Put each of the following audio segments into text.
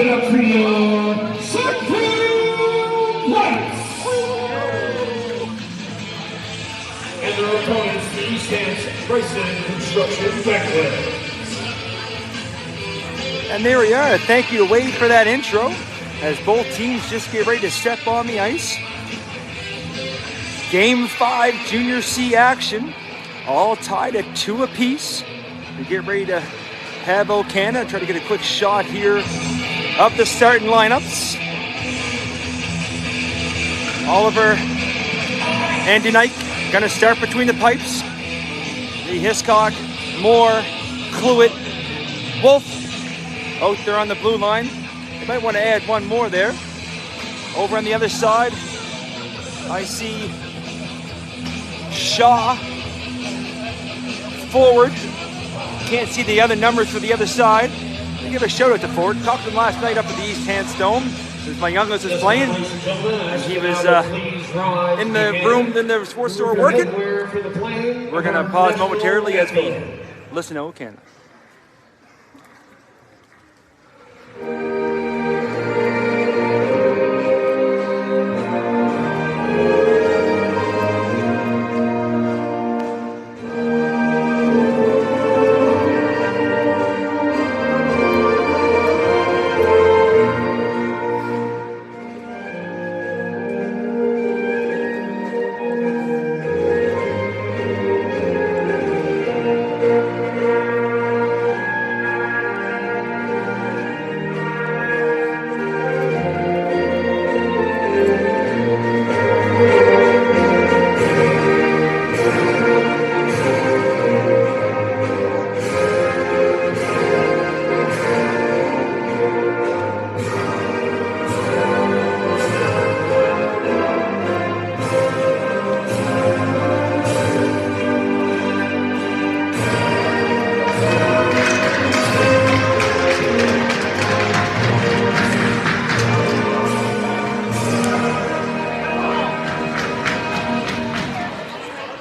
it up for your Sackville Hants. And their opponents, the East Hants, Ryson Construction Sackville. And there we are. Thank you to Wade for that intro, as both teams just get ready to step on the ice. Game 5 JrC action, all tied at 2 apiece. We get ready to have O'Cana try to get a quick shot here of the starting lineups. Oliver and Dunike gonna start between the pipes. The Hiscock, Moore, Cluett, Wolf out there on the blue line. They might want to add one more there. Over on the other side, I see Shaw forward. Can't see the other numbers for the other side. I give a shout out to Ford. Talked to him last night up at the East Hants Dome. As my youngest was playing, and he was in the room in the sports store working. We're gonna pause momentarily as we listen to O'Cana.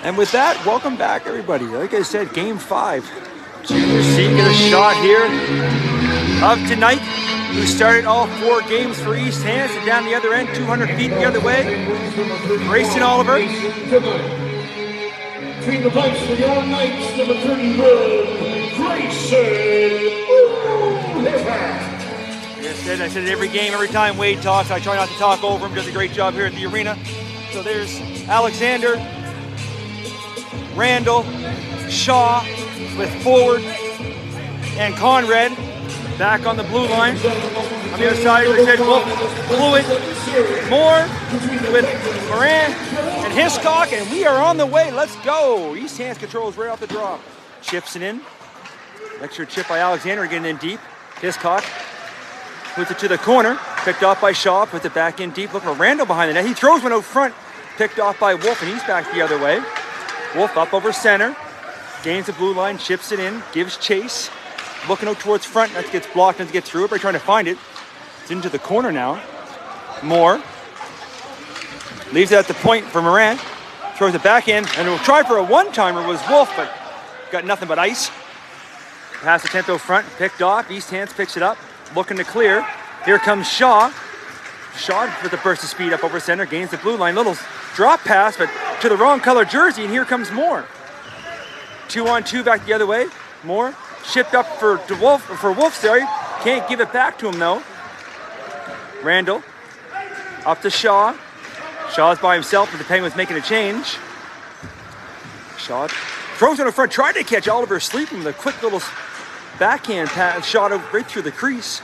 And with that, welcome back, everybody. Like I said, Game 5. JrC get a shot here of tonight. We started all 4 games for East Hants and down the other end, 200 feet the other way. Ryson Oliver. Between the pipes for your Knights, number 31, Ryson. I said it every game, every time Wade talks. I try not to talk over him. Does a great job here at the arena. So there's Alexander, Randall, Shaw with Forward, and Conrad back on the blue line. On the other side, we said Wolf, Cluett, Moore with Moran and Hiscock, and we are on the way. Let's go. East Hants controls right off the draw. Chips it in. Extra chip by Alexander, getting in deep. Hiscock puts it to the corner, picked off by Shaw, puts it back in deep. Look for Randall behind the net. He throws one out front, picked off by Wolf, and he's back the other way. Wolf up over center, gains the blue line, chips it in, gives chase. Looking out towards front, that gets blocked and gets through it, but trying to find it. It's into the corner now. Moore leaves it at the point for Moran, throws it back in, and will try for a one-timer was Wolf, but got nothing but ice. Pass the 10th out front, picked off. East Hants picks it up, looking to clear. Here comes Shaw. Shaw with a burst of speed up over center, gains the blue line. Little drop pass, but to the wrong color jersey, and here comes Moore. 2-on-2 back the other way. Moore shipped up for Wolf, sorry. Can't give it back to him though. Randall up to Shaw. Shaw's by himself, but the Penguins making a change. Shaw throws on the front, tried to catch Oliver sleeping with a quick little backhand pass, shot right through the crease.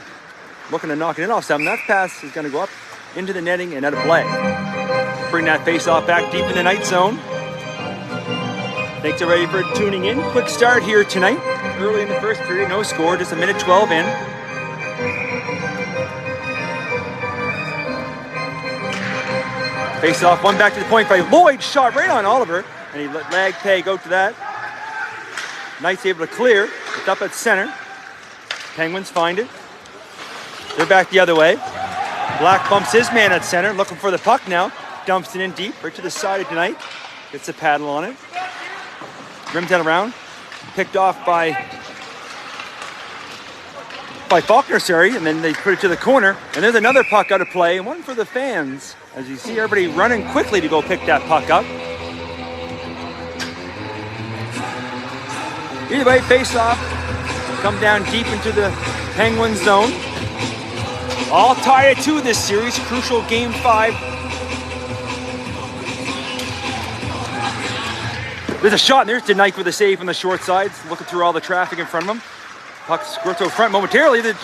Looking to knock it off something. That pass is going to go up into the netting and out of play. Bring that face off back deep in the night zone. Thanks everybody for tuning in. Quick start here tonight. Early in the first period, no score, just a minute 12 in. Face off, one back to the point by Lloyd, shot right on Oliver, and he let lag peg out to that. Knights able to clear. It's up at center. Penguins find it. They're back the other way. Black bumps his man at center, looking for the puck now. Dumps it in deep, right to the side of Dunike. Gets a paddle on it. Rims that around. Picked off by by Faulkner, sorry, and then they put it to the corner. And there's another puck out of play, and one for the fans. As you see everybody running quickly to go pick that puck up. Either way, face off. Come down deep into the Penguin zone. All tied at 2 this series. Crucial game 5. There's a shot, and there's DeNike with a save on the short side, looking through all the traffic in front of him. Puck squirts over front momentarily, the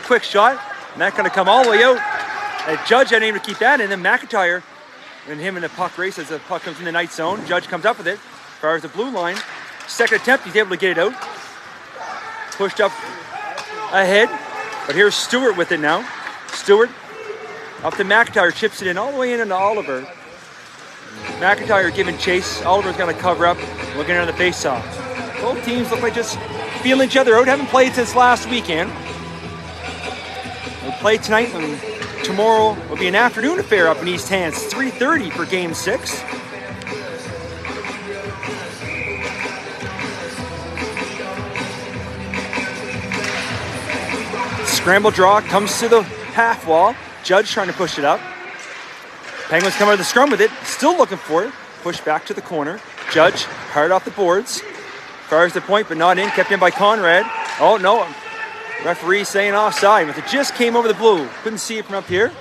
quick shot, and that going to come all the way out. And Judge had able to keep that in, and McIntyre and him in the puck race as the puck comes in the night zone. Judge comes up with it, fires the blue line. Second attempt, he's able to get it out. Pushed up ahead, but here's Stewart with it now. Stewart up to McIntyre, chips it in all the way in into Oliver. McIntyre giving chase. Oliver's going to cover up, looking at the face-off. Both teams look like just feeling each other out. Haven't played since last weekend. We'll play tonight, and tomorrow will be an afternoon affair up in East Hants. 3:30 for Game 6. Scramble draw comes to the half wall. Judge trying to push it up. Penguins come out of the scrum with it, still looking for it. Push back to the corner. Judge hard off the boards. Fires the point, but not in. Kept in by Conrad. Oh no, referee saying offside. But it just came over the blue. Couldn't see it from up here,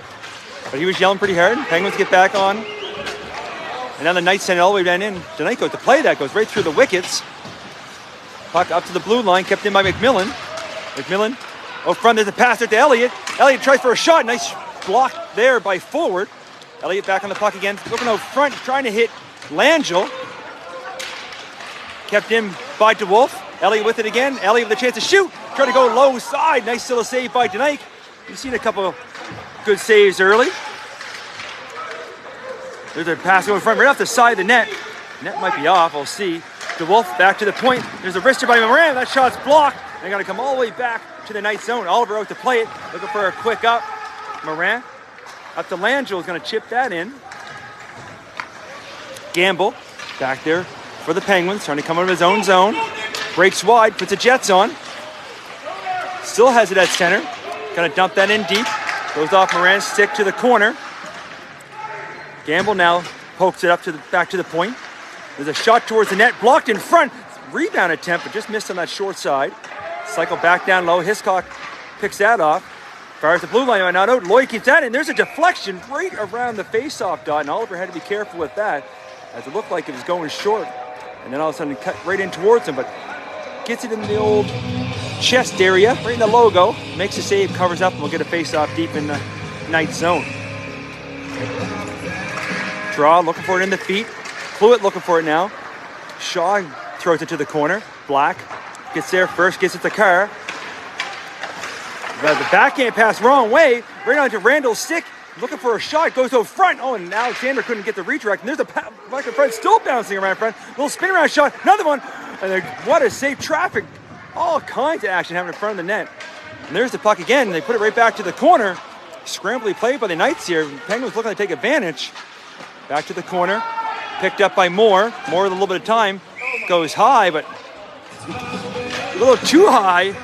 but he was yelling pretty hard. Penguins get back on. And now the Knights send it all the way down in. Tonight goes to play that, goes right through the wickets. Puck up to the blue line, kept in by McMillan. McMillan, out front, there's a pass there to Elliott. Elliott tries for a shot. Nice block there by forward. Elliott back on the puck again, looking out front, trying to hit Langell. Kept in by DeWolf. Elliott with it again. Elliott with a chance to shoot. Trying to go low side. Nice still a save by DeNike. You've seen a couple of good saves early. There's a pass going front right off the side of the net. Net might be off, we'll see. DeWolf back to the point. There's a wrister by Moran. That shot's blocked. They got to come all the way back to the night zone. Oliver out to play it. Looking for a quick up. Moran up to Langell is going to chip that in. Gamble back there for the Penguins, trying to come out of his own zone. Breaks wide, puts the Jets on. Still has it at center. Going to dump that in deep. Goes off Moran's stick to the corner. Gamble now pokes it up to the back to the point. There's a shot towards the net, blocked in front. Rebound attempt, but just missed on that short side. Cycle back down low. Hiscock picks that off. Fires the blue line, not out. Lloyd keeps that in. There's a deflection right around the face-off dot, and Oliver had to be careful with that, as it looked like it was going short. And then all of a sudden cut right in towards him, but gets it in the old chest area, right in the logo. Makes a save, covers up, and we'll get a face-off deep in the night zone. Draw, looking for it in the feet. Fluid looking for it now. Shaw throws it to the corner. Black gets there first, gets it to Carr. The backhand pass wrong way, right onto Randall's stick. Looking for a shot, goes to front. Oh, and Alexander couldn't get the redirect. And there's a back in front, still bouncing around front. Little spin around shot, another one. And what a safe traffic. All kinds of action happening in front of the net. And there's the puck again. They put it right back to the corner. Scrambly play by the Knights here. Penguins looking to take advantage. Back to the corner. Picked up by Moore. Moore with a little bit of time. Goes high, but a little too high.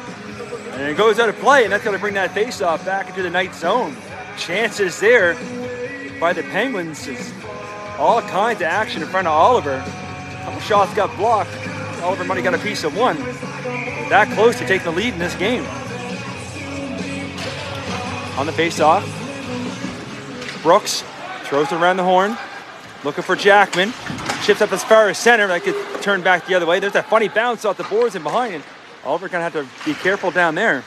And it goes out of play, and that's going to bring that face-off back into the night zone. Chances there by the Penguins. All kinds of action in front of Oliver. A couple shots got blocked. Oliver might have got a piece of one. That close to take the lead in this game. On the face-off, Brooks throws it around the horn. Looking for Jackman. Chips up as far as center. That gets turned back the other way. There's a funny bounce off the boards and behind it. Oliver going to have to be careful down there.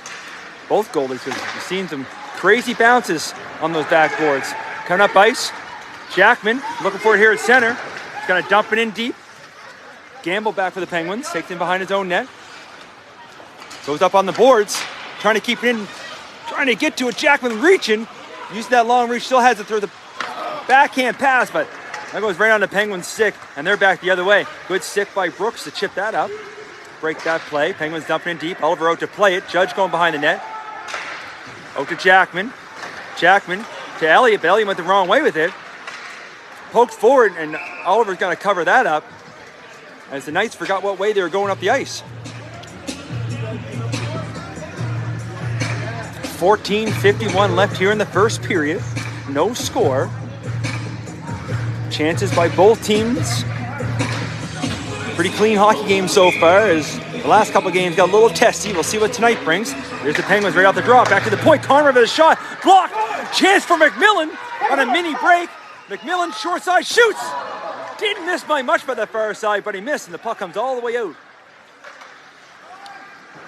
Both goalies, because we've seen some crazy bounces on those backboards. Coming up ice, Jackman looking for it here at center. He's going to dump it in deep. Gamble back for the Penguins, takes it behind his own net. Goes up on the boards, trying to keep it in, trying to get to it. Jackman reaching, using that long reach, still has it through the backhand pass, but that goes right on the Penguins' stick, and they're back the other way. Good stick by Brooks to chip that up. Break that play. Penguins dumping in deep. Oliver out to play it. Judge going behind the net. Out to Jackman. Jackman to Elliott, but Elliott went the wrong way with it. Poked forward, and Oliver's going to cover that up as the Knights forgot what way they were going up the ice. 14:51 left here in the first period. No score. Chances by both teams. Pretty clean hockey game so far, as the last couple games got a little testy. We'll see what tonight brings. There's the Penguins right off the draw. Back to the point. Conrad with a shot. Blocked. Chance for McMillan on a mini break. McMillan, short side, shoots. Didn't miss by much by the far side, but he missed, and the puck comes all the way out.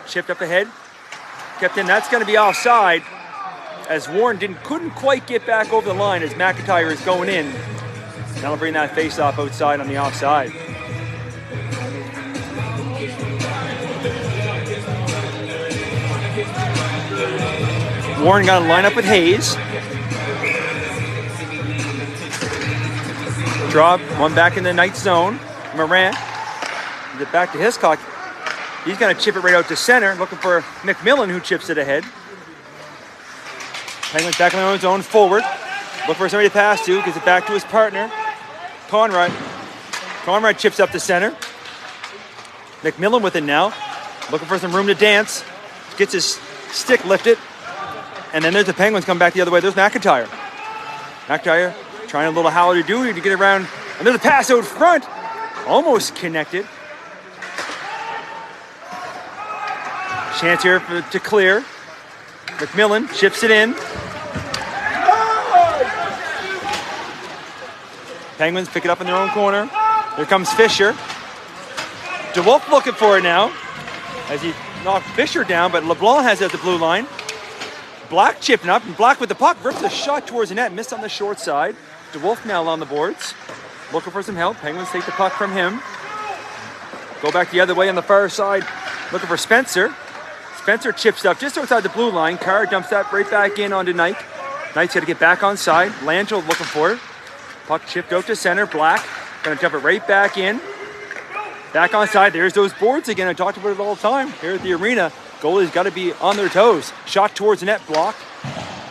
Chipped up ahead. Kept in. That's going to be offside, as Warren couldn't quite get back over the line as McIntyre is going in. That'll bring that face-off outside on the offside. Warren got to line up with Hayes. Draw one back in the night zone. Moran. Get back to Hiscock. He's going to chip it right out to center, looking for McMillan, who chips it ahead. Penguins back in their own zone, forward. Look for somebody to pass to, gives it back to his partner, Conrad. Conrad chips up to center. McMillan with it now, looking for some room to dance. Gets his stick lifted. And then there's the Penguins come back the other way. There's McIntyre. McIntyre trying a little howdy-doody to get around. And there's a pass out front. Almost connected. Chance here to clear. McMillan chips it in. Penguins pick it up in their own corner. Here comes Fisher. DeWolf looking for it now, as he knocked Fisher down, but LeBlanc has it at the blue line. Black chipping up, and Black with the puck rips a shot towards the net, missed on the short side. DeWolf now on the boards, looking for some help. Penguins take the puck from him. Go back the other way on the far side, looking for Spencer. Spencer chips up just outside the blue line. Carr dumps that right back in onto Knight. Knight's got to get back on side. Langell looking for it. Puck chipped out to center. Black going to dump it right back in. Back on side. There's those boards again. I talked about it all the time here at the arena. Goalie's got to be on their toes. Shot towards the net, blocked.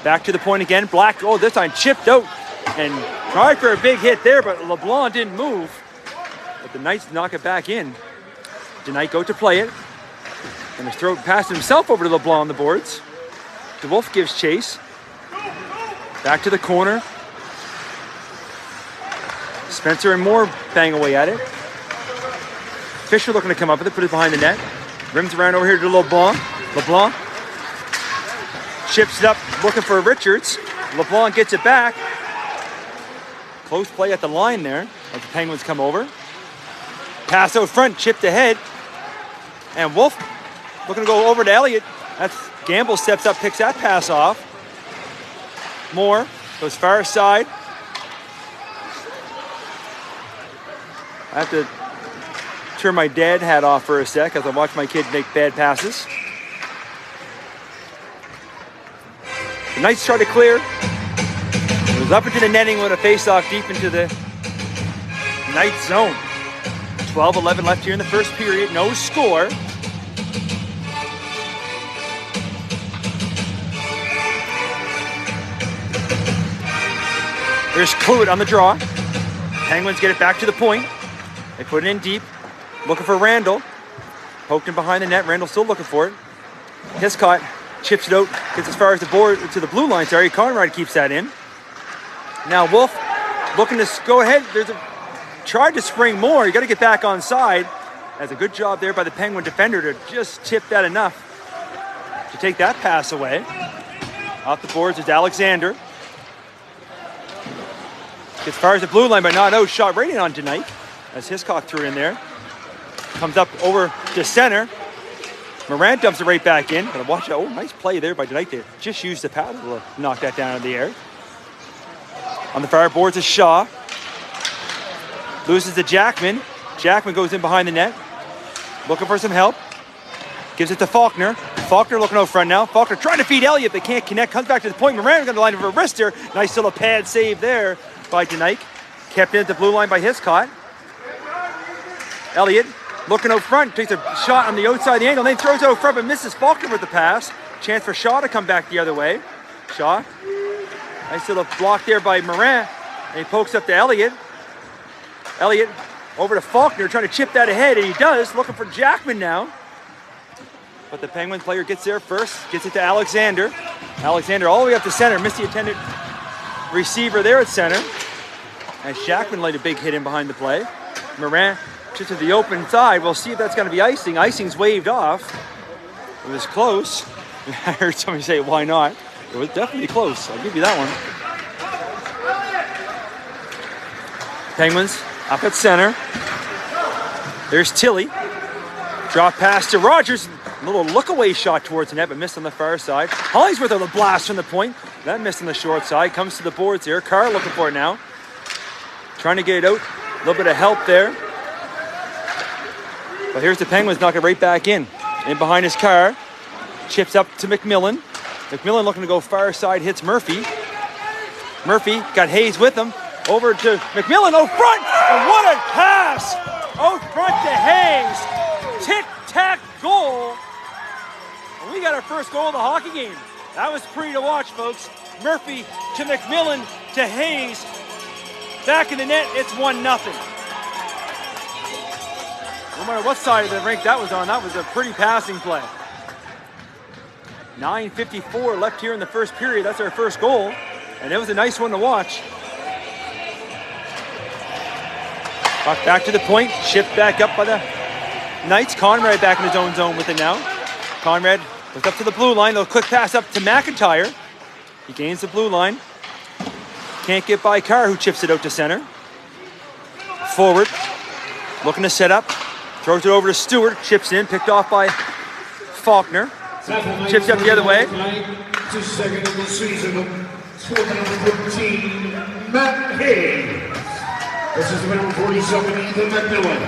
Back to the point again. Black, oh, this time chipped out and tried for a big hit there, but LeBlanc didn't move. But the Knights knock it back in. DeKnight go to play it. And his throat passed himself over to LeBlanc on the boards. DeWolf gives chase. Back to the corner. Spencer and Moore bang away at it. Fisher looking to come up with it, put it behind the net. Rims around over here to LeBlanc. LeBlanc chips it up, looking for Richards. LeBlanc gets it back. Close play at the line there as the Penguins come over. Pass out front, chipped ahead. And Wolf looking to go over to Elliott. That's Gamble steps up, picks that pass off. Moore goes far side. I have to turn my dad hat off for a sec as I watch my kid make bad passes. The Knights try to clear. It was up into the netting with a face-off deep into the Knights zone. 12-11 left here in the first period. No score. There's Cluett on the draw. Penguins get it back to the point. They put it in deep. Looking for Randall. Poked him behind the net. Randall still looking for it. Hiscott chips it out. Gets as far as the board to the blue line. Sorry, Conrad keeps that in. Now Wolf looking to go ahead. Tried to spring more. You got to get back on side. That's a good job there by the Penguin defender to just tip that enough to take that pass away. Off the boards is Alexander. Gets as far as the blue line, but not out. Shot right in on DeKnight as Hiscock threw it in there. Comes up over to center. Moran dumps it right back in. But watch out. Oh, nice play there by DeKnight to just use the paddle to knock that down in the air. On the far boards is Shaw. Loses to Jackman. Jackman goes in behind the net. Looking for some help. Gives it to Faulkner. Faulkner looking out front now. Faulkner trying to feed Elliott, but can't connect. Comes back to the point. Moran going to line up for a wrister. Nice little pad save there by DeKnight. Kept in at the blue line by Hiscott. Elliott looking out front. Takes a shot on the outside of the angle. Then throws it out front, but misses Faulkner with the pass. Chance for Shaw to come back the other way. Shaw. Nice little block there by Moran. And he pokes up to Elliott. Elliott over to Faulkner, trying to chip that ahead, and he does. Looking for Jackman now. but the Penguins player gets there first, gets it to Alexander. Alexander all the way up to center, missed the intended receiver there at center. And Shackman laid a big hit in behind the play. Moran just to the open side. We'll see if that's going to be icing. Icing's waved off. It was close. I heard somebody say, why not? It was definitely close. I'll give you that one. Penguins up at center. There's Tilly. Drop pass to Rogers. A little look-away shot towards the net, but missed on the far side. Hollingsworth with a blast from the point. That missed on the short side. Comes to the boards here. Carr looking for it now. Trying to get it out. A little bit of help there. But here's the Penguins knocking right back in. In behind his car. Chips up to McMillan. McMillan looking to go far side. Hits Murphy. Murphy got Hayes with him. Over to McMillan. Out front. And what a pass. Out front to Hayes. Tic-tac goal. And we got our first goal of the hockey game. That was pretty to watch, folks. Murphy to McMillan to Hayes. Back in the net, it's 1-0. No matter what side of the rink that was on, that was a pretty passing play. 9:54 left here in the first period. That's our first goal. And it was a nice one to watch. Back to the point. Shipped back up by the Knights. Conrad back in his own zone with it now. Conrad was up to the blue line. Little quick pass up to McIntyre. He gains the blue line. Can't get by Carr, who chips it out to center. Forward. Looking to set up. Throws it over to Stewart. Chips in. Picked off by Faulkner. Chips up the other way. To second of the season. Score number 15, Matt Hayes. This is the number 47, Ethan McMillan.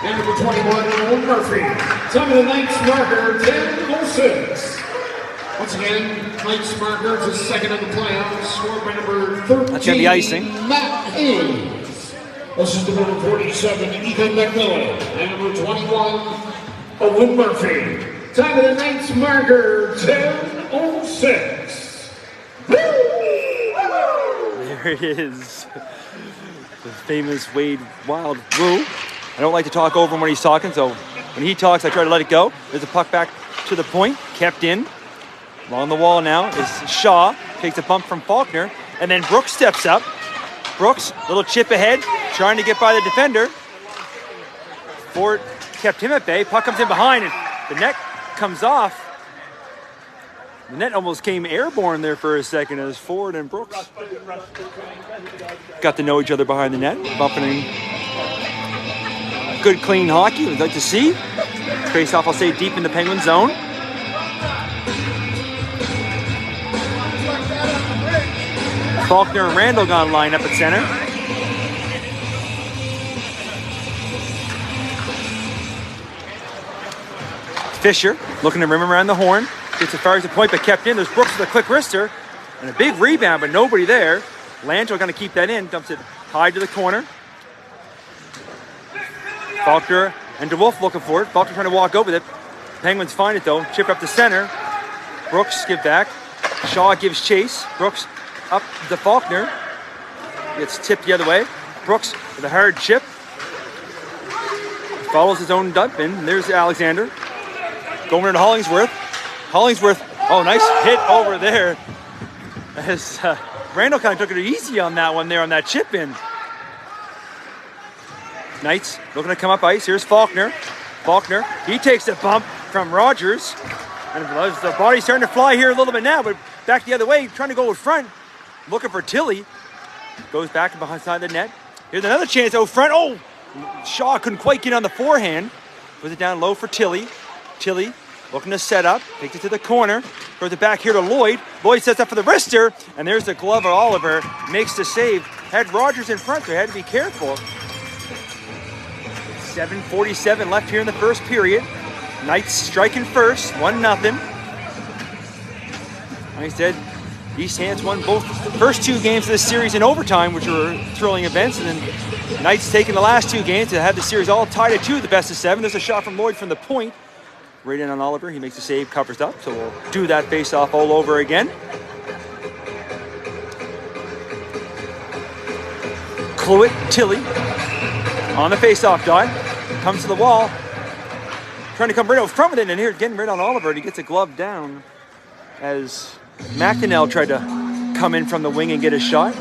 And number 21, Owen Murphy. Time of the Knights marker, 10:06. Once again, Knights marker to second of the playoffs. Scored by number 13, that's going to be icing. Matt Hayes. This is the number 47, Ethan McMillan. And number 21, Owen Murphy. Time of the Knights marker, 10:06. There it is. The famous Wade Wild Woo. I don't like to talk over him when he's talking, so when he talks, I try to let it go. There's a puck back to the point, kept in. Along the wall now is Shaw. Takes a bump from Faulkner, and then Brooks steps up. Brooks, little chip ahead, trying to get by the defender. Ford kept him at bay. Puck comes in behind, and the net comes off. The net almost came airborne there for a second as Ford and Brooks got to know each other behind the net, bumping in. Good, clean hockey, we'd like to see. Face off, I'll say, deep in the Penguin zone. Faulkner and Randall gonna line up at center. Fisher looking to rim around the horn. Gets as far as the point, but kept in. There's Brooks with a quick wrister. And a big rebound, but nobody there. Langell going to keep that in. Dumps it high to the corner. Faulkner and DeWolf looking for it. Faulkner trying to walk over it. Penguins find it, though. Chip up the center. Brooks give back. Shaw gives chase. Brooks up to Faulkner. Gets tipped the other way. Brooks with a hard chip. Follows his own dump in. And there's Alexander. Going into Hollingsworth. Hollingsworth, oh, nice hit over there. As Randall kind of took it easy on that one there on that chip in. Knights looking to come up ice. Here's Faulkner. Faulkner, he takes a bump from Rogers. And the body's starting to fly here a little bit now, but back the other way, trying to go in front. Looking for Tilly. Goes back and behind the net. Here's another chance out front. Oh, Shaw couldn't quite get on the forehand. Puts it down low for Tilly. Tilly looking to set up, takes it to the corner, throws it back here to Lloyd. Lloyd sets up for the wrister, and there's the glove of Oliver, makes the save. Had Rogers in front, so he had to be careful. 7:47 left here in the first period. Knights striking first, 1-0. Like I said, East Hants won both the first two games of this series in overtime, which were thrilling events, and then Knights taking the last two games to have the series all tied at 2, the best of 7. There's a shot from Lloyd from the point. Right in on Oliver, he makes the save, covers up, so we'll do that face-off all over again. Cluett, Tilly on the face-off die, comes to the wall, trying to come right out front with it, and here getting right on Oliver, and he gets a glove down as McDonnell tried to come in from the wing and get a shot.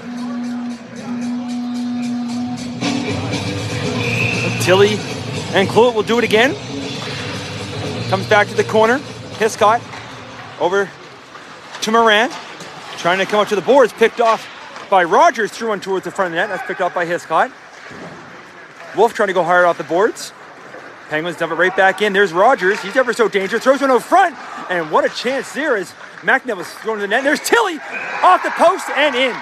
Tilly and Cluett will do it again. Comes back to the corner. Hiscott over to Moran. Trying to come up to the boards. Picked off by Rogers. Threw one towards the front of the net. That's picked off by Hiscott. Wolf trying to go higher off the boards. Penguins dump it right back in. There's Rogers. He's ever so dangerous. Throws one out front. And what a chance there as McNabb was thrown to the net. There's Tilly off the post and in.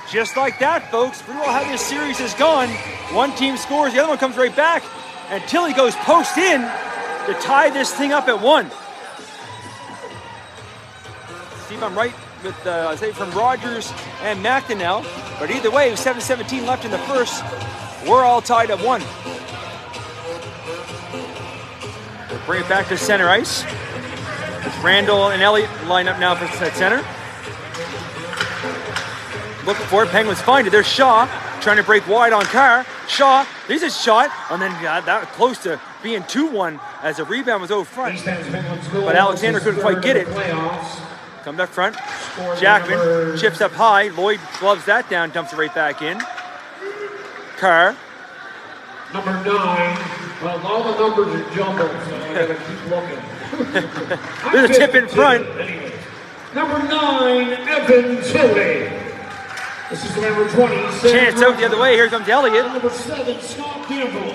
Just like that, folks. Pretty well how this series has gone. One team scores, the other one comes right back. And Tilly goes post in to tie this thing up at 1. See if I'm right with, I say, from Rogers and McDonnell. But either way, with 7:17 left in the first, we're all tied at 1. We'll bring it back to center ice. It's Randall and Elliott line up now for center. Looking for it. Penguins find it. There's Shaw trying to break wide on Carr. Shaw, there's a shot. And then that close to being 2-1 as the rebound was over front. But Alexander couldn't quite get it. Comes up front. Jackman chips up high. Lloyd gloves that down, dumps it right back in. Carr. Number 9. Well, all the numbers are jumbled, so I gotta keep looking. There's a tip in front. Number 9, Evan Tilly. This is number 20. Chance out the other way. Here comes Elliott. Number 7, Scott Campbell.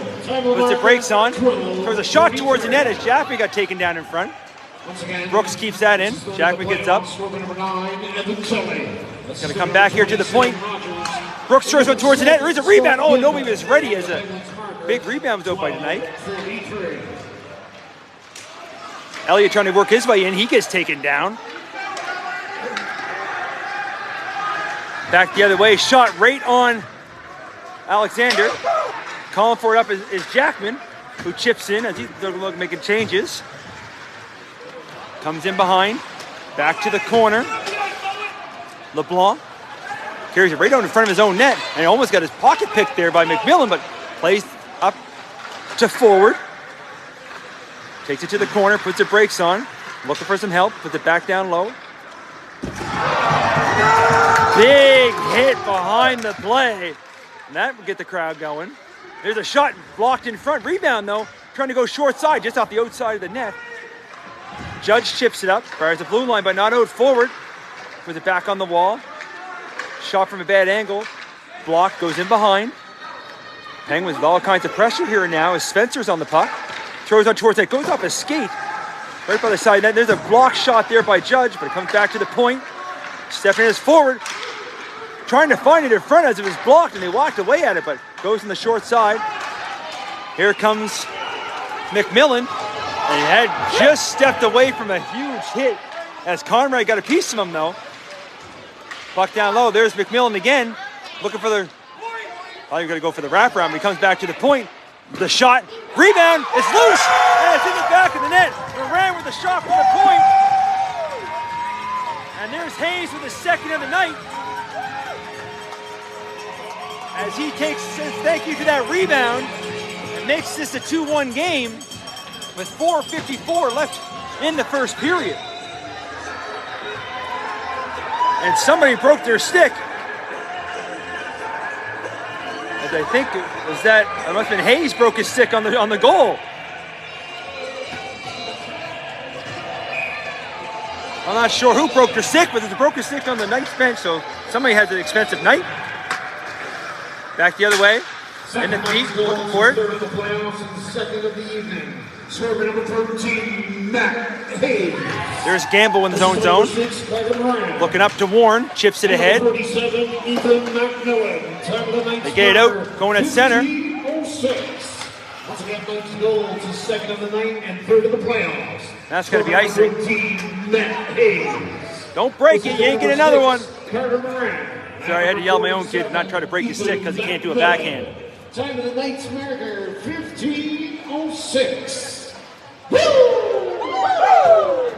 Puts the brakes on. Throws a shot towards the net as Jackman got taken down in front. Brooks keeps that in. Jackman gets up. He's going to come back here to the point. Brooks throws one towards the net. There is a rebound. Oh, nobody was ready as a big rebound was out by tonight. Elliott trying to work his way in. He gets taken down. Back the other way. Shot right on Alexander. Calling for it up is Jackman, who chips in as he's making changes. Comes in behind. Back to the corner. LeBlanc carries it right out in front of his own net, and he almost got his pocket picked there by McMillan, but plays up to forward. Takes it to the corner, puts the brakes on, looking for some help, puts it back down low. Big hit behind the play. And that would get the crowd going. There's a shot blocked in front. Rebound, though, trying to go short side, just off the outside of the net. Judge chips it up, fires the blue line, but not out forward. Puts it back on the wall. Shot from a bad angle. Block goes in behind. Penguins with all kinds of pressure here and now as Spencer's on the puck. Throws on towards that, goes off a skate. Right by the side net. There's a block shot there by Judge, but it comes back to the point. Stephanie is forward. Trying to find it in front as it was blocked, and they walked away at it, but goes on the short side. Here comes McMillan. And he had just stepped away from a huge hit as Conrad got a piece of him, though. Puck down low. There's McMillan again. Looking for the... Oh, you're going to go for the wraparound, but he comes back to the point. The shot. Rebound. It's loose. And it's in the back of the net. Moran with the shot from the point. And there's Hayes with the second of the night. As he says thank you for that rebound and makes this a 2-1 game with 4:54 left in the first period. And somebody broke their stick. As I think it must have been Hayes broke his stick on the goal. I'm not sure who broke their stick, but it broke his stick on the night's bench, so somebody has an expensive night. Back the other way. In the feet, looking for it. The playoffs and second of the evening. Serving number 13, Matt Hayes. There's Gamble in his own zone. Looking up to Warren, chips it ahead. They get it out, going at center. Once again, Knight's goal to second of the night and third of the playoffs. That's going to be icing. 13, Matt Hayes. Don't break it, you ain't get another one. Sorry, I had to yell at my own kid not try to break his stick because he can't do a backhand. Time of the night's marker, 15:06.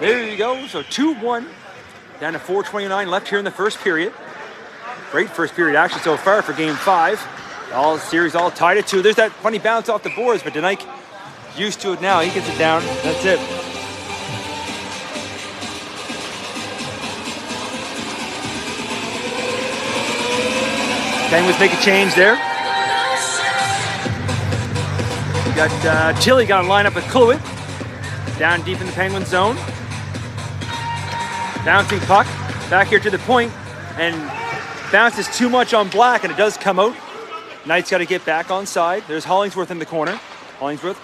There you go. So 2-1. Down to 4:29 left here in the first period. Great first period action so far for Game 5. All series all tied at 2. There's that funny bounce off the boards, but tonight used to it now. He gets it down. That's it. Penguins make a change there. We got Tilly got to line up with Kluit. Down deep in the Penguin zone. Bouncing puck. Back here to the point. And bounces too much on Black, and it does come out. Knight's got to get back on side. There's Hollingsworth in the corner. Hollingsworth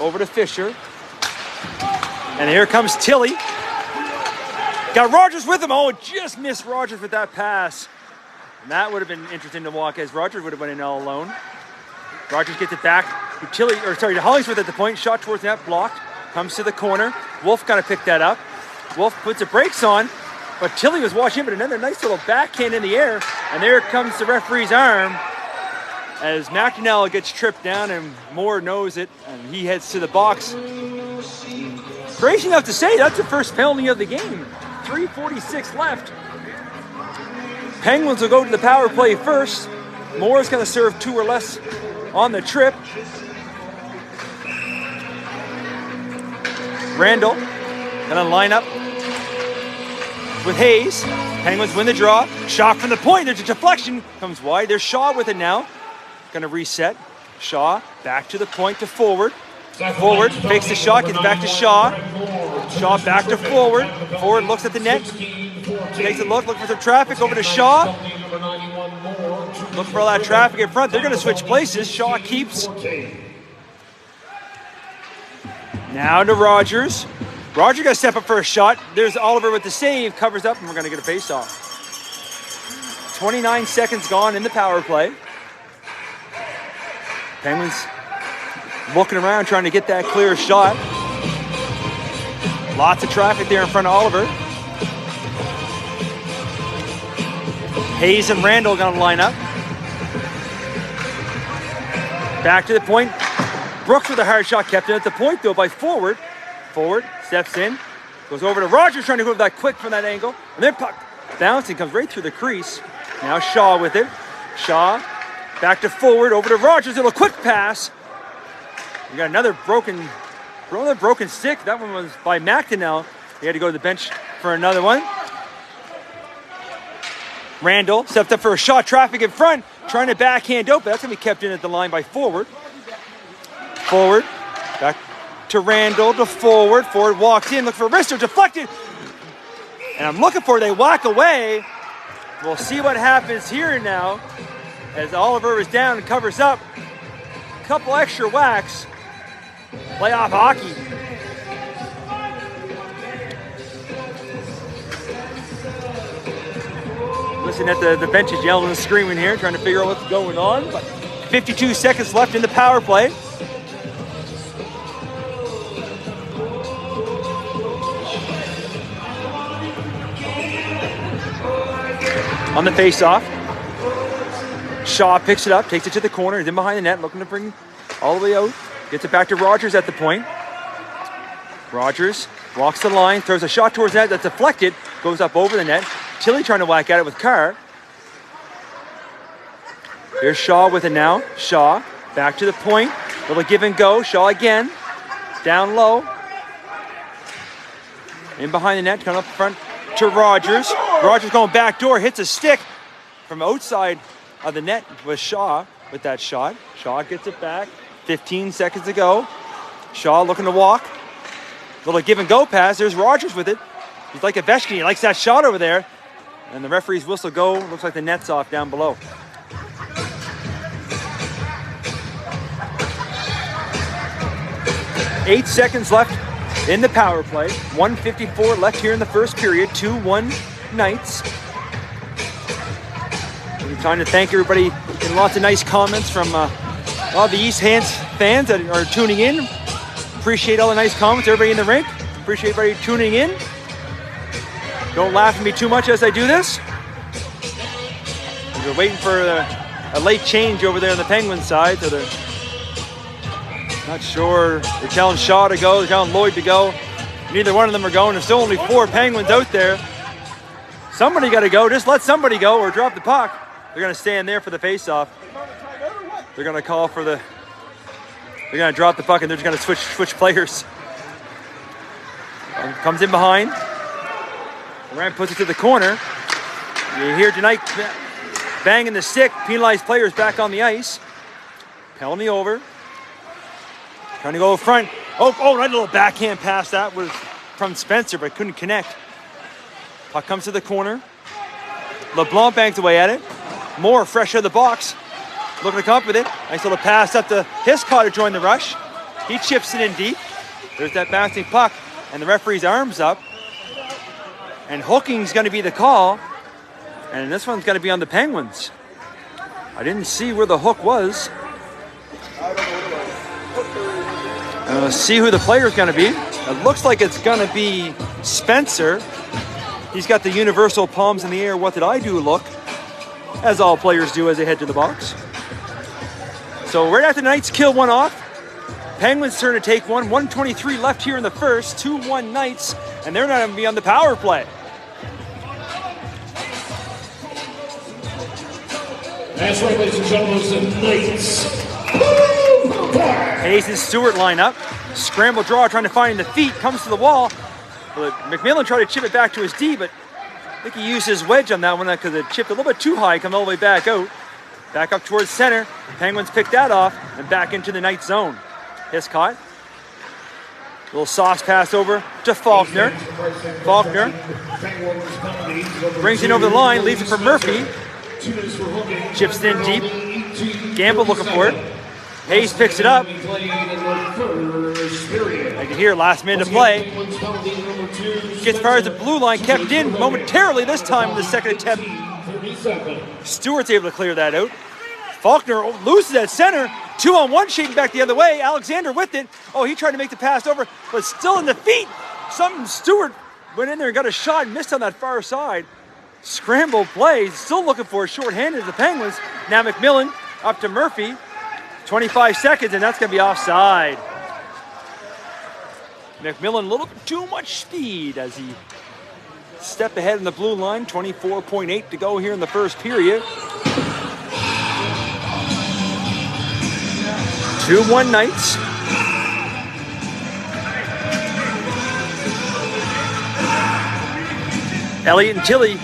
over to Fisher. And here comes Tilly. Got Rogers with him. Oh, just missed Rogers with that pass. And that would have been interesting to walk as Rogers would have went in all alone. Rogers gets it back to to Hollingsworth at the point. Shot towards the net, blocked. Comes to the corner. Wolf got to pick that up. Wolf puts the brakes on, but Tilly was watching, but another nice little backhand in the air. And there comes the referee's arm as McNally gets tripped down, and Moore knows it, and he heads to the box. Crazy enough to say, that's the first penalty of the game. 3:46 left. Penguins will go to the power play first. Moore's going to serve 2 or less on the trip. Randall going to line up with Hayes. Penguins win the draw. Shot from the point. There's a deflection. Comes wide. There's Shaw with it now. Going to reset. Shaw back to the point to forward. Forward fakes the shot. Gets back to Shaw. Shaw back to forward. Forward looks at the net. Takes a look. Looking for some traffic. Over to Shaw. Look for all that traffic in front. They're going to switch places. Shaw keeps. Now to Rogers. Rogers got to step up for a shot. There's Oliver with the save. Covers up, and we're going to get a face-off. 29 seconds gone in the power play. Penguins looking around, trying to get that clear shot. Lots of traffic there in front of Oliver. Hayes and Randall going to line up. Back to the point. Brooks with a hard shot, kept it at the point though by Forward. Forward steps in, goes over to Rogers, trying to go that quick from that angle. And then puck bouncing, comes right through the crease. Now Shaw with it. Shaw back to Forward, over to Rogers. A little quick pass. We got another broken stick. That one was by McDonnell. He had to go to the bench for another one. Randall stepped up for a shot. Traffic in front, trying to backhand out, but that's going to be kept in at the line by Forward. Forward, back to Randall, to Forward. Forward walks in, look for wrister, deflected. And I'm looking for it. They whack away. We'll see what happens here now as Oliver is down and covers up. A couple extra whacks. Playoff hockey. Listen at the benches yelling and screaming here, trying to figure out what's going on. But 52 seconds left in the power play. On the face-off, Shaw picks it up, takes it to the corner, is in behind the net, looking to bring all the way out. Gets it back to Rogers at the point. Rogers walks the line, throws a shot towards the net that's deflected, goes up over the net. Tilly trying to whack at it with Carr. Here's Shaw with it now. Shaw back to the point. Little give and go. Shaw again. Down low. In behind the net, coming up front to Rogers. Rogers going back door, hits a stick from outside of the net with Shaw with that shot. Shaw gets it back. 15 seconds to go. Shaw looking to walk. Little give and go pass. There's Rogers with it. He's like Ovechkin. He likes that shot over there. And the referee's whistle go. Looks like the net's off down below. Eight seconds left in the power play. 1:54 left here in the first period. 2-1 Knights. We're trying to thank everybody and lots of nice comments from a lot of the East Hants fans that are tuning in. Appreciate all the nice comments, everybody in the rink. Appreciate everybody tuning in. Don't laugh at me too much as I do this. We're waiting for a late change over there on the Penguin side, so they're not sure. They're telling Shaw to go, they're telling Lloyd to go. Neither one of them are going. There's still only 4 Penguins out there. Somebody got to go. Just let somebody go or drop the puck. They're going to stand there for the face-off. They're going to call for the They're going to drop the puck and they're just going to switch players. Comes in behind. Ryan puts it to the corner. You hear tonight banging the stick. Penalized players back on the ice. Penalty over. Trying to go front. Oh, nice little backhand pass. That was from Spencer, but couldn't connect. Puck comes to the corner. LeBlanc bangs away at it. Moore fresh out of the box. Looking to come up with it. Nice little pass up to Hiscott to join the rush. He chips it in deep. There's that bouncing puck. And the referee's arms up. And hooking's going to be the call. And this one's going to be on the Penguins. I didn't see where the hook was. See who the player's going to be. It looks like it's going to be Spencer. He's got the universal palms in the air, what did I do look, as all players do as they head to the box. So right after the Knights kill one off, Penguins turn to take one. 1:23 left here in the first. 2-1 Knights, and they're not going to be on the power play. That's right, ladies and gentlemen, it's the Knights. Hayes and Stewart line up. Scramble draw, trying to find the feet. Comes to the wall. But McMillan tried to chip it back to his D, but I think he used his wedge on that one because it chipped a little bit too high, coming all the way back out. Back up towards center. Penguins pick that off and back into the Knights zone. Hiscott. Little sauce pass over to Faulkner. Faulkner brings it over the line, leaves it for Murphy. Chips it in deep. Gamble looking for it. Hayes picks it up. I can hear last minute to play. Gets far as the blue line, kept in momentarily this time in the second attempt. Stewart's able to clear that out. Faulkner loses at center. 2-on-1 shaking back the other way. Alexander with it. Oh, he tried to make the pass over, but still in the feet. Stewart went in there and got a shot, missed on that far side. Scramble play, still looking for a shorthanded of the Penguins. Now McMillan up to Murphy. 25 seconds, and that's going to be offside. McMillan a little bit too much speed as he stepped ahead in the blue line. 24.8 to go here in the first period. 2-1 Knights. Elliott and Tilly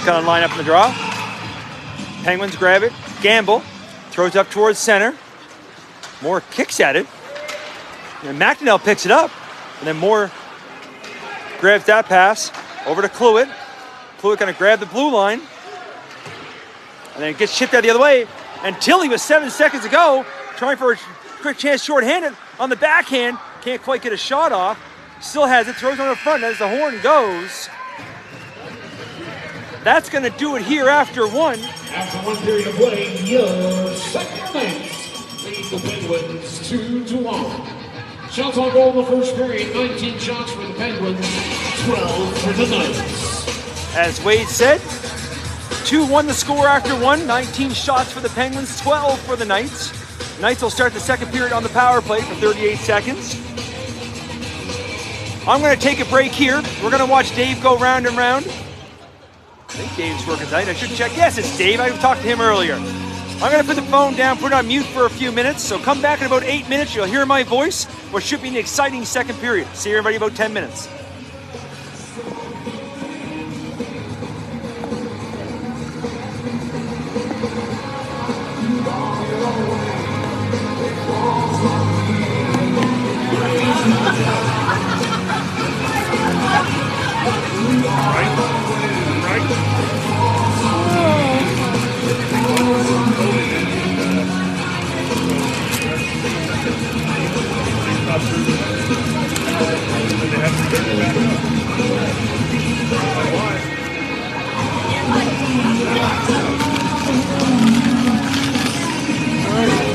kind of line up in the draw. Penguins grab it. Gamble throws up towards center. Moore kicks at it. And McNeil picks it up. And then Moore grabs that pass over to Cluett. Cluett going to grab the blue line. And then it gets chipped out the other way. And Tilly with 7 seconds to go, trying for a quick chance shorthanded on the backhand. Can't quite get a shot off. Still has it, throws on the front as the horn goes. That's going to do it here after one. After one period of play, your second Knights lead the Penguins 2-1. Shots on goal in the first period, 19 shots for the Penguins, 12 for the Knights. As Wade said, 2-1 the score after one, 19 shots for the Penguins, 12 for the Knights. Knights will start the second period on the power play for 38 seconds. I'm going to take a break here. We're going to watch Dave go round and round. I think Dave's working tonight. I should check. Yes, it's Dave. I talked to him earlier. I'm going to put the phone down, put it on mute for a few minutes. So come back in about 8 minutes. You'll hear my voice. What should be an exciting second period. See everybody in about 10 minutes.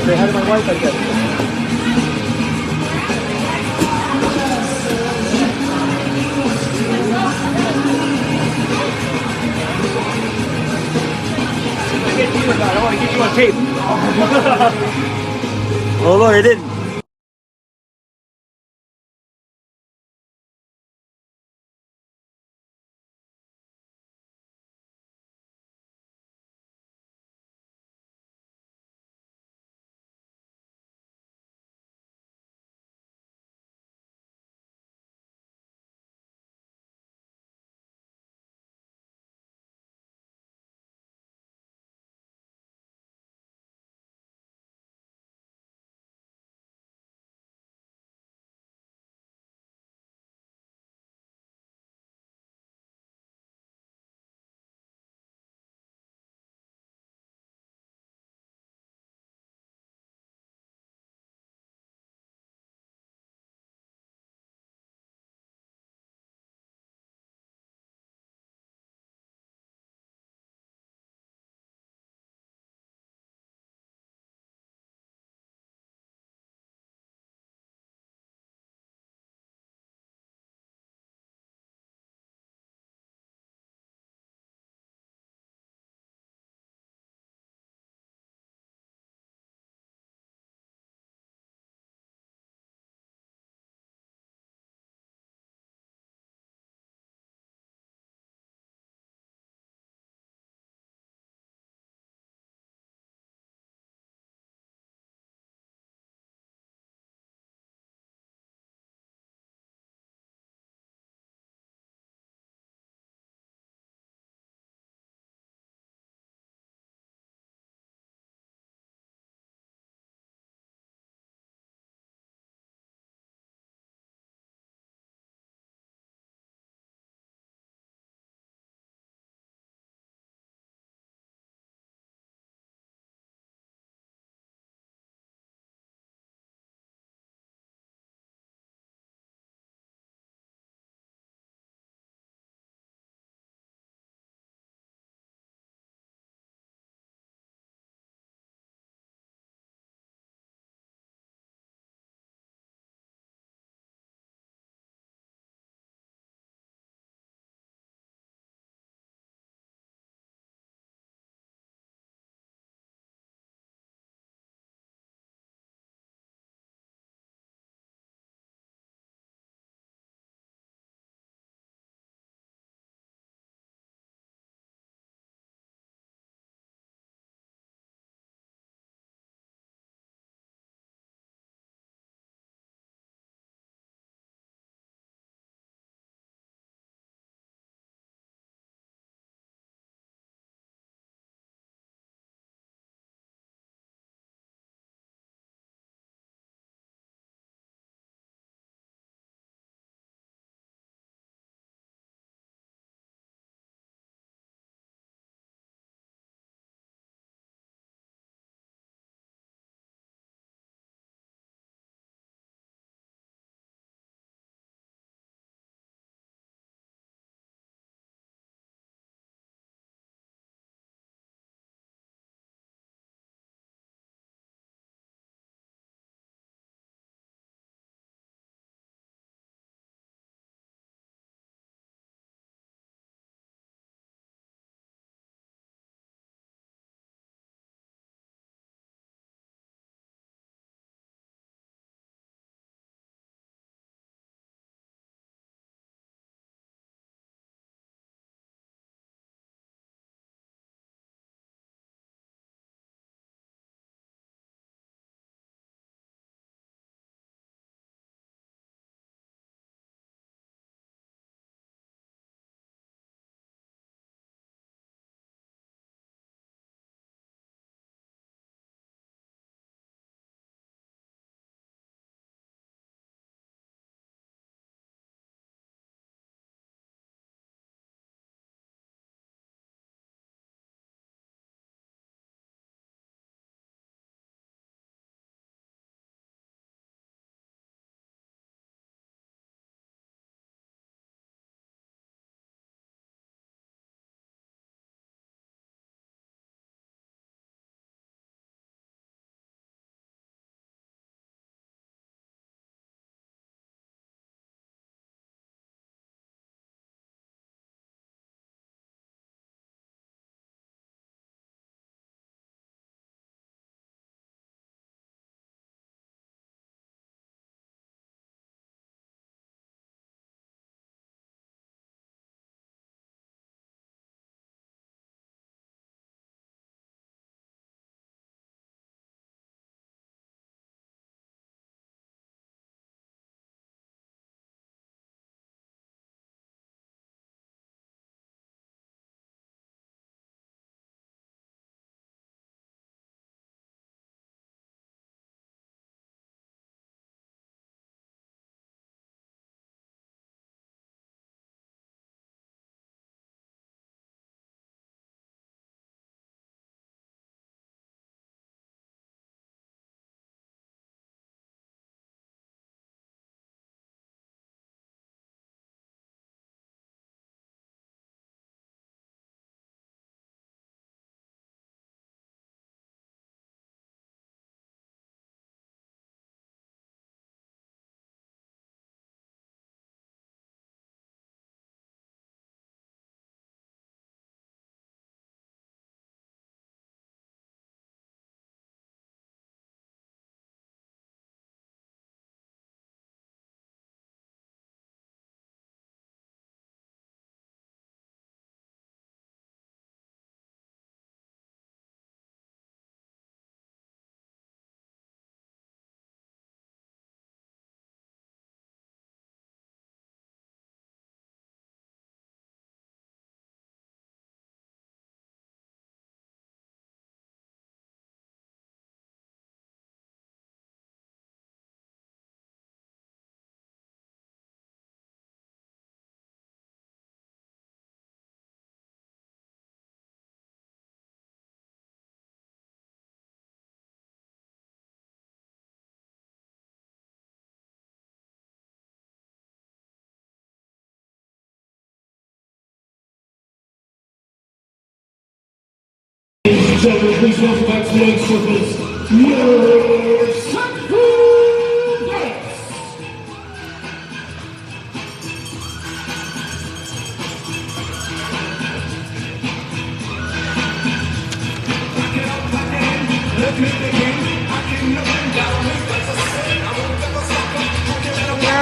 Say hi to my wife, I guess. I want to get you on tape. Oh, look, I didn't.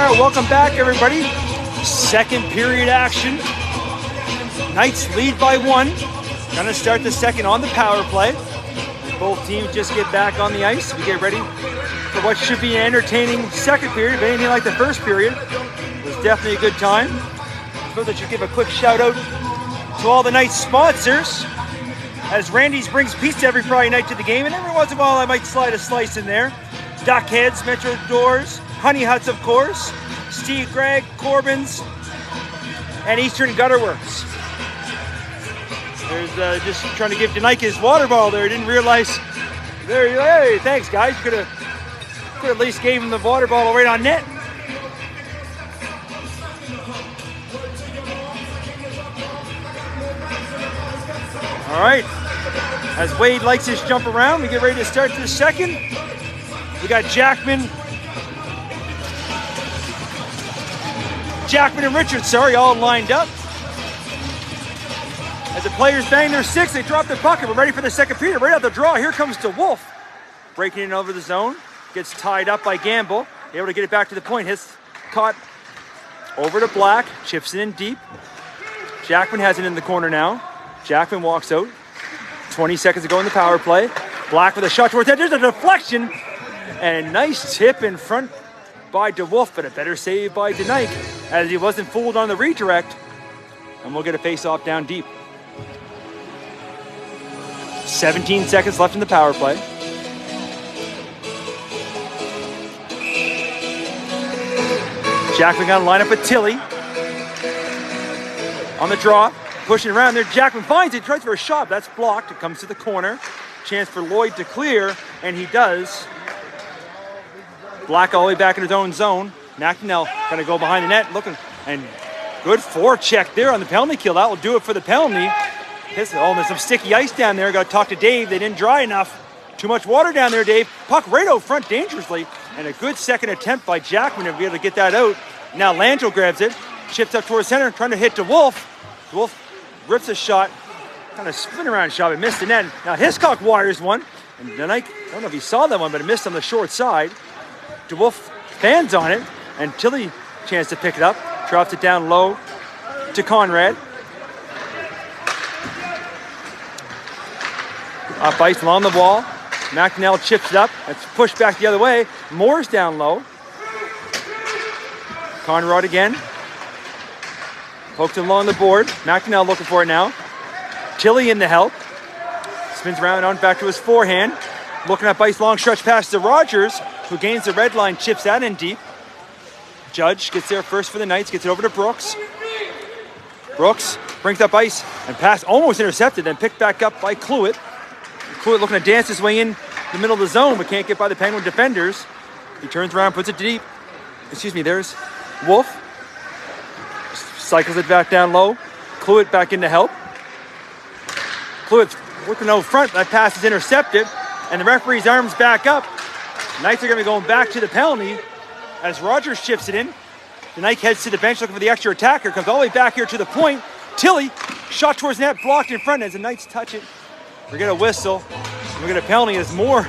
right, welcome back, everybody. Second period action. Knights lead by 1. Gonna start the second on the power play. Both teams just get back on the ice. We get ready for what should be an entertaining second period. If anything like the first period, it was definitely a good time. I suppose I should give a quick shout out to all the Knights sponsors, as Randy's brings pizza every Friday night to the game, and every once in a while I might slide a slice in there. Duck Heads, Metro Doors, Honey Huts, of course, Steve Gregg, Corbin's, and Eastern Gutter Works. There's just trying to give Denike his water bottle there. Didn't realize. There, hey, thanks guys. Could at least gave him the water bottle right on net. All right. As Wade likes his jump around, we get ready to start the second. We got Jackman and Richards, all lined up. As the players bang their sticks, they drop their puck, and we're ready for the second period. Right out the draw, here comes DeWolf. Breaking in over the zone, gets tied up by Gamble. Able to get it back to the point. Hits caught over to Black, chips it in deep. Jackman has it in the corner now. Jackman walks out. 20 seconds to go in the power play. Black with a shot towards that. There's a deflection. And a nice tip in front by DeWolf, but a better save by Denike, as he wasn't fooled on the redirect. And we'll get a face-off down deep. 17 seconds left in the power play. Jackman got to line up with Tilly. On the draw, pushing around there. Jackman finds it, tries for a shot. That's blocked. It comes to the corner. Chance for Lloyd to clear, and he does. Black all the way back in his own zone. McNell going to go behind the net, looking, and good forecheck there on the penalty kill. That will do it for the penalty. There's some sticky ice down there. Got to talk to Dave. They didn't dry enough. Too much water down there, Dave. Puck right out front dangerously. And a good second attempt by Jackman to be able to get that out. Now Lanto grabs it. Chips up towards center, trying to hit DeWolf. DeWolf rips a shot. Kind of spin around shot, but missed the net. Now Hiscock wires one. And Denike, I don't know if he saw that one, but it missed on the short side. DeWolf stands on it. And Tilly, chance to pick it up. Drops it down low to Conrad. Up ice along the wall. McNell chips it up. It's pushed back the other way. Moore's down low. Conrad again. Pokes it along the board. McNell looking for it now. Tilly in the help. Spins around on back to his forehand. Looking up ice, long stretch pass to Rogers, who gains the red line, chips that in deep. Judge gets there first for the Knights, gets it over to Brooks. Brooks brings up ice and pass almost intercepted, then picked back up by Cluett. Cluett looking to dance his way in the middle of the zone, but can't get by the Penguin defenders. He turns around, puts it deep. There's Wolf. Cycles it back down low. Cluett back in to help. Cluett's working out front. That pass is intercepted, and the referee's arms back up. Knights are going to be going back to the penalty as Rogers chips it in. The Knight heads to the bench looking for the extra attacker. Comes all the way back here to the point. Tilly, shot towards net, blocked in front as the Knights touch it. We get a whistle. We get a penalty as Moore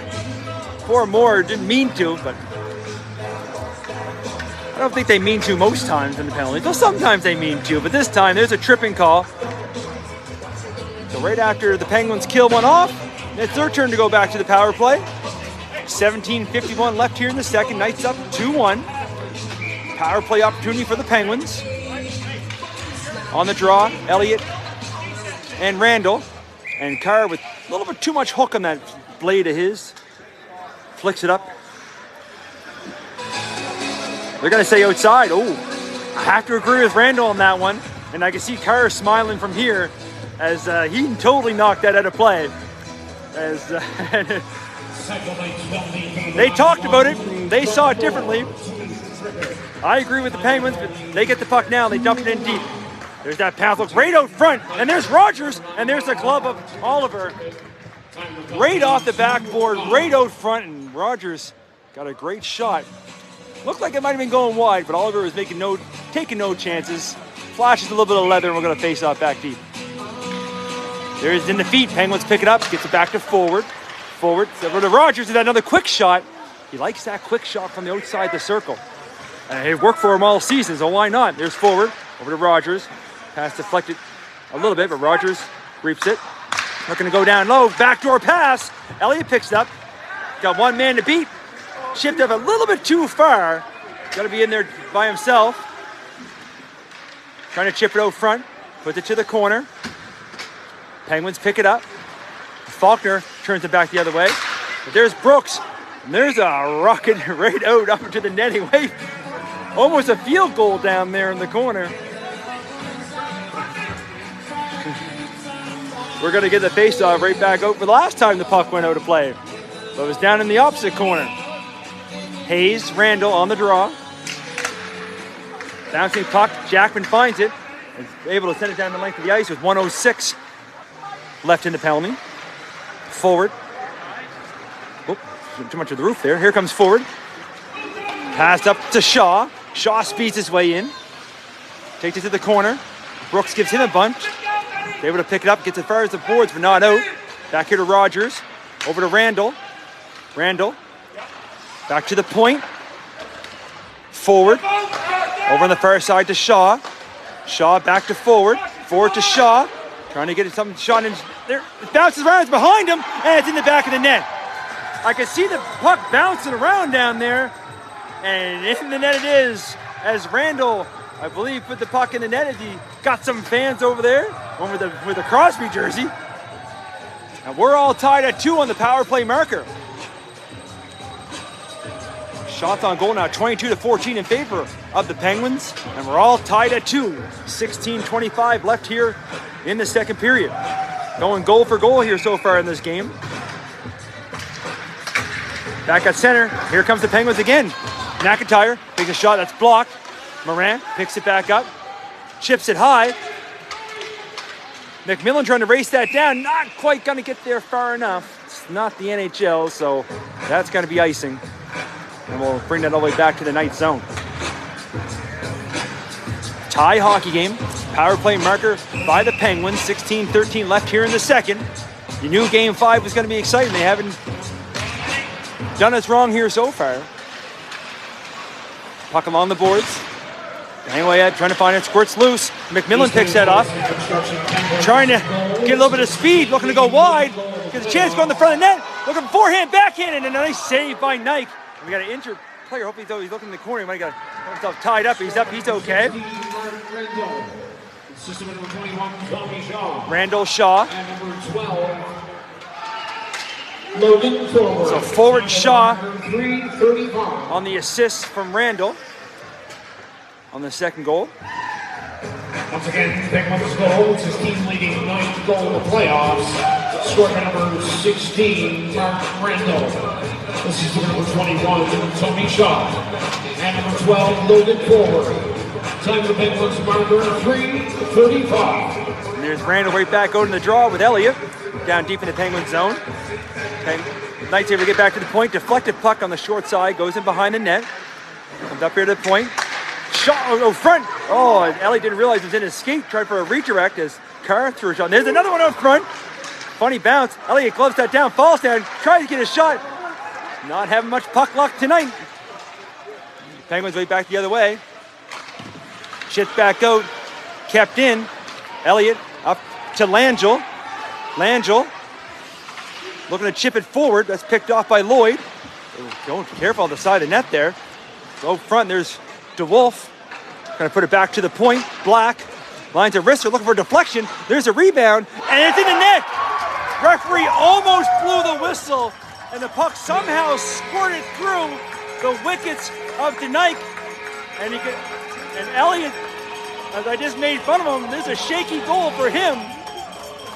didn't mean to, but I don't think they mean to most times in the penalty. Though sometimes they mean to, but this time there's a tripping call. So right after the Penguins kill one off, it's their turn to go back to the power play. 17:51 left here in the second. Knights up 2-1. Power play opportunity for the Penguins. On the draw, Elliott and Randall. And Carr with a little bit too much hook on that blade of his. Flicks it up. They're going to say outside. Oh, I have to agree with Randall on that one. And I can see Carr smiling from here as he totally knocked that out of play. As they talked about it. They saw it differently. I agree with the Penguins, but they get the puck now. They dump it in deep. There's that pass look right out front, and there's Rogers, and there's the glove of Oliver. Right off the backboard, right out front, and Rogers got a great shot. Looked like it might have been going wide, but Oliver was taking no chances. Flashes a little bit of leather, and we're going to face off back deep. There's in the feet. Penguins pick it up, gets it back to forward. Over to Rogers, and another quick shot. He likes that quick shot from the outside the circle. It worked for him all season, so why not? There's forward, over to Rogers. Pass deflected a little bit, but Rogers reaps it. Looking to go down low, backdoor pass. Elliott picks it up. Got one man to beat. Chipped up a little bit too far. Got to be in there by himself. Trying to chip it out front. Puts it to the corner. Penguins pick it up. Faulkner turns it back the other way. But there's Brooks. And there's a rocket right out up into the netting. Wait, almost a field goal down there in the corner. We're going to get the face-off right back out for the last time the puck went out of play. But it was down in the opposite corner. Hayes, Randall on the draw. Bouncing puck, Jackman finds it. And is able to send it down the length of the ice with 1:06 left in the penalty. Forward. Oh, too much of the roof there. Here comes forward. Passed up to Shaw. Shaw speeds his way in. Takes it to the corner. Brooks gives him a bunch. Able to pick it up, gets as far as the boards, but not out. Back here to Rogers. Over to Randall. Randall. Back to the point. Forward. Over on the far side to Shaw. Shaw back to forward. Forward to Shaw. Trying to get some shot in there. It bounces around, it's behind him, and it's in the back of the net. I can see the puck bouncing around down there, and in the net it is, as Randall, I believe, put the puck in the net. He got some fans over there, one with the Crosby jersey. And we're all tied at 2 on the power play marker. Shots on goal now, 22-14 in favor of the Penguins, and we're all tied at 2. 16:25 left here in the second period. Going goal for goal here so far in this game. Back at center, here comes the Penguins again. McIntyre takes a shot that's blocked. Morin picks it back up, chips it high. McMillan trying to race that down, not quite gonna get there far enough. It's not the NHL, so that's gonna be icing. And we'll bring that all the way back to the night zone. Tie hockey game. Power play marker by the Penguins. 16-13 left here in the second. You knew Game 5 was going to be exciting. They haven't done us wrong here so far. Puck along the boards. Hang away at, trying to find it. Squirts loose. McMillan picks that off. Trying to get a little bit of speed. Looking to go wide. Gets a chance to go in the front of the net. Looking forehand, backhand, and a nice save by Nike. We got an injured player. Hopefully he's looking in the corner. He might have got himself tied up. He's up. He's okay. Randall Shaw. So forward Shaw on the assist from Randall on the second goal. Once again, Penguins goal. It's his team leading 9th goal in the playoffs. Scored by number 16, Mark Randall. This is number 21, Tony Shaw. And number 12, Logan Forward. Time for the Penguins marker 3:35. And there's Randall right back out in the draw with Elliott. Down deep in the Penguin zone. Knights able to get back to the point. Deflected puck on the short side. Goes in behind the net. Comes up here to the point. Shot front. Oh, and Elliott didn't realize it was in his skate. Tried for a redirect as Carr threw a shot. And there's another one out front. Funny bounce. Elliott gloves that down. Falls down. Tries to get a shot. Not having much puck luck tonight. Penguins way back the other way. Shit back out. Kept in. Elliott up to Langell. Langell looking to chip it forward. That's picked off by Lloyd. Going careful on the side of the net there. So out front, there's DeWolf. Going to put it back to the point. Black lines a wrist. They're looking for a deflection. There's a rebound, and it's in the net. Referee almost blew the whistle, and the puck somehow squirted through the wickets of DeNike. And Elliott, as I just made fun of him, there's a shaky goal for him.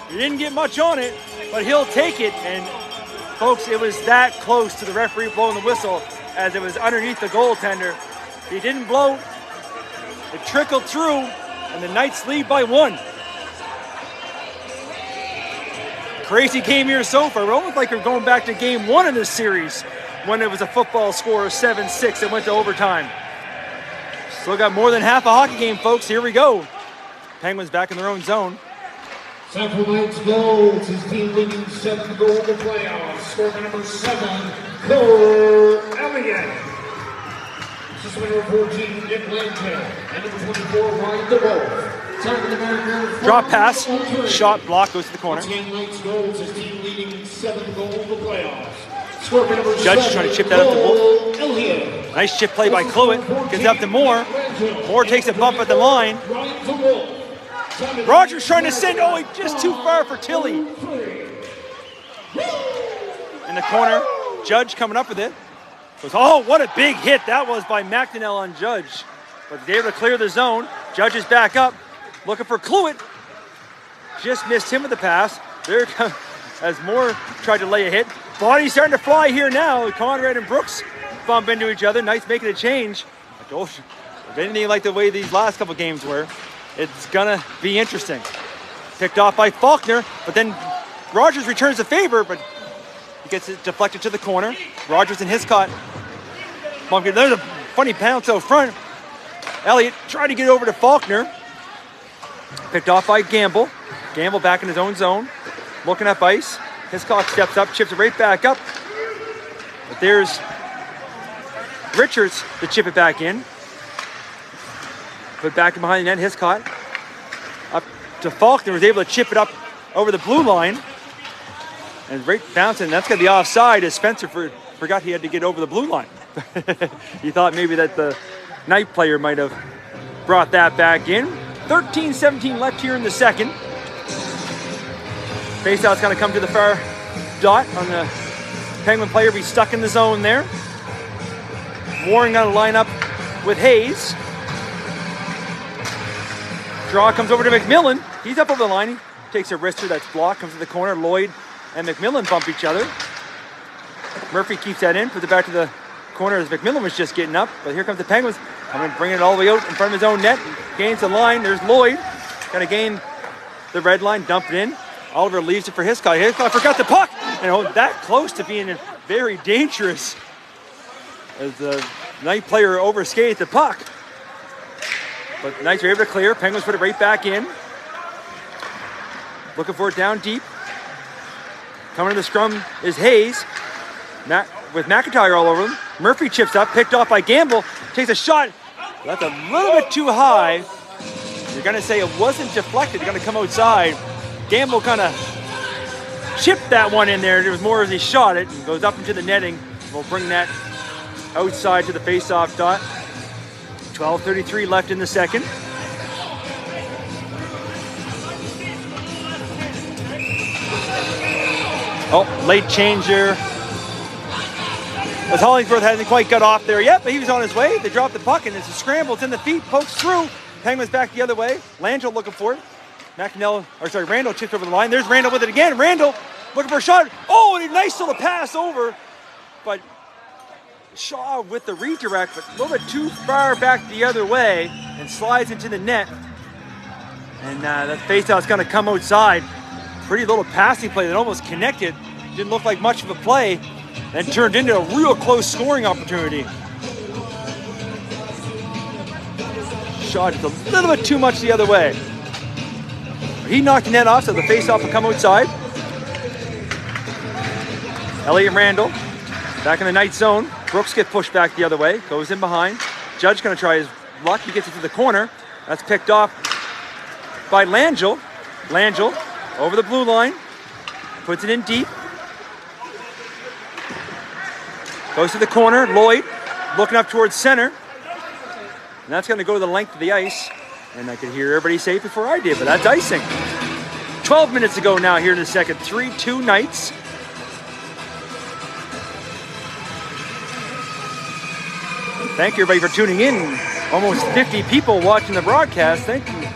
He didn't get much on it, but he'll take it. And folks, it was that close to the referee blowing the whistle as it was underneath the goaltender. He didn't blow. It trickled through, and the Knights lead by 1. Crazy game here so far. We're almost like we're going back to game 1 in this series when it was a football score of 7-6 that went to overtime. Still got more than half a hockey game, folks. Here we go. Penguins back in their own zone. Sackville Knights goals. His team leading 7th goal in the playoffs. Scored by number 7, Cole Elliott. This is number 14, Nick Langton. And number 24, Ryan DeWolf. Drop pass, shot block, goes to the corner. Judge trying to chip that up to Wolf. Nice chip play by Cluett, gets up to Moore. Moore takes a bump at the line. Rogers trying to send, oh, just too far for Tilly. In the corner, Judge coming up with it. Goes, oh, what a big hit that was by McDonnell on Judge. But they're able to clear the zone. Judge is back up. Looking for Cluett. Just missed him with the pass. There comes, as Moore tried to lay a hit. Body's starting to fly here now. Conrad and Brooks bump into each other. Nice making a change. If anything like the way these last couple games were, it's gonna be interesting. Picked off by Faulkner, but then Rogers returns the favor, but he gets it deflected to the corner. Rogers and Hiscott. There's a funny pounce out front. Elliott tried to get over to Faulkner. Picked off by Gamble. Gamble back in his own zone. Looking up ice. Hiscock steps up, chips it right back up. But there's Richards to chip it back in. Put back behind the net, Hiscock. Up to Faulkner, was able to chip it up over the blue line. And right bouncing, that's going to be offside as Spencer forgot he had to get over the blue line. He thought maybe that the Knight player might have brought that back in. 13-17 left here in the second. Faceout's going to come to the far dot on the Penguin player. Be stuck in the zone there. Warren going to line up with Hayes. Draw comes over to McMillan. He's up over the line. He takes a wrister that's blocked. Comes to the corner. Lloyd and McMillan bump each other. Murphy keeps that in. Puts it back to the corner as McMillan was just getting up. But here comes the Penguins. Bringing it all the way out in front of his own net. Gains the line. There's Lloyd. Got to gain the red line. Dump it in. Oliver leaves it for Hiscock. Hiscock forgot the puck. And that close to being very dangerous as the Knight player overskated the puck. But the Knights are able to clear. Penguins put it right back in. Looking for it down deep. Coming to the scrum is Hayes. With McIntyre all over him. Murphy chips up. Picked off by Gamble. Takes a shot. That's a little bit too high. You're going to say it wasn't deflected. You're going to come outside. Gamble kind of chipped that one in there. It was more as he shot it. And goes up into the netting. We'll bring that outside to the face-off dot. 12:33 left in the second. Oh, late changer. As Hollingsworth hasn't quite got off there yet, but he was on his way. They dropped the puck, and it's a scramble. It's in the feet, pokes through. Penguins back the other way. Langell looking for it. Randall chips over the line. There's Randall with it again. Randall looking for a shot. Oh, and a nice little pass over. But Shaw with the redirect, but a little bit too far back the other way and slides into the net. And that faceout's going to come outside. Pretty little passing play that almost connected. Didn't look like much of a play. Then turned into a real close scoring opportunity. Shaw just a little bit too much the other way. He knocked the net off, so the faceoff will come outside. Elliott Randall back in the Knight zone. Brooks gets pushed back the other way, goes in behind. Judge going to try his luck. He gets it to the corner. That's picked off by Langell. Langell over the blue line, puts it in deep. Goes to the corner. Lloyd looking up towards center. And that's going to go to the length of the ice. And I could hear everybody say it before I did, but that's icing. 12 minutes to go now here in the second. 3-2 Knights. Thank you, everybody, for tuning in. Almost 50 people watching the broadcast. Thank you.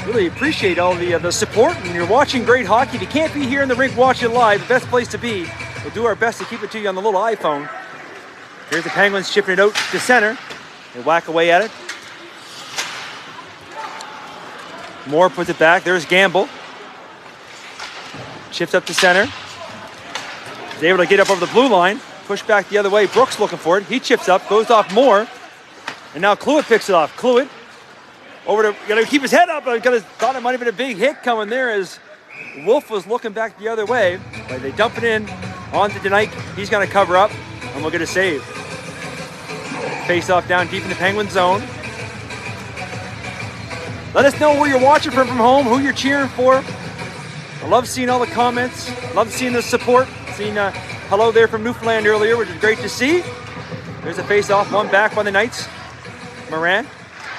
Really appreciate all the support. And you're watching great hockey. If you can't be here in the rink watching live, the best place to be. We'll do our best to keep it to you on the little iPhone. Here's the Penguins chipping it out to center. They whack away at it. Moore puts it back. There's Gamble. Chips up to center. He's able to get up over the blue line. Push back the other way. Brooks looking for it. He chips up. Goes off Moore. And now Cluett picks it off. Cluett over to, got to keep his head up. I thought it might have been a big hit coming there as Wolf was looking back the other way. But they dump it in onto Denick. He's going to cover up, and we'll get a save. Face off down deep in the Penguin zone. Let us know where you're watching from home, who you're cheering for. I love seeing all the comments. Love seeing the support. Seeing hello there from Newfoundland earlier, which is great to see. There's a face-off, one back by the Knights. Moran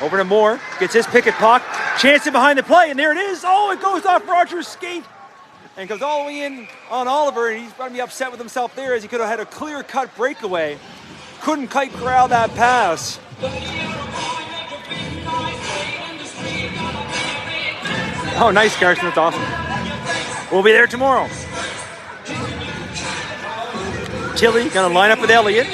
over to Moore, gets his picket puck. Chance it behind the play, and there it is. Oh, it goes off Rogers' skate and goes all the way in on Oliver, and he's going to be upset with himself there as he could have had a clear-cut breakaway. Couldn't quite corral that pass. Oh, nice, Carson. That's awesome. We'll be there tomorrow. Tilly going to line up with Elliott.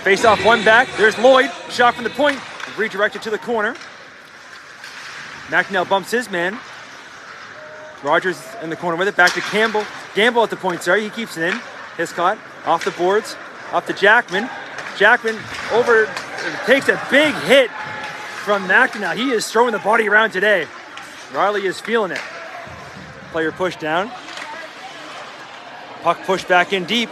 Face off one back. There's Lloyd. Shot from the point. Redirected to the corner. McNeil bumps his man. Rogers in the corner with it. Back to Campbell. Gamble at the point, sorry. He keeps it in. Hiscott off the boards. Off to Jackman. Jackman over. Takes a big hit from McNeil. He is throwing the body around today. Riley is feeling it. Player pushed down. Puck pushed back in deep.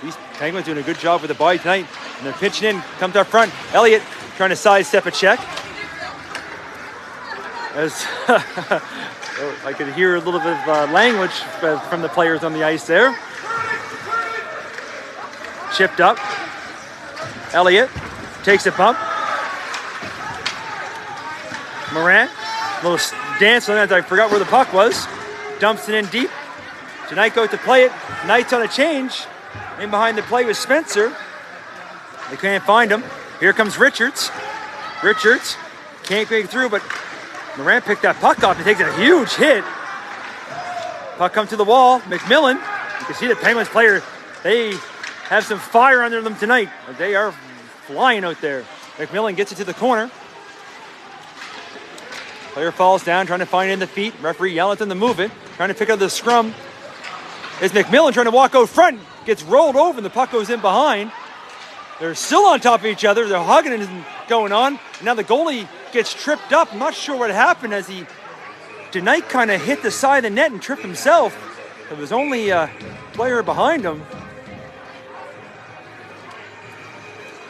These Penguins doing a good job with the body tonight. And they're pitching in, comes up front. Elliott trying to sidestep a check. As I could hear a little bit of language from the players on the ice there. Chipped up. Elliott takes a bump. Moran, a little dance on that. I forgot where the puck was. Dumps it in deep. Tonight goes to play it. Knights on a change. In behind the play with Spencer. They can't find him. Here comes Richards. Richards can't break through, but Moran picked that puck up. He takes a huge hit. Puck comes to the wall. McMillan. You can see the Penguins player. They have some fire under them tonight. They are flying out there. McMillan gets it to the corner. Player falls down, trying to find it in the feet. Referee yelling at them to move it. Trying to pick up the scrum. Is McMillan trying to walk out front. Gets rolled over and the puck goes in behind. They're still on top of each other. They're hugging and going on. Now the goalie gets tripped up. I'm not sure what happened as tonight kind of hit the side of the net and tripped himself. There was only a player behind him.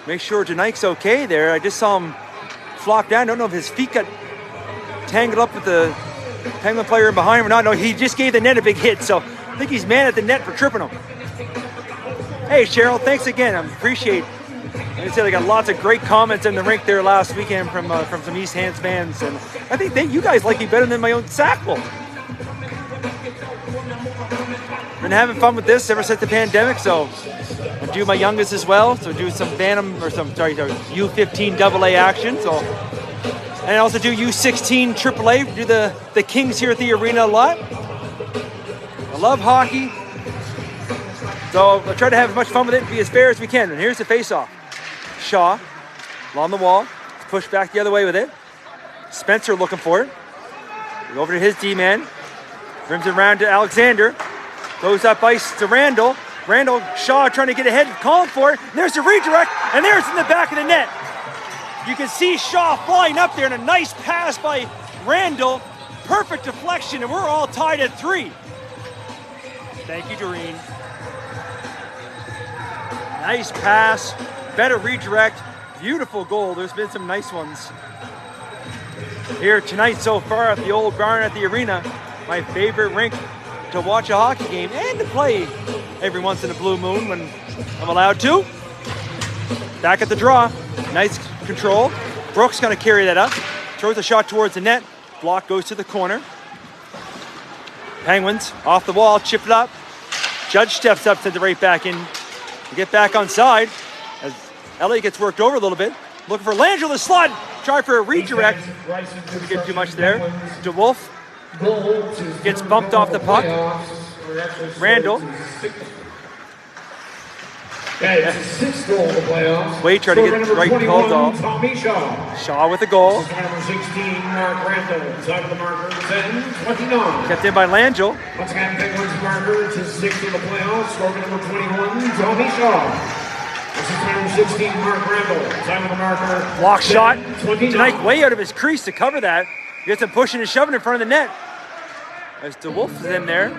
Make sure Tonight's okay there. I just saw him flop down. Don't know if his feet got tangled up with the Penguin player behind him or not. No, he just gave the net a big hit. So I think he's mad at the net for tripping him. Hey, Cheryl, thanks again. I appreciate it. Like I said, I got lots of great comments in the rink there last weekend from some East Hants fans. And I think you guys like me better than my own Sackville. Been having fun with this ever since the pandemic, so I do my youngest as well. So do some U15 AA action. So, and I also do U16 AAA. Do the Kings here at the arena a lot. I love hockey. So I'll try to have as much fun with it and be as fair as we can. And here's the face-off. Shaw, along the wall, pushed back the other way with it. Spencer looking for it. Over to his D-man. Rims it around to Alexander. Goes up ice to Randall. Randall, Shaw trying to get ahead, calling for it. And there's the redirect, and there's in the back of the net. You can see Shaw flying up there, and a nice pass by Randall. Perfect deflection, and we're all tied at 3. Thank you, Doreen. Nice pass, better redirect, beautiful goal. There's been some nice ones here tonight so far at the old barn at the arena. My favorite rink to watch a hockey game and to play every once in a blue moon when I'm allowed to. Back at the draw, nice control. Brooks gonna carry that up, throws a shot towards the net. Block goes to the corner. Penguins off the wall, chip it up. Judge steps up, sends it right back in. To get back on side as Elliott gets worked over a little bit. Looking for Langell the slot. Try for a redirect. Didn't get too much there. DeWolf gets bumped off the puck. Randall. It's his 6th goal of the playoffs. Wade trying to get the right calls off. Shaw with the goal. Number 16, Mark Randall. Side of the marker, 10-29. Kept in by Langell. Once again, Penguins marker. It's his 6th of the playoffs. Scorer number 21, Tommy Shaw. This is number 16, Mark Randall. Side of the marker. Block shot. 29. Tonight way out of his crease to cover that. Gets him pushing and shoving in front of the net. As DeWolf is in there.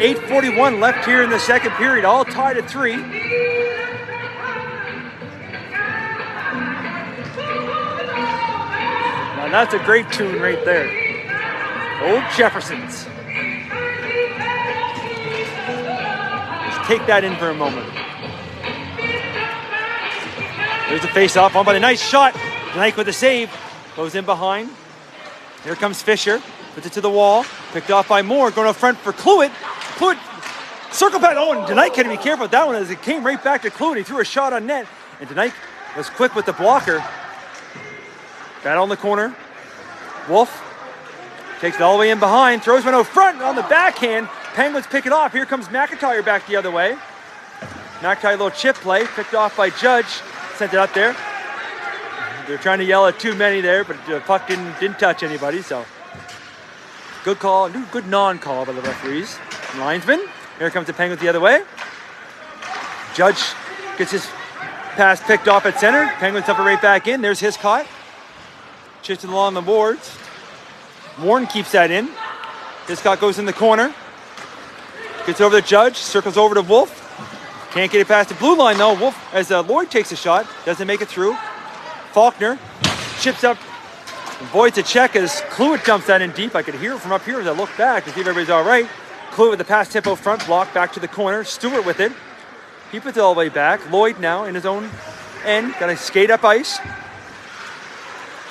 8:41 left here in the second period, all tied at 3. Now that's a great tune right there. Old Jeffersons. Let's take that in for a moment. There's a face-off, on by the nice shot. Blank with the save. Goes in behind. Here comes Fisher. Puts it to the wall. Picked off by Moore. Going up front for Cluett. Cluett, circle back. Oh, and Denike had to be careful with that one as it came right back to Cluett. He threw a shot on net. And Denike was quick with the blocker. Battle in the corner. Wolf takes it all the way in behind. Throws one out front on the backhand. Penguins pick it off. Here comes McIntyre back the other way. McIntyre, a little chip play. Picked off by Judge. Sent it up there. They're trying to yell at too many there, but the puck didn't touch anybody, so. Good call, good non-call by the referees. Linesman, here comes the Penguins the other way. Judge gets his pass picked off at center. Penguins up it right back in. There's Hiscott. Chips it along the boards. Warren keeps that in. Hiscott goes in the corner. Gets over to Judge, circles over to Wolf. Can't get it past the blue line though. Wolf, as Lloyd takes a shot, doesn't make it through. Faulkner chips up, avoids a check as Cluett dumps that in deep. I could hear it from up here as I look back to see if everybody's all right. Cluett with the pass tempo front block back to the corner. Stewart with it. He puts it all the way back. Lloyd now in his own end. Got to skate up ice.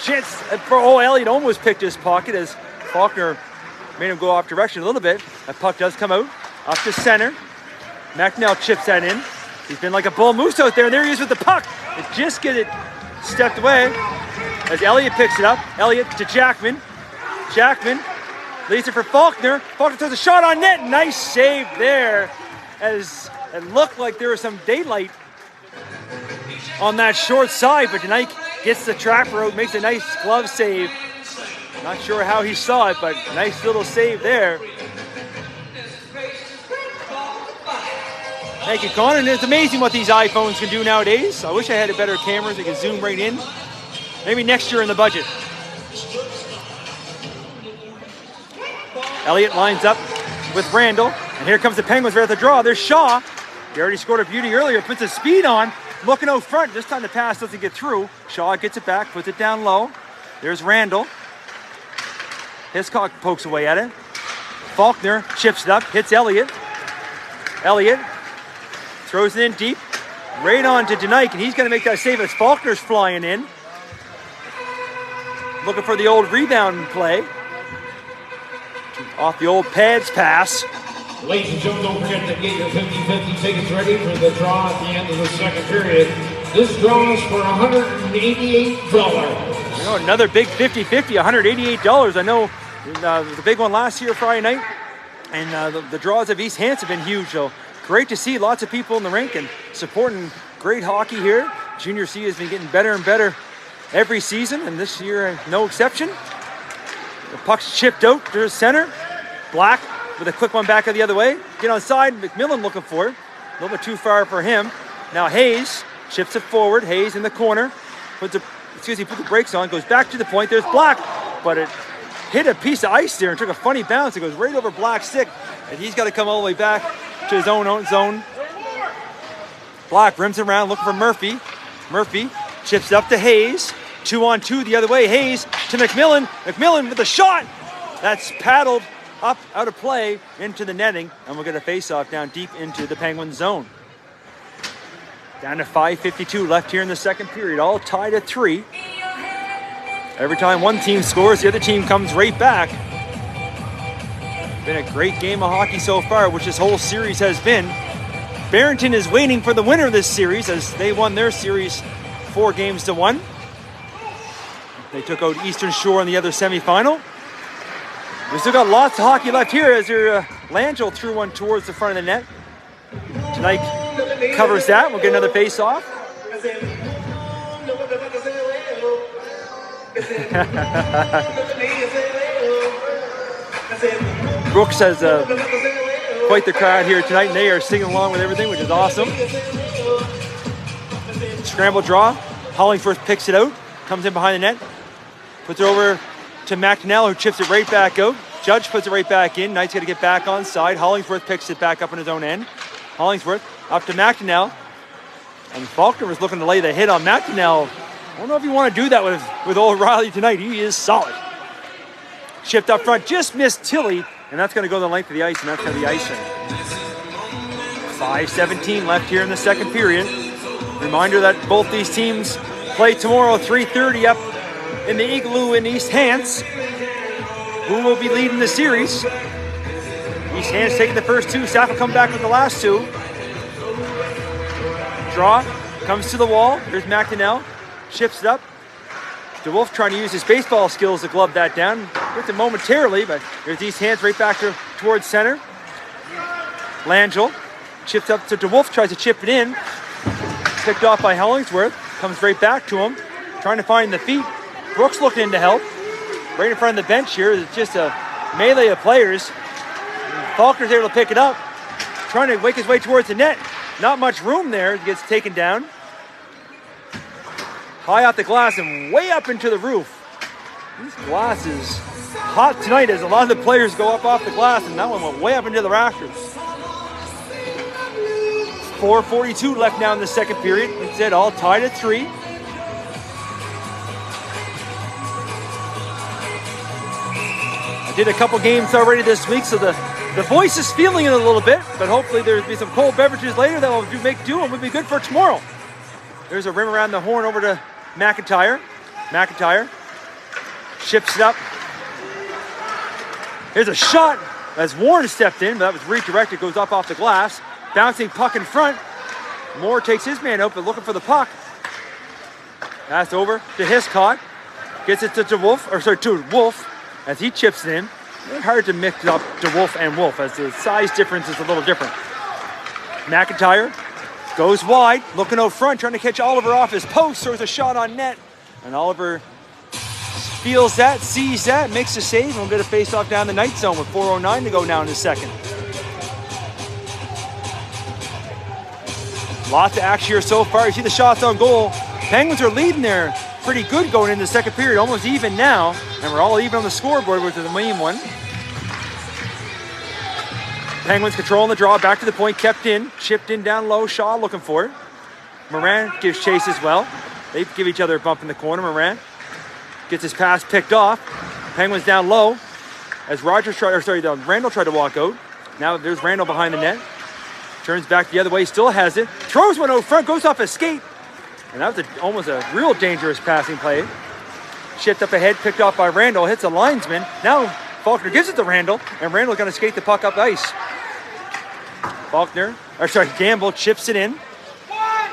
Chance for Elliott almost picked his pocket as Faulkner made him go off direction a little bit. That puck does come out. Up to center. McNell chips that in. He's been like a bull moose out there. And there he is with the puck. It just gets it stepped away as Elliott picks it up. Elliott to Jackman. Jackman leads it for Faulkner. Faulkner throws a shot on net. Nice save there as it looked like there was some daylight on that short side, but Denike gets the trapper out, makes a nice glove save. Not sure how he saw it, but nice little save there. Thank you, Connor. And it's amazing what these iPhones can do nowadays. I wish I had a better camera so I could zoom right in. Maybe next year in the budget. Elliott lines up with Randall. And here comes the Penguins right at the draw. There's Shaw. He already scored a beauty earlier. Puts his speed on. Looking out front. This time the pass doesn't get through. Shaw gets it back. Puts it down low. There's Randall. Hiscock pokes away at it. Faulkner chips it up. Hits Elliott. Elliott throws it in deep, right on to Denike, and he's going to make that save as Faulkner's flying in. Looking for the old rebound play. Off the old pads pass. Ladies and gentlemen, don't forget to get your 50-50 tickets ready for the draw at the end of the second period. This draw is for $188. You know, another big 50-50, $188. I know the big one last year, Friday night, and the draws of East Hants have been huge, so great to see lots of people in the rink and supporting great hockey here. JrC has been getting better and better every season, and this year no exception. The puck's chipped out to the center. Black with a quick one back the other way. Get on side, McMillan looking for it. A little bit too far for him. Now Hayes chips it forward. Hayes in the corner. Put the brakes on, goes back to the point. There's Black, but it hit a piece of ice there and took a funny bounce. It goes right over Black's stick, and he's got to come all the way back to his own zone. Black rims around looking for Murphy. Murphy chips it up to Hayes. 2-on-2 the other way. Hayes to McMillan. McMillan with a shot. That's paddled up out of play into the netting, and we'll get a face-off down deep into the Penguin zone. Down to 5:52 left here in the second period, all tied at 3. Every time one team scores, the other team comes right back. Been a great game of hockey so far, which this whole series has been. Barrington is waiting for the winner of this series as they won their series 4-1. They took out Eastern Shore in the other semifinal. We still got lots of hockey left here as your Langell threw one towards the front of the net. Tonight covers that. We'll get another face-off. Brooks has quite the crowd here tonight, and they are singing along with everything, which is awesome. Scramble draw. Hollingford picks it out, comes in behind the net, puts it over to McNell, who chips it right back out. Judge puts it right back in. Knight's got to get back on side. Hollingsworth picks it back up on his own end. Hollingsworth up to McDonnell. And Faulkner was looking to lay the hit on McDonnell. I don't know if you want to do that with O'Reilly tonight. He is solid. Shift up front, just missed Tilly, and that's going to go the length of the ice, and that's going to be icing. 5:17 left here in the second period. Reminder that both these teams play tomorrow, 3:30 up in the Igloo in East Hants. Who will be leading the series? East Hants taking the first two. Sackville come back with the last two. Draw, comes to the wall. Here's McDonnell, shifts it up. DeWolf trying to use his baseball skills to glove that down. Gets it momentarily, but there's East Hants right back towards center. Langell chips up to DeWolf, tries to chip it in. Picked off by Hollingsworth. Comes right back to him, trying to find the feet. Brooks looking in to help. Right in front of the bench here. It's just a melee of players. Faulkner's able to pick it up, trying to wake his way towards the net. Not much room there. He gets taken down. High off the glass and way up into the roof. This glass is hot tonight as a lot of the players go up off the glass, and that one went way up into the rafters. 4:42 left now in the second period. Instead, all tied at 3. I did a couple games already this week, so the voice is feeling it a little bit, but hopefully there'll be some cold beverages later that will make do and will be good for tomorrow. There's a rim around the horn over to McIntyre. McIntyre shifts it up. Here's a shot as Warren stepped in, but that was redirected, goes up off the glass. Bouncing puck in front. Moore takes his man out, but looking for the puck. Pass over to Hiscott. Gets it to Wolf as he chips it in. It's hard to mix up DeWolf and Wolf as the size difference is a little different. McIntyre goes wide, looking out front, trying to catch Oliver off his post, throws a shot on net. And Oliver feels that, sees that, makes a save, and we'll get a face-off down the night zone with 4:09 to go now in the second. Lots of action here so far. You see the shots on goal. Penguins are leading there pretty good going into the second period, almost even now. And we're all even on the scoreboard, which is the main one. Penguins controlling the draw, back to the point, kept in, chipped in down low. Shaw looking for it. Moran gives chase as well. They give each other a bump in the corner. Moran gets his pass picked off. Penguins down low as Randall tried to walk out. Now there's Randall behind the net. Turns back the other way, still has it. Throws one out front, goes off his skate. And that was almost a real dangerous passing play. Shift up ahead, picked off by Randall, hits a linesman. Now Faulkner gives it to Randall, and Randall's going to skate the puck up ice. Gamble chips it in.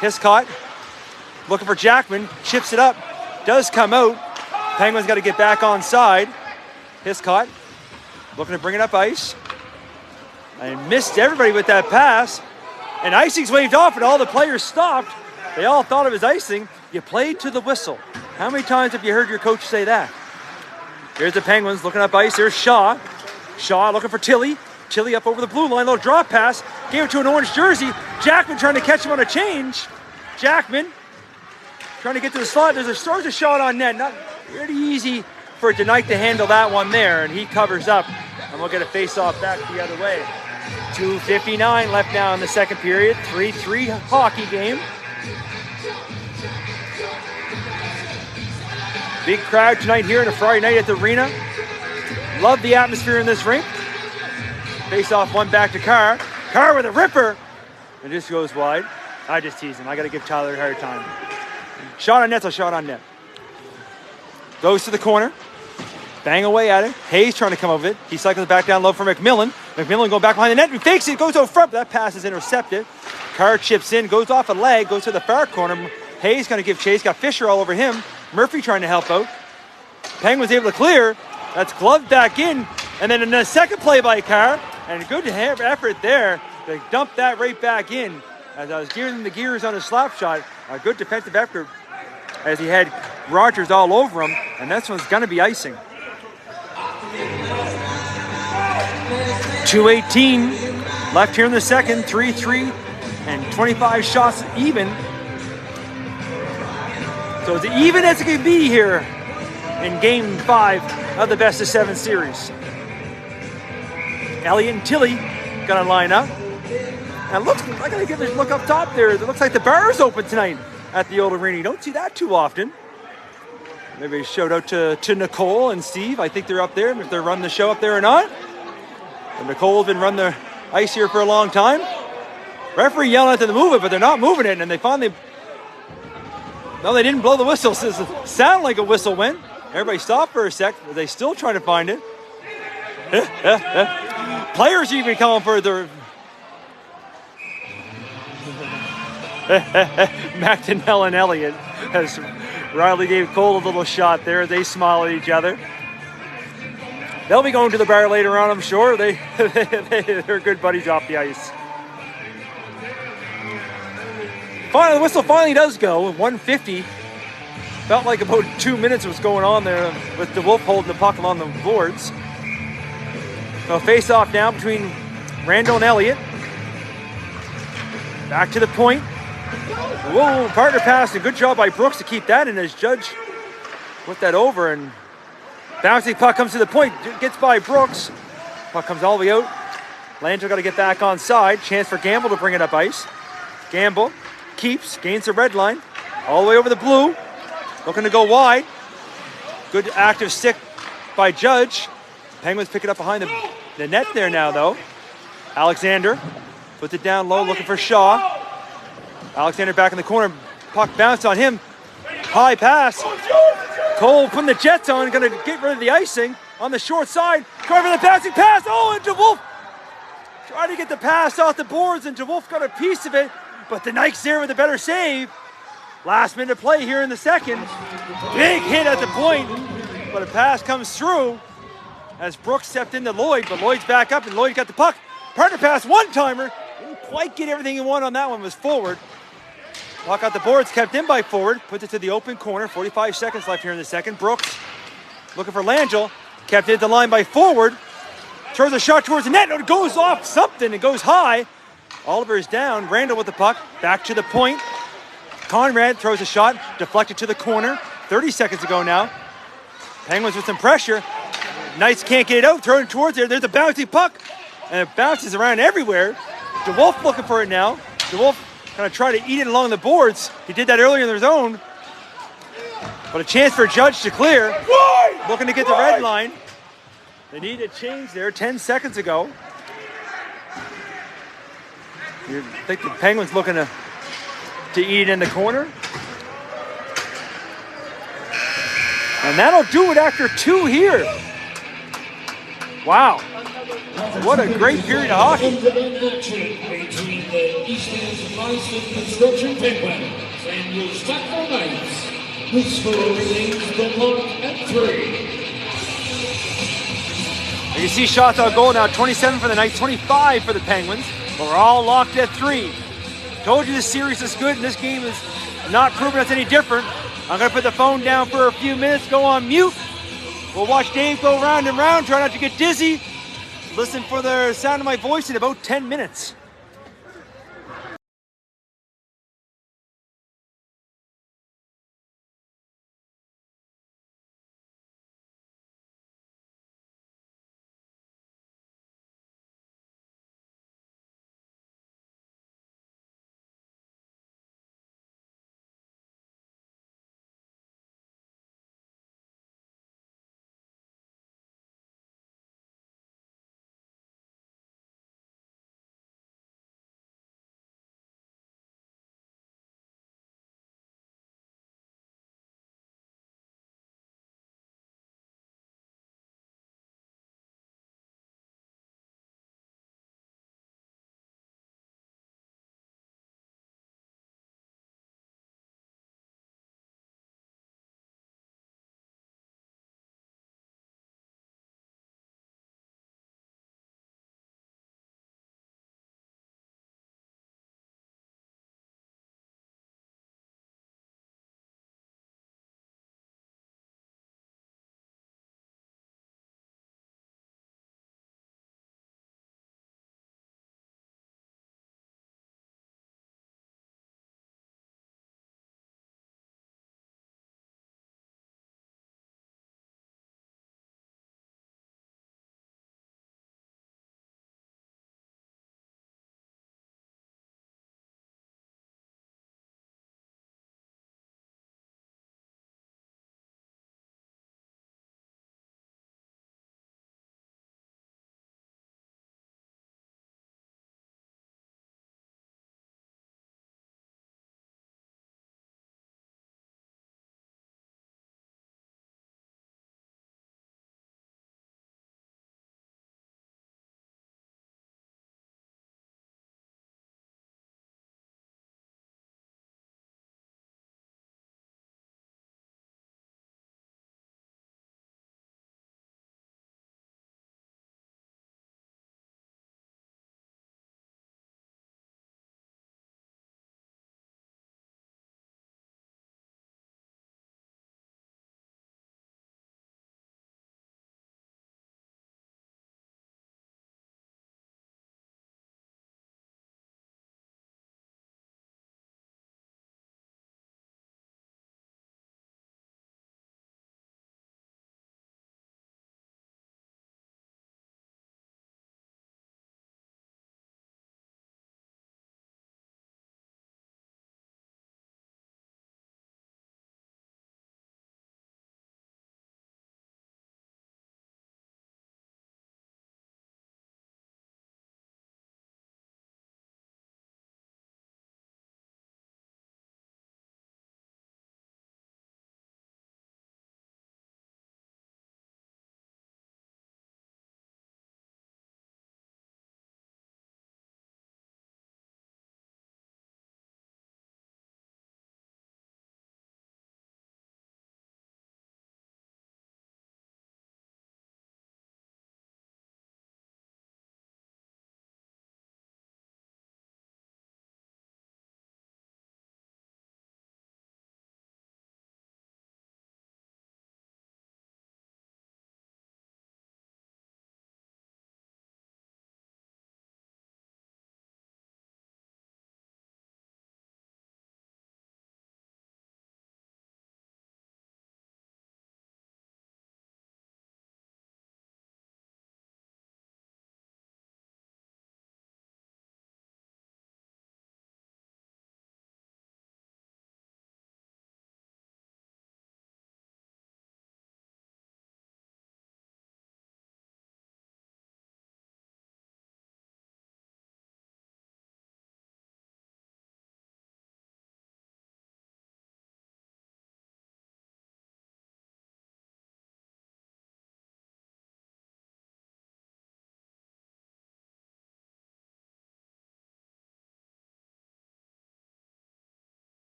Hiscott looking for Jackman, chips it up, does come out. Penguins got to get back on side. Hiscott looking to bring it up ice. And missed everybody with that pass. And icing's waved off and all the players stopped. They all thought it was icing. You played to the whistle. How many times have you heard your coach say that? Here's the Penguins looking up ice. There's Shaw. Shaw looking for Tilly. Tilly up over the blue line. Little drop pass. Gave it to an orange jersey. Jackman trying to catch him on a change. Jackman trying to get to the slot. There's a shot on net. Not pretty easy for Knight to handle that one there. And he covers up. And we'll get a face-off back the other way. 2:59 left now in the second period. 3-3 hockey game. Big crowd tonight here on a Friday night at the arena. Love the atmosphere in this rink. Face off one back to Carr. Carr with a ripper. And just goes wide. I just tease him. I got to give Tyler a hard time. Shot on net's a shot on net. Goes to the corner. Bang away at it. Hayes trying to come over it. He cycles back down low for McMillan. McMillan going back behind the net. He fakes it. Goes out front. But that pass is intercepted. Carr chips in. Goes off a leg. Goes to the far corner. Hayes going to give chase. Got Fisher all over him. Murphy trying to help out. Penguins able to clear. That's gloved back in. And then in the second play by Carr. And a good effort there to dump that right back in. As I was giving him the gears on his slap shot. A good defensive effort as he had Rogers all over him. And this one's going to be icing. 2:18 left here in the second. 3-3 and 25 shots even. So it's even as it can be here in Game 5 of the Best of 7 series. Elliott and Tilly gonna line up. And look, I gotta give a look up top there. It looks like the bar is open tonight at the old arena. You don't see that too often. Maybe a shout out to Nicole and Steve. I think they're up there, if they're running the show up there or not. And Nicole's been running the ice here for a long time. Referee yelling at them to move it, but they're not moving it. And they finally, no, they didn't blow the whistle. So it sounded like a whistle went. Everybody stopped for a sec, but they still trying to find it. Players even calling for their McDonnell and Elliott, as Riley gave Cole a little shot there. They smile at each other. They'll be going to the bar later on, I'm sure. They're good buddies off the ice. Finally, the whistle finally does go. 150. Felt like about 2 minutes was going on there with DeWolf holding the puck along the boards. So face off now between Randall and Elliott. Back to the point. Whoa, partner pass, a good job by Brooks to keep that in as Judge put that over, and bouncing puck comes to the point, gets by Brooks. Puck comes all the way out. Langell got to get back on side. Chance for Gamble to bring it up ice. Gamble keeps, gains the red line, all the way over the blue. Looking to go wide. Good active stick by Judge. Penguins pick it up behind the net there now, though. Alexander puts it down low, looking for Shaw. Alexander back in the corner. Puck bounced on him. High pass. Cole putting the Jets on, going to get rid of the icing on the short side. Going for the bouncing pass. Oh, and DeWolf trying to get the pass off the boards, and DeWolf got a piece of it, but the Knights there with a better save. Last minute of play here in the second. Big hit at the point, but a pass comes through as Brooks stepped into Lloyd, but Lloyd's back up, and Lloyd got the puck. Partner pass, one-timer. Didn't quite get everything he wanted on that one, was forward. Puck out the boards, kept in by forward, puts it to the open corner. 45 seconds left here in the second. Brooks looking for Langell, kept it at the line by forward. Throws a shot towards the net, and it goes off something, it goes high. Oliver is down, Randall with the puck, back to the point. Conrad throws a shot, deflected to the corner. 30 seconds to go now. Penguins with some pressure. Knights can't get it out, throwing it towards there. There's a bouncing puck, and it bounces around everywhere. DeWolf looking for it now. DeWolf kind of try to eat it along the boards. He did that earlier in their zone. But a chance for Judge to clear. Looking to get the red line. They need a change there 10 seconds ago. You think the Penguins looking to eat it in the corner. And that'll do it after 2 here. Wow. What a great period of hockey. Between the Eastman's Ryson Construction Penguins and your Sackville Knights. The score remains the mark at 3. You can see shots on goal now, 27 for the Knights, 25 for the Penguins. But we're all locked at 3. Told you this series is good, and this game is not proving us any different. I'm going to put the phone down for a few minutes, go on mute. We'll watch Dave go round and round, try not to get dizzy. Listen for the sound of my voice in about 10 minutes.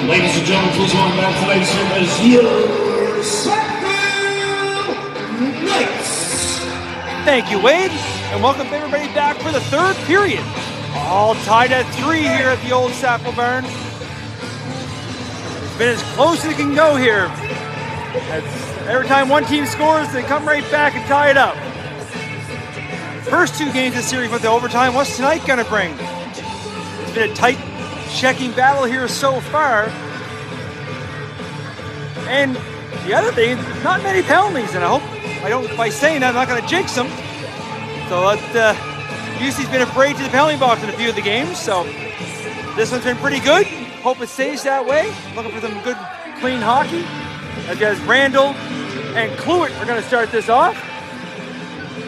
Ladies and gentlemen, please welcome back tonight's as your Sackville Knights. Thank you, Wade, and welcome everybody back for the third period. All tied at 3 here at the old Sackville Barn. It's been as close as it can go here. As every time one team scores, they come right back and tie it up. First 2 games of the series went to overtime. What's tonight gonna bring? It's been a tight checking battle here so far. And the other thing, not many penalties, and by saying that, I'm not gonna jinx them. So UC's been afraid to the penalty box in a few of the games, so this one's been pretty good. Hope it stays that way. Looking for some good, clean hockey. As guys Randall and Cluett are going to start this off.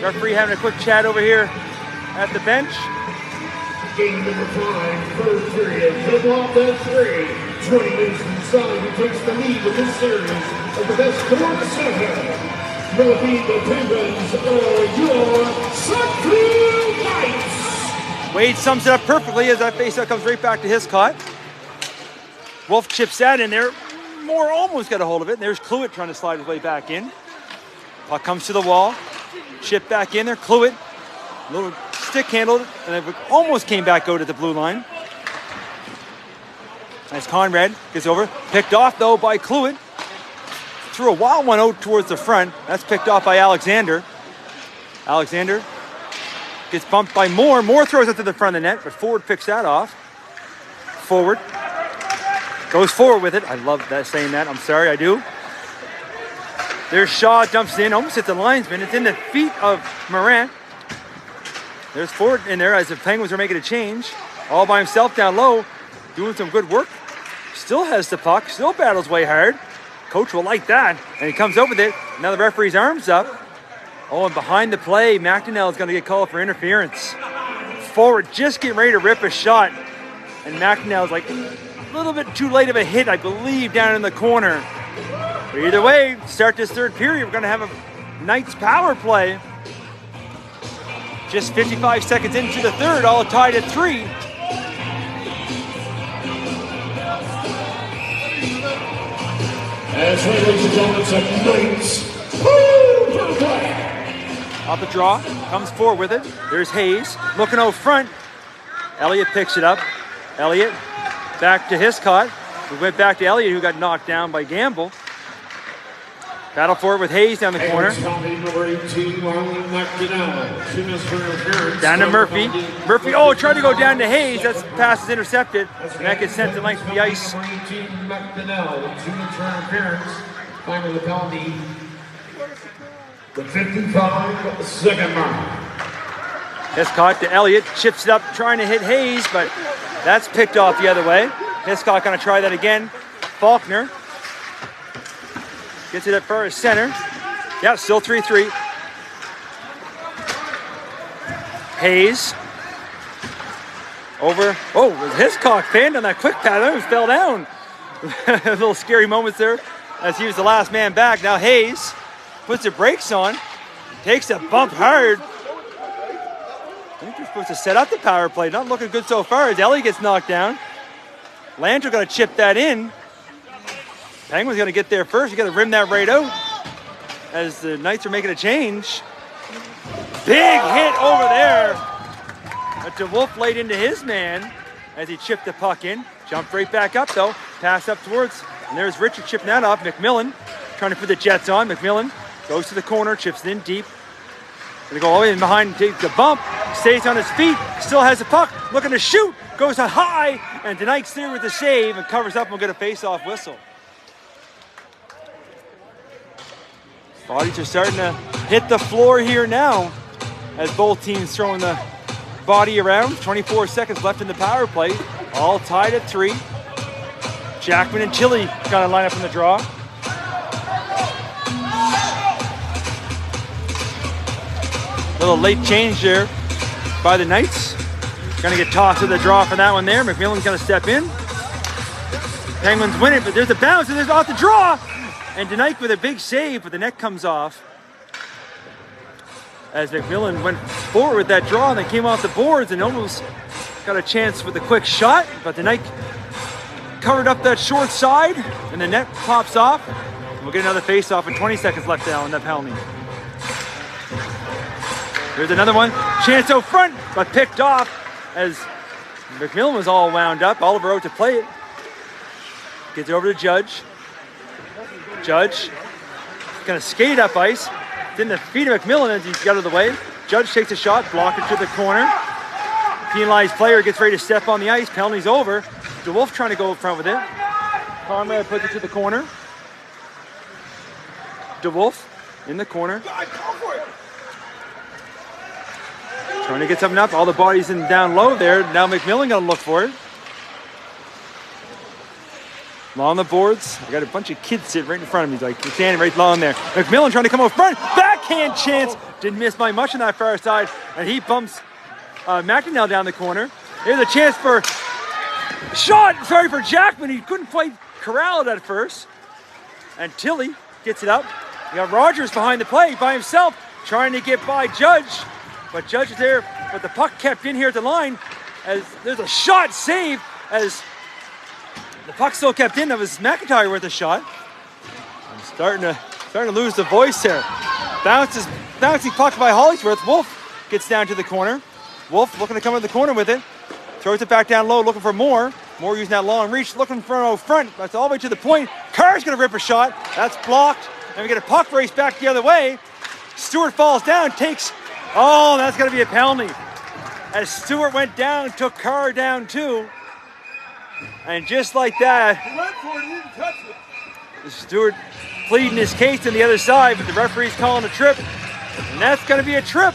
Referee having a quick chat over here at the bench. Game number 5, third period. Tip off at 3. 20 minutes inside, who takes the lead with this series of the best quarter-center. Will be the Penguins of your Sackville Knights. Wade sums it up perfectly as that faceout comes right back to Hiscott. Wolf chips that in there. Moore almost got a hold of it. And there's Cluett trying to slide his way back in. Puck comes to the wall. Chip back in there. Cluett, a little stick handled, and it almost came back out at the blue line. As Conrad gets over. Picked off, though, by Cluett. Threw a wild one out towards the front. That's picked off by Alexander. Alexander gets bumped by Moore. Moore throws it to the front of the net, but Forward picks that off. Forward. Goes forward with it. I love that saying that. I'm sorry, I do. There's Shaw, dumps in, almost hits the linesman. It's in the feet of Morant. There's Forward in there as the Penguins are making a change. All by himself down low, doing some good work. Still has the puck, still battles way hard. Coach will like that. And he comes over with it. Now the referee's arm's up. Oh, and behind the play, McDonnell is going to get called for interference. Forward just getting ready to rip a shot. And McDonnell's like a little bit too late of a hit, I believe, down in the corner. But either way, start this third period, we're going to have a Knights power play. Just 55 seconds into the third, all tied at 3. As ladies and gentlemen, it's a Knights power play. Off the draw, comes forward with it. There's Hayes, looking out front. Elliott picks it up. Elliott back to Hiscott. We went back to Elliott, who got knocked down by Gamble. Battle for it with Hayes down the corner. Down to Murphy. Murphy, oh, tried to go down to Hayes. That pass is intercepted. And that gets sent to length of the ice. Finally, the penalty. The 55-second mark. Hiscott to Elliott. Chips it up, trying to hit Hayes, but that's picked off the other way. Hiscott going to try that again. Faulkner. Gets it at first center. Yeah, still 3-3. Hayes. Over. Oh, Hiscock pinned on that quick pass. That almost fell down. A little scary moments there as he was the last man back. Now Hayes puts the brakes on. Takes a bump hard. I think they're supposed to set up the power play. Not looking good so far as Ellie gets knocked down. Landry going to chip that in. Penguins going to get there first. You got to rim that right out as the Knights are making a change. Big hit over there. But DeWolf laid into his man as he chipped the puck in. Jumped right back up though. Pass up towards, and there's Richard chipping that off. McMillan trying to put the Jets on. McMillan goes to the corner, chips it in deep. Gonna go all the way in behind, takes the bump, stays on his feet, still has the puck, looking to shoot, goes high, and tonight's there with the save and covers up and will get a face-off whistle. Bodies are starting to hit the floor here now as both teams throwing the body around. 24 seconds left in the power play. All tied at 3. Jackman and Chili got to line up in the draw. Little late change there by the Knights. Going to get tossed to the draw for that one there. McMillan's going to step in. Penguins win it, but there's a bounce and there's off the draw. And Denique with a big save, but the net comes off. As McMillan went forward with that draw and then came off the boards and almost got a chance with a quick shot, but Denique covered up that short side, and the net pops off. We'll get another face-off with 20 seconds left now in that penalty. Here's another one. Chance out front, but picked off as McMillan was all wound up. Oliver out to play it. Gets it over to Judge. Judge gonna skate up ice. Didn't defeat McMillan as he got out of the way. Judge takes a shot, block it to the corner. Penalized player gets ready to step on the ice. Penalty's over. DeWolf trying to go up front with it. Conrad puts it to the corner. DeWolf in the corner. Trying to get something up. All the bodies in down low there. Now McMillan gonna look for it. Along the boards. I got a bunch of kids sitting right in front of me. He's like standing right along there. McMillan trying to come out front. Backhand chance. Didn't miss by much on that far side. And he bumps McInerney down the corner. Here's a chance for shot. Sorry for Jackman. He couldn't quite corral it at first. And Tilly gets it up. You got Rogers behind the play by himself, trying to get by Judge. But Judge is there, but the puck kept in here at the line as there's a shot save as the puck still kept in. That was McIntyre with a shot. I'm starting to lose the voice there. Bouncing puck by Hollingsworth. Wolf gets down to the corner. Wolf looking to come in the corner with it. Throws it back down low, looking for Moore. Moore using that long reach, looking for out front. That's all the way to the point. Carr's gonna rip a shot. That's blocked. And we get a puck race back the other way. Stewart falls down, takes. Oh, that's gonna be a penalty. As Stewart went down, took Carr down too. And just like that, Stewart pleading his case on the other side, but the referee's calling a trip. And that's gonna be a trip.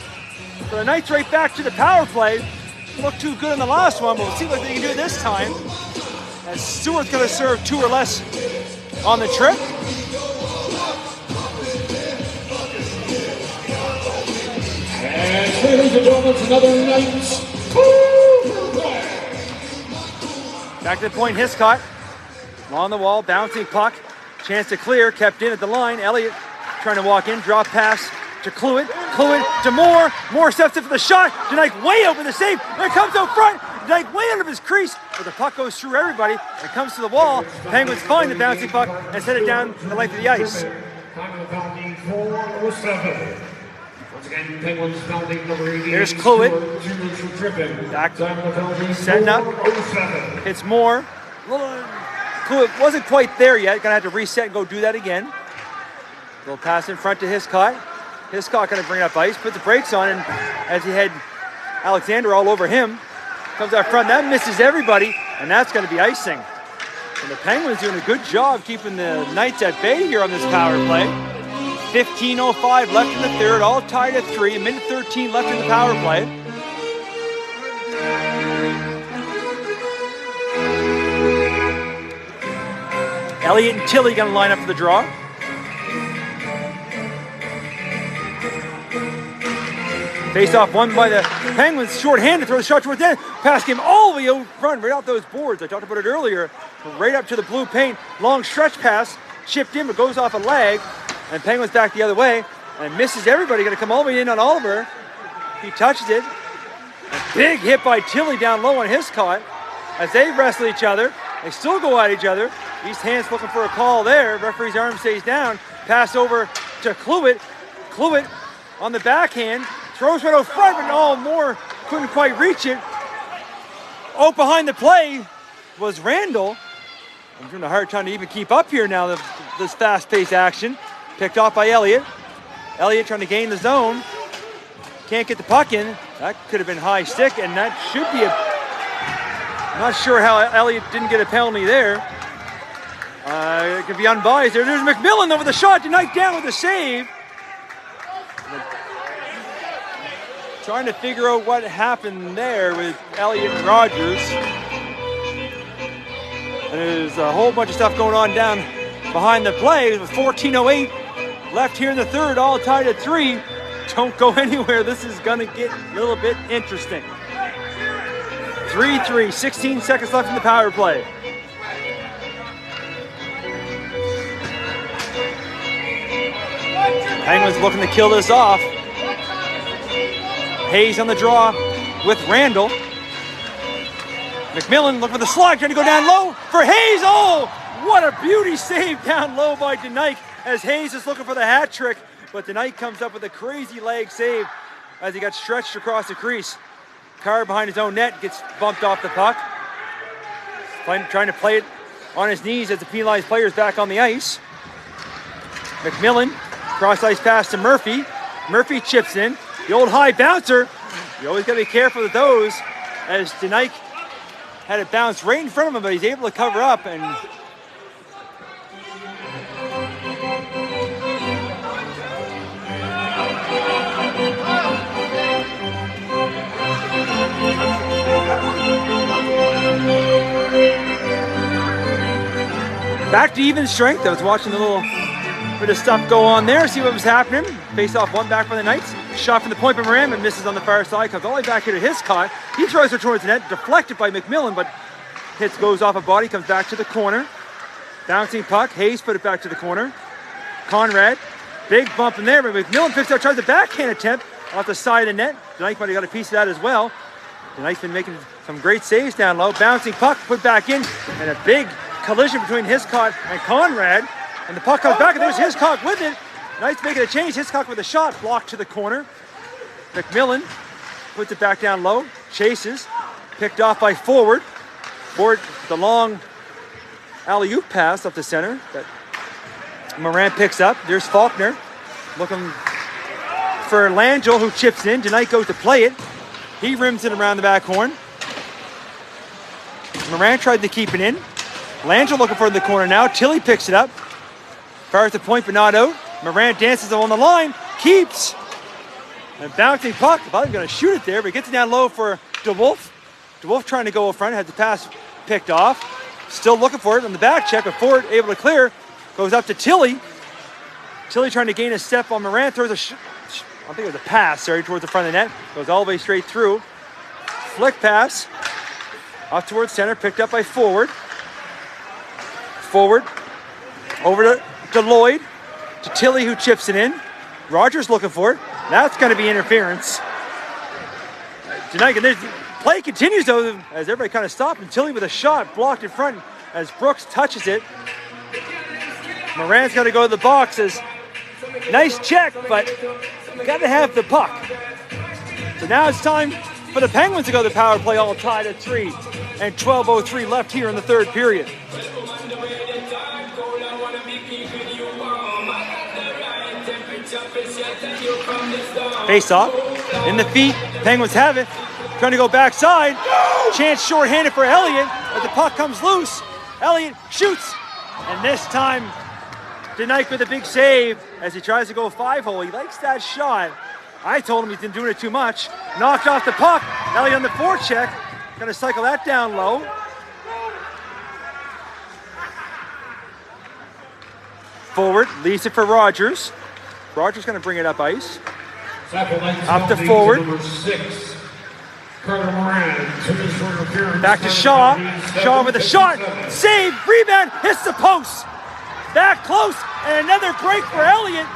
So the Knights right back to the power play. Looked too good in the last one, but we'll see what they can do this time. As Stewart's gonna serve 2 or less on the trip. And ladies and gentlemen, it's another Knights. Back to the point, Hiscott. On the wall, bouncing puck. Chance to clear, kept in at the line. Elliott trying to walk in, drop pass to Cluett. Cluett to Moore. Moore steps in for the shot. Denick way open the save. There comes out front. Denick way out of his crease. But the puck goes through everybody and comes to the wall. Penguins find the bouncing puck and set it down the length of the ice. Time of the penalty, 4:07. Once again, Penguins penalty number 88. Here's Cluett. Back, setting up. It's Moore. Cluett wasn't quite there yet. Gonna have to reset and go do that again. Little pass in front to Hiscott. Hiscott gonna bring up ice, put the brakes on, and as he had Alexander all over him, comes out front. That misses everybody, and that's gonna be icing. And the Penguins doing a good job keeping the Knights at bay here on this power play. 15:05 left in the third, all tied at 3. A minute 13 left in the power play. Elliott and Tilly gonna line up for the draw. Face-off won by the Penguins, short-handed, throw the shot towards the end. Pass came all the way out front, right off those boards. I talked about it earlier. Right up to the blue paint. Long stretch pass, chipped in, but goes off a leg. And Penguins back the other way and misses everybody. Gonna come all the way in on Oliver. He touches it. A big hit by Tilly down low on Hiscott. As they wrestle each other, they still go at each other. East Hants looking for a call there. Referee's arm stays down. Pass over to Cluett. Cluett on the backhand. Throws right out front, but no, Moore couldn't quite reach it. Oh, behind the play was Randall. I'm having a hard time to even keep up here now, this fast-paced action. Picked off by Elliott. Elliott trying to gain the zone. Can't get the puck in. That could have been high stick, and that should be a... Not sure how Elliott didn't get a penalty there. It could be unbiased there. There's McMillan over the shot. Denick down with the save. Trying to figure out what happened there with Elliott and Rogers. And there's a whole bunch of stuff going on down behind the play with 14:08 left here in the third, all tied at 3. Don't go anywhere. This is going to get a little bit interesting. 3-3, 16 seconds left in the power play. Penguins looking to kill this off. Hayes on the draw with Randall. McMillan looking for the slide, trying to go down low for Hayes. Oh, what a beauty save down low by DeKnight as Hayes is looking for the hat trick, but DeKnight comes up with a crazy leg save as he got stretched across the crease. Carr behind his own net gets bumped off the puck. Trying to play it on his knees as the penalized player is back on the ice. McMillan, cross ice pass to Murphy. Murphy chips in. The old high bouncer. You always got to be careful with those as DeKnight had it bounce right in front of him, but he's able to cover up and back to even strength. I was watching a little bit of stuff go on there, see what was happening. Face off one back by the Knights. Shot from the point by Moran, and misses on the far side. Comes all the way back here to Hiscott. He throws her towards the net, deflected by McMillan, but goes off a body, comes back to the corner. Bouncing puck. Hayes put it back to the corner. Conrad, big bump in there, but McMillan picks up, tries a backhand attempt off the side of the net. DeKnight might have got a piece of that as well. DeKnight's been making some great saves down low. Bouncing puck, put back in, and a big collision between Hiscott and Conrad. And the puck comes back, and there's Hiscock with it. Knights making a change. Hiscock with a shot, blocked to the corner. McMillan puts it back down low, chases, picked off by Forward. Forward, the long alley-oop pass up the center that Moran picks up. There's Faulkner looking for Langell, who chips in. DeKnight goes to play it. He rims it around the back horn. Moran tried to keep it in. Langell looking for the corner now. Tilly picks it up. Fires the point, but not out. Moran dances on the line, keeps. And bouncing puck. I thought he was going to shoot it there, but he gets it down low for DeWolf. DeWolf trying to go up front, had the pass picked off. Still looking for it on the back check, but Ford able to clear. Goes up to Tilly. Tilly trying to gain a step on Moran. Throws I think it was a pass, towards the front of the net. Goes all the way straight through. Flick pass. Off towards center, picked up by Forward. Forward. Over to Lloyd. To Tilly, who chips it in. Rogers looking for it. That's going to be interference. DeKnight, play continues though as everybody kind of stopped, and Tilly with a shot blocked in front as Brooks touches it. Moran's got to go to the box as nice check, but got to have the puck. So now it's time for the Penguins to go to the power play, all tied at 3 and 12:03 left here in the third period. Face off in the feet. Penguins have it. Trying to go backside. Chance shorthanded for Elliott as the puck comes loose. Elliott shoots. And this time, DeKnight with a big save as he tries to go 5-hole. He likes that shot. I told him he's been doing it too much. Knocked off the puck. Elliott on the forecheck. Going to cycle that down low. Forward. Leaves it for Rogers. Rogers going to bring it up ice. Up to Forward. Back to Shaw. Shaw with a shot. Save. Rebound. Hits the post. Back close. And another break for Elliott.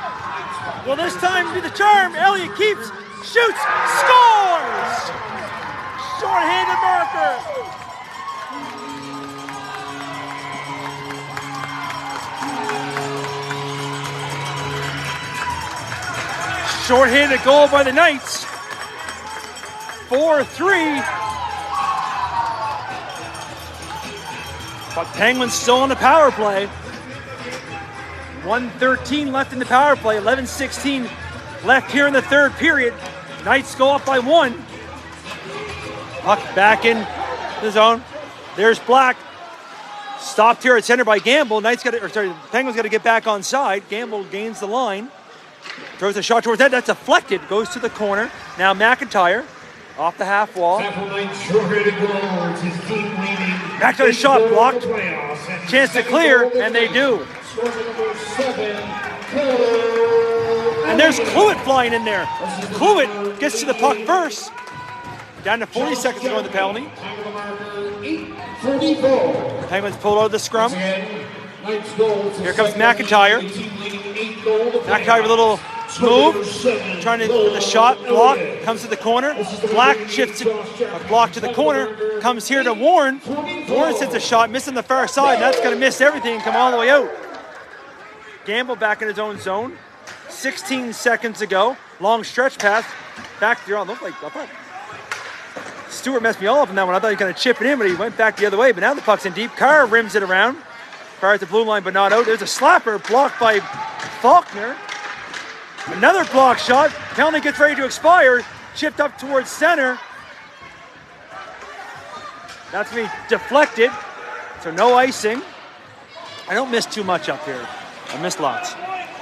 Will this time be the charm? Elliott keeps. Shoots. Scores. Short-handed marker. Short-handed goal by the Knights. 4-3. But Penguins still on the power play. 1:13 left in the power play. 11:16 left here in the third period. Knights go up by 1. Puck back in the zone. There's Black. Stopped here at center by Gamble. Penguins got to get back on side. Gamble gains the line. Throws a shot towards that. That's deflected. Goes to the corner. Now McIntyre off the half wall. McIntyre's shot blocked. Chance to clear, and they do. And there's Cluett flying in there. Cluett gets to the puck first. Down to 40 seconds to go in the penalty. Penguins pulled out of the scrum. Here comes McIntyre. McIntyre with a little move, trying to with the shot block, comes to the corner. Black shifts a block to the corner, comes here to Warren. Warren sends a shot, missing the far side, and that's going to miss everything and come all the way out. Gamble back in his own zone. 16 seconds ago, long stretch pass. Back there, looked like I thought Stewart messed me all up in that one. I thought he was going to chip it in, but he went back the other way. But now the puck's in deep. Carr rims it around. Far at the blue line, but not out. There's a slapper blocked by Faulkner. Another block shot. Penalty gets ready to expire. Chipped up towards center. That's me deflected. So no icing. I don't miss too much up here. I miss lots.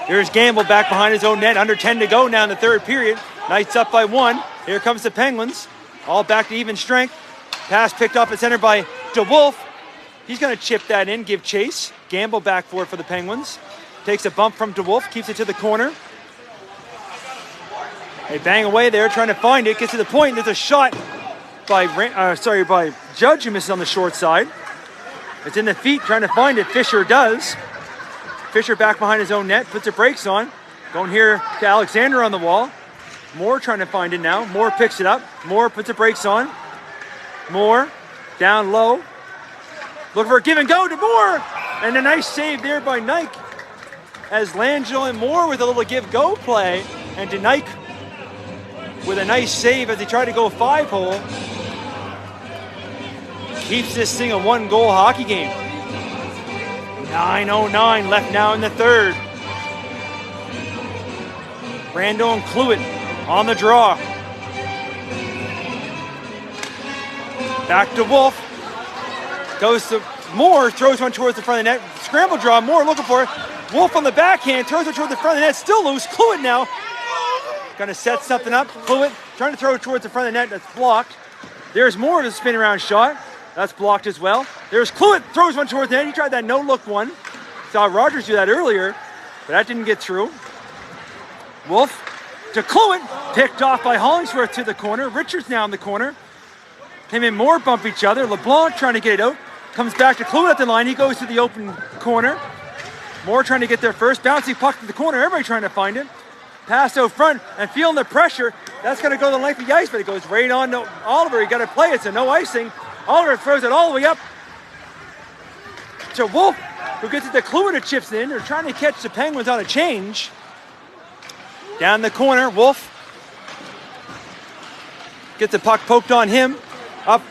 Here's Gamble back behind his own net. Under 10 to go now in the third period. Knights up by 1. Here comes the Penguins. All back to even strength. Pass picked up at center by DeWolf. He's going to chip that in, give chase. Gamble back for it for the Penguins. Takes a bump from DeWolf, keeps it to the corner. They bang away there, trying to find it. Gets to the point. There's a shot by Judge, who misses on the short side. It's in the feet, trying to find it. Fisher does. Fisher back behind his own net, puts the brakes on. Going here to Alexander on the wall. Moore trying to find it now. Moore picks it up. Moore puts the brakes on. Moore down low. Looking for a give and go to Moore. And a nice save there by Nike. As Langell and Moore with a little give-go play. And to Nike with a nice save as he tried to go 5-hole. Keeps this thing a 1-goal hockey game. 9:09 left now in the third. Brando and Cluett on the draw. Back to Wolf. Goes to Moore, throws one towards the front of the net. Scramble draw, Moore looking for it. Wolf on the backhand, throws it towards the front of the net. Still loose. Cluett now. Gonna set something up. Cluett trying to throw it towards the front of the net. That's blocked. There's Moore to spin around shot. That's blocked as well. There's Cluett, throws one towards the net. He tried that no-look one. Saw Rogers do that earlier, but that didn't get through. Wolf to Cluett, picked off by Hollingsworth to the corner. Richards now in the corner. Him and Moore bump each other. LeBlanc trying to get it out. Comes back to Cluett at the line. He goes to the open corner. Moore trying to get there first. Bouncy puck to the corner. Everybody trying to find it. Pass out front and feeling the pressure. That's going to go the length of the ice, but it goes right on to Oliver. He got to play it, so no icing. Oliver throws it all the way up to Wolf, who gets it to Cluett, who chips in. They're trying to catch the Penguins on a change. Down the corner, Wolf gets the puck poked on him. Up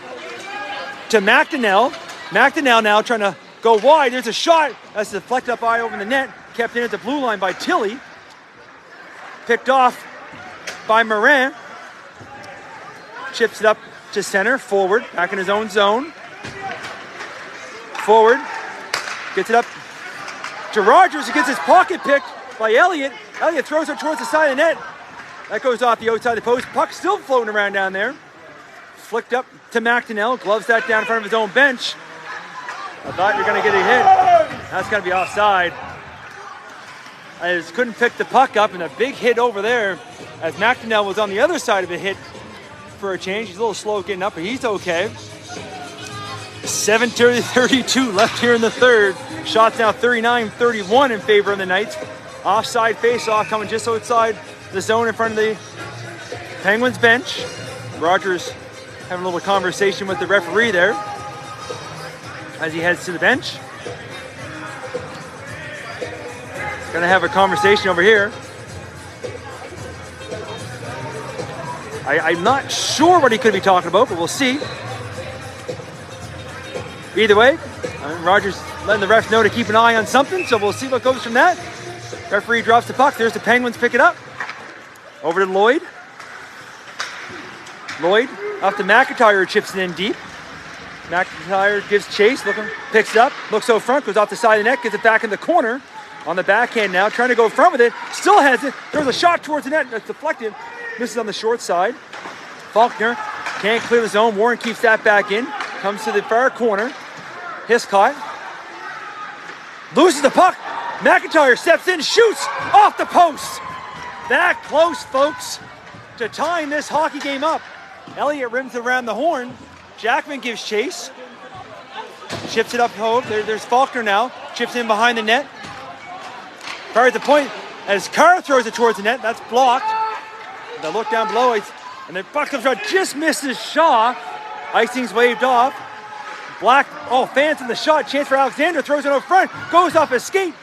to McDonnell. McDonnell now trying to go wide. There's a shot. That's deflected up high over the net. Kept in at the blue line by Tilly. Picked off by Morin. Chips it up to center. Forward. Back in his own zone. Forward. Gets it up to Rogers. He gets his pocket picked by Elliott. Elliott throws it towards the side of the net. That goes off the outside of the post. Puck still floating around down there. Flicked up to McDonnell. Gloves that down in front of his own bench. I thought you were going to get a hit. That's going to be offside. I just couldn't pick the puck up, and a big hit over there as McDonnell was on the other side of a hit for a change. He's a little slow getting up, but he's okay. 7:32 left here in the third. Shots now 39-31 in favor of the Knights. Offside face-off coming just outside the zone in front of the Penguins bench. Rogers having a little conversation with the referee there as he heads to the bench. Gonna have a conversation over here. I'm not sure what he could be talking about, but we'll see. Either way, Rogers letting the refs know to keep an eye on something, so we'll see what goes from that. Referee drops the puck. There's the Penguins pick it up. Over to Lloyd. Lloyd up to McIntyre, chips it in deep. McIntyre gives chase, picks it up, looks out front, goes off the side of the net, gets it back in the corner. On the backhand now, trying to go front with it. Still has it. There's a shot towards the net that's deflected. Misses on the short side. Faulkner can't clear the zone. Warren keeps that back in. Comes to the far corner. Hiscott loses the puck. McIntyre steps in, shoots off the post. That close, folks, to tying this hockey game up. Elliott rims around the horn. Jackman gives chase. Chips it up. There's Faulkner now. Chips in behind the net. Fires the point. as Carr throws it towards the net. That's blocked. The look down below, and then puck comes out, just misses Shaw. Icing's waved off. Black, fans in the shot. Chance for Alexander, throws it out front, goes off his skate.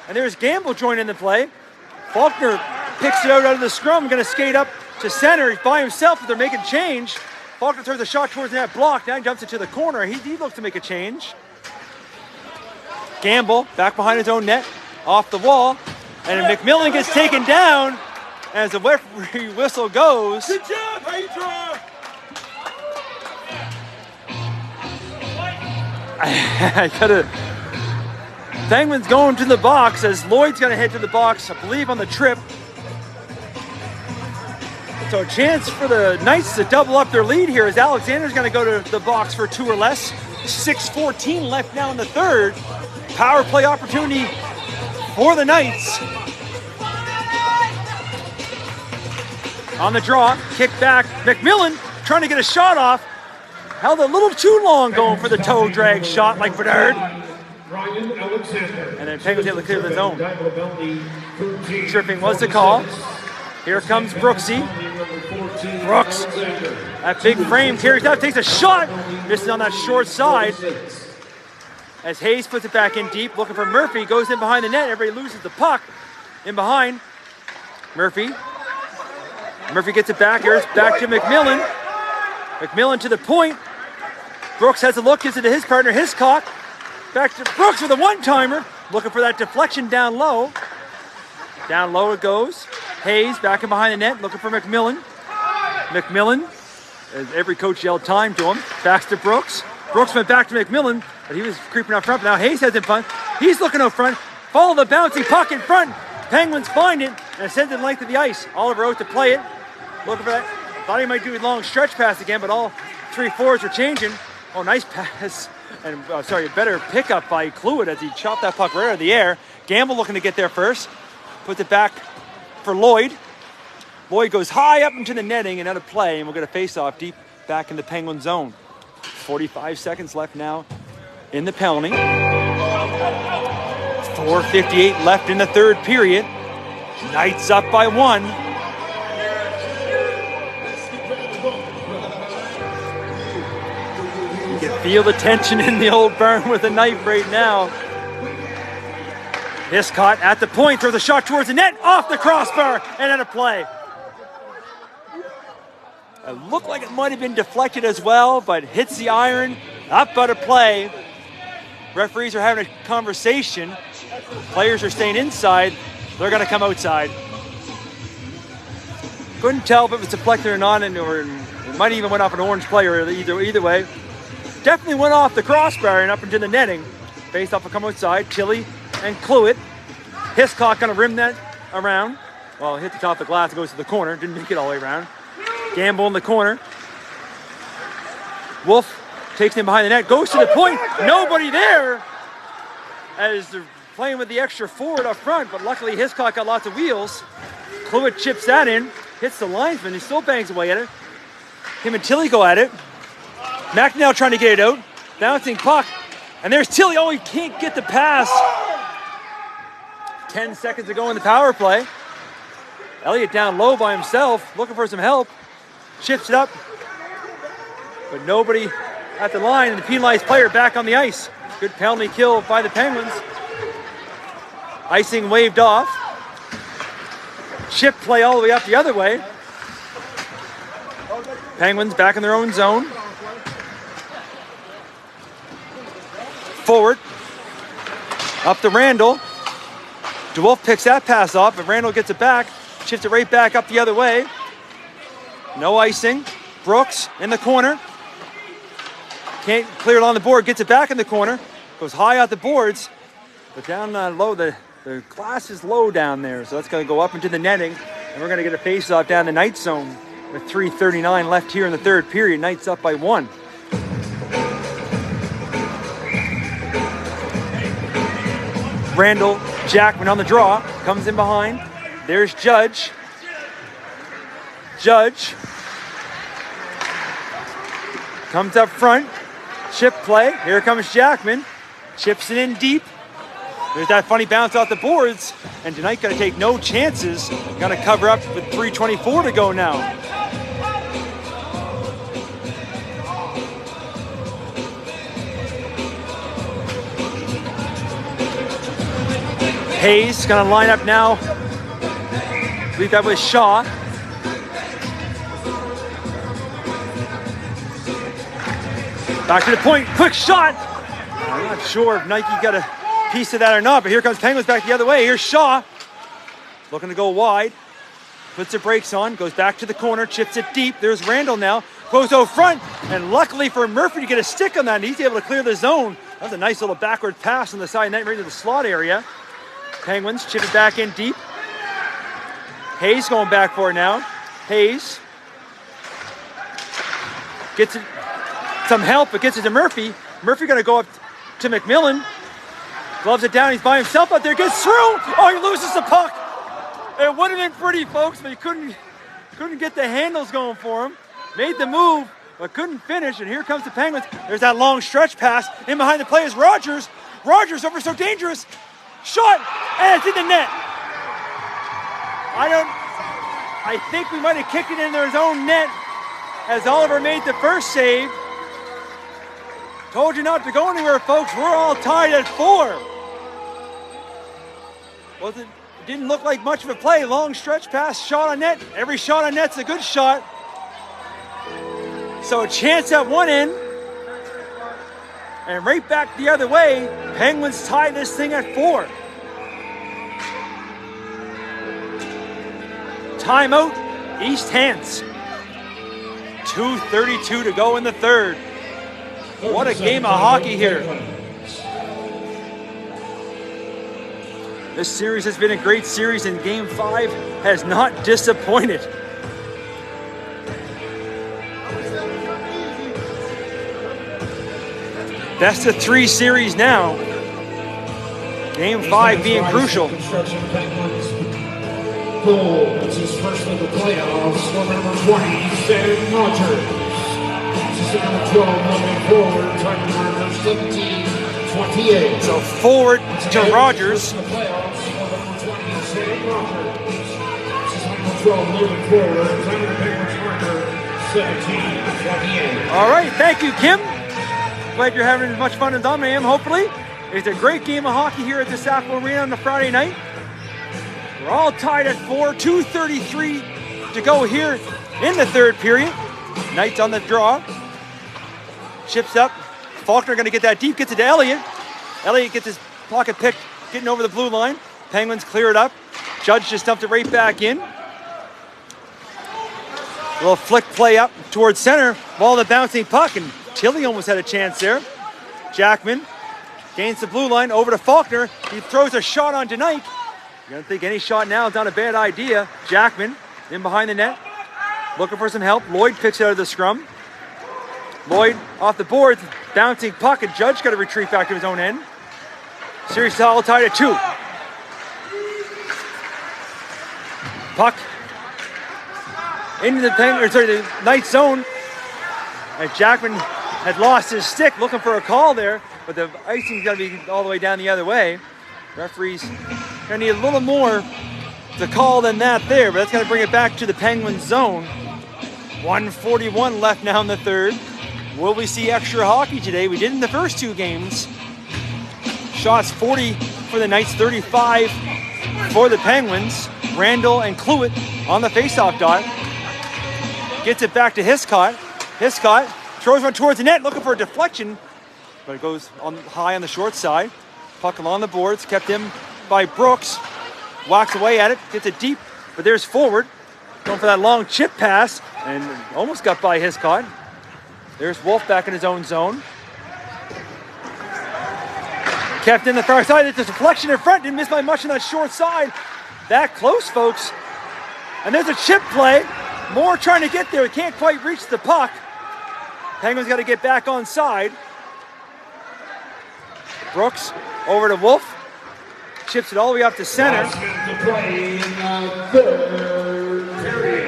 And there's Gamble joining in the play. Faulkner picks it out of the scrum, going to skate up to center. He's by himself, but they're making change. Faulkner throws a shot towards the net, blocked. Now he dumps it to the corner. He looks to make a change. Gamble back behind his own net, off the wall. And McMillan gets taken down as the referee whistle goes. Good job, Hydra! I gotta. Penguins going to the box as Lloyd's gonna head to the box, I believe, on the trip. So a chance for the Knights to double up their lead here as Alexander's gonna go to the box for 2 or less. 6:14 left now in the third. Power play opportunity for the Knights. On the draw, kick back. McMillan trying to get a shot off. Held a little too long going for the toe drag shot like Bedard. And then Penguins able to clear the zone. Tripping was the call. Here comes Brooksy. Brooks, that big frame carries out, takes a shot. Misses on that short side. As Hayes puts it back in deep, looking for Murphy. Goes in behind the net. Everybody loses the puck. In behind. Murphy gets it back. Here's back to McMillan. McMillan to the point. Brooks has a look, gives it to his partner, Hiscock. Back to Brooks with a one-timer. Looking for that deflection down low. Down low it goes. Hayes back in behind the net, looking for McMillan. McMillan, as every coach yelled time to him. Back to Brooks. Brooks went back to McMillan, but he was creeping out front. But now Hayes has it in front. He's looking out front. Follow the bouncing puck in front. Penguins find it and send it the length of the ice. Oliver out to play it. Looking for that. Thought he might do a long stretch pass again, but all 3 forwards are changing. Oh, nice pass. And a better pickup by Cluett as he chopped that puck right out of the air. Gamble looking to get there first. Puts it back for Lloyd. Lloyd goes high up into the netting and out of play, and we'll get a face-off deep back in the Penguin zone. 45 seconds left now in the penalty. 4:58 left in the third period. Knights up by 1. You can feel the tension in the old barn with a knife right now. Hiscock at the point, throws a shot towards the net, off the crossbar, and out of play. It looked like it might have been deflected as well, but hits the iron, up out of play. Referees are having a conversation. Players are staying inside. They're going to come outside. Couldn't tell if it was deflected or not, or it might even went off an orange player either way. Definitely went off the crossbar and up into the netting. Face off will come outside. Tilley and Cluett. Hiscock going to rim that around. Well, hit the top of the glass, it goes to the corner. Didn't make it all the way around. Gamble in the corner. Wolf takes him behind the net, goes to the point. Nobody there as they're playing with the extra forward up front, but luckily Hiscock got lots of wheels. Cluett chips that in, hits the linesman. He still bangs away at it. Him and Tilley go at it. McNeil trying to get it out. Bouncing puck. And there's Tilley. Oh, he can't get the pass. 10 seconds to go in the power play. Elliott down low by himself, looking for some help. Chips it up. But nobody at the line, and the penalized player back on the ice. Good penalty kill by the Penguins. Icing waved off. Chip play all the way up the other way. Penguins back in their own zone. Forward. Up to Randall. DeWolf picks that pass off, but Randall gets it back. Shifts it right back up the other way. No icing. Brooks in the corner. Can't clear it on the board. Gets it back in the corner. Goes high out the boards. But down low, the glass is low down there. So that's going to go up into the netting. And we're going to get a face-off down the Knights zone with 3:39 left here in the third period. Knights up by 1. Randall Jackman on the draw. Comes in behind. There's Judge. Judge comes up front. Chip play. Here comes Jackman. Chips it in deep. There's that funny bounce off the boards, and tonight got to take no chances. Got to cover up with 3:24 to go now. Hayes gonna line up now. I believe that was Shaw. Back to the point, quick shot. I'm not sure if Nike got a piece of that or not, but here comes Penguins back the other way. Here's Shaw, looking to go wide. Puts the brakes on, goes back to the corner, chips it deep. There's Randall now, goes out front, and luckily for Murphy to get a stick on that, and he's able to clear the zone. That was a nice little backward pass on the side net right into the slot area. Penguins chip it back in deep. Hayes going back for it now. Hayes gets it, some help, but gets it to Murphy. Murphy gonna go up to McMillan. Gloves it down, he's by himself out there, gets through! Oh, he loses the puck! It would have been pretty, folks, but he couldn't get the handles going for him. Made the move, but couldn't finish, and here comes the Penguins. There's that long stretch pass. In behind the play is Rogers. Rogers over so dangerous. Shot, and it's in the net. I think we might have kicked it in their own net as Oliver made the first save. Told you not to go anywhere, folks. We're all tied at 4. It didn't look like much of a play. Long stretch pass, shot on net. Every shot on net's a good shot. So a chance at one end. And right back the other way, Penguins tie this thing at 4. Timeout, East Hants. 2:32 to go in the third. What a game of hockey here. This series has been a great series, and Game 5 has not disappointed. Best of 3 series now. Game 5 being crucial. Goal, that's his first of the playoffs, for number 20, Sam Rogers. Assistant number 12, moving forward, time number 17-28. So forward to Rogers. The playoffs, for number 20, Sam Rogers. Assistant number 12, moving forward, time number Penguins marker, 17-28. All right, thank you, Kim. Glad you're having as much fun as I am, hopefully. It's a great game of hockey here at the Sackville Arena on a Friday night. We're all tied at 4, 2:33 to go here in the third period. Knight's on the draw. Chips up. Faulkner gonna get that deep, gets it to Elliott. Elliott gets his pocket pick, getting over the blue line. Penguins clear it up. Judge just dumped it right back in. A little flick play up towards center, while the bouncing puck, and Tilly almost had a chance there. Jackman gains the blue line over to Faulkner. He throws a shot on tonight. You don't think any shot now is not a bad idea. Jackman in behind the net, looking for some help. Lloyd picks it out of the scrum. Lloyd off the boards, bouncing puck, and Judge got to retreat back to his own end. Series all tied at 2. Puck into the Knight zone. And Jackman had lost his stick, looking for a call there, but the icing's got to be all the way down the other way. Referees gonna need a little more to call than that there, but that's gonna bring it back to the Penguins zone. 1:41 left now in the third. Will we see extra hockey today? We did in the first 2 games. Shots 40 for the Knights, 35 for the Penguins. Randall and Cluett on the faceoff dot. Gets it back to Hiscott. Hiscott throws one towards the net, looking for a deflection, but it goes on high on the short side. Puck along the boards, kept in by Brooks. Walks away at it, gets it deep, but there's forward. Going for that long chip pass, and almost got by Hiscott. There's Wolf back in his own zone. Kept in the far side, it's a deflection in front, didn't miss by much on that short side. That close, folks. And there's a chip play. Moore trying to get there, can't quite reach the puck. Penguins got to get back on side. Brooks over to Wolf. Chips it all the way up to center.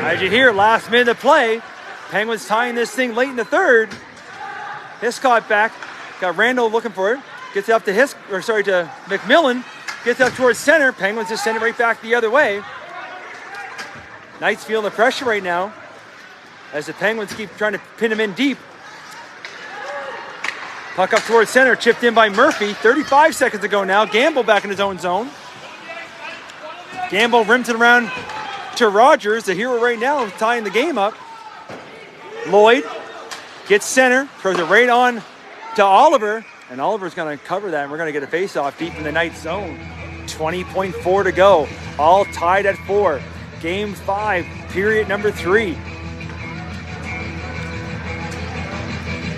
As you hear, last minute of play. Penguins tying this thing late in the third. Hiscott back. Got Randall looking for it. Gets it up to to McMillan. Gets up towards center. Penguins just send it right back the other way. Knights feeling the pressure right now as the Penguins keep trying to pin him in deep. Puck up towards center, chipped in by Murphy. 35 seconds to go now. Gamble back in his own zone. Gamble rims it around to Rogers, the hero right now, tying the game up. Lloyd gets center, throws it right on to Oliver, and Oliver's going to cover that, and we're going to get a face-off deep in the Knights zone. 20.4 to go, all tied at 4. Game 5, period number 3.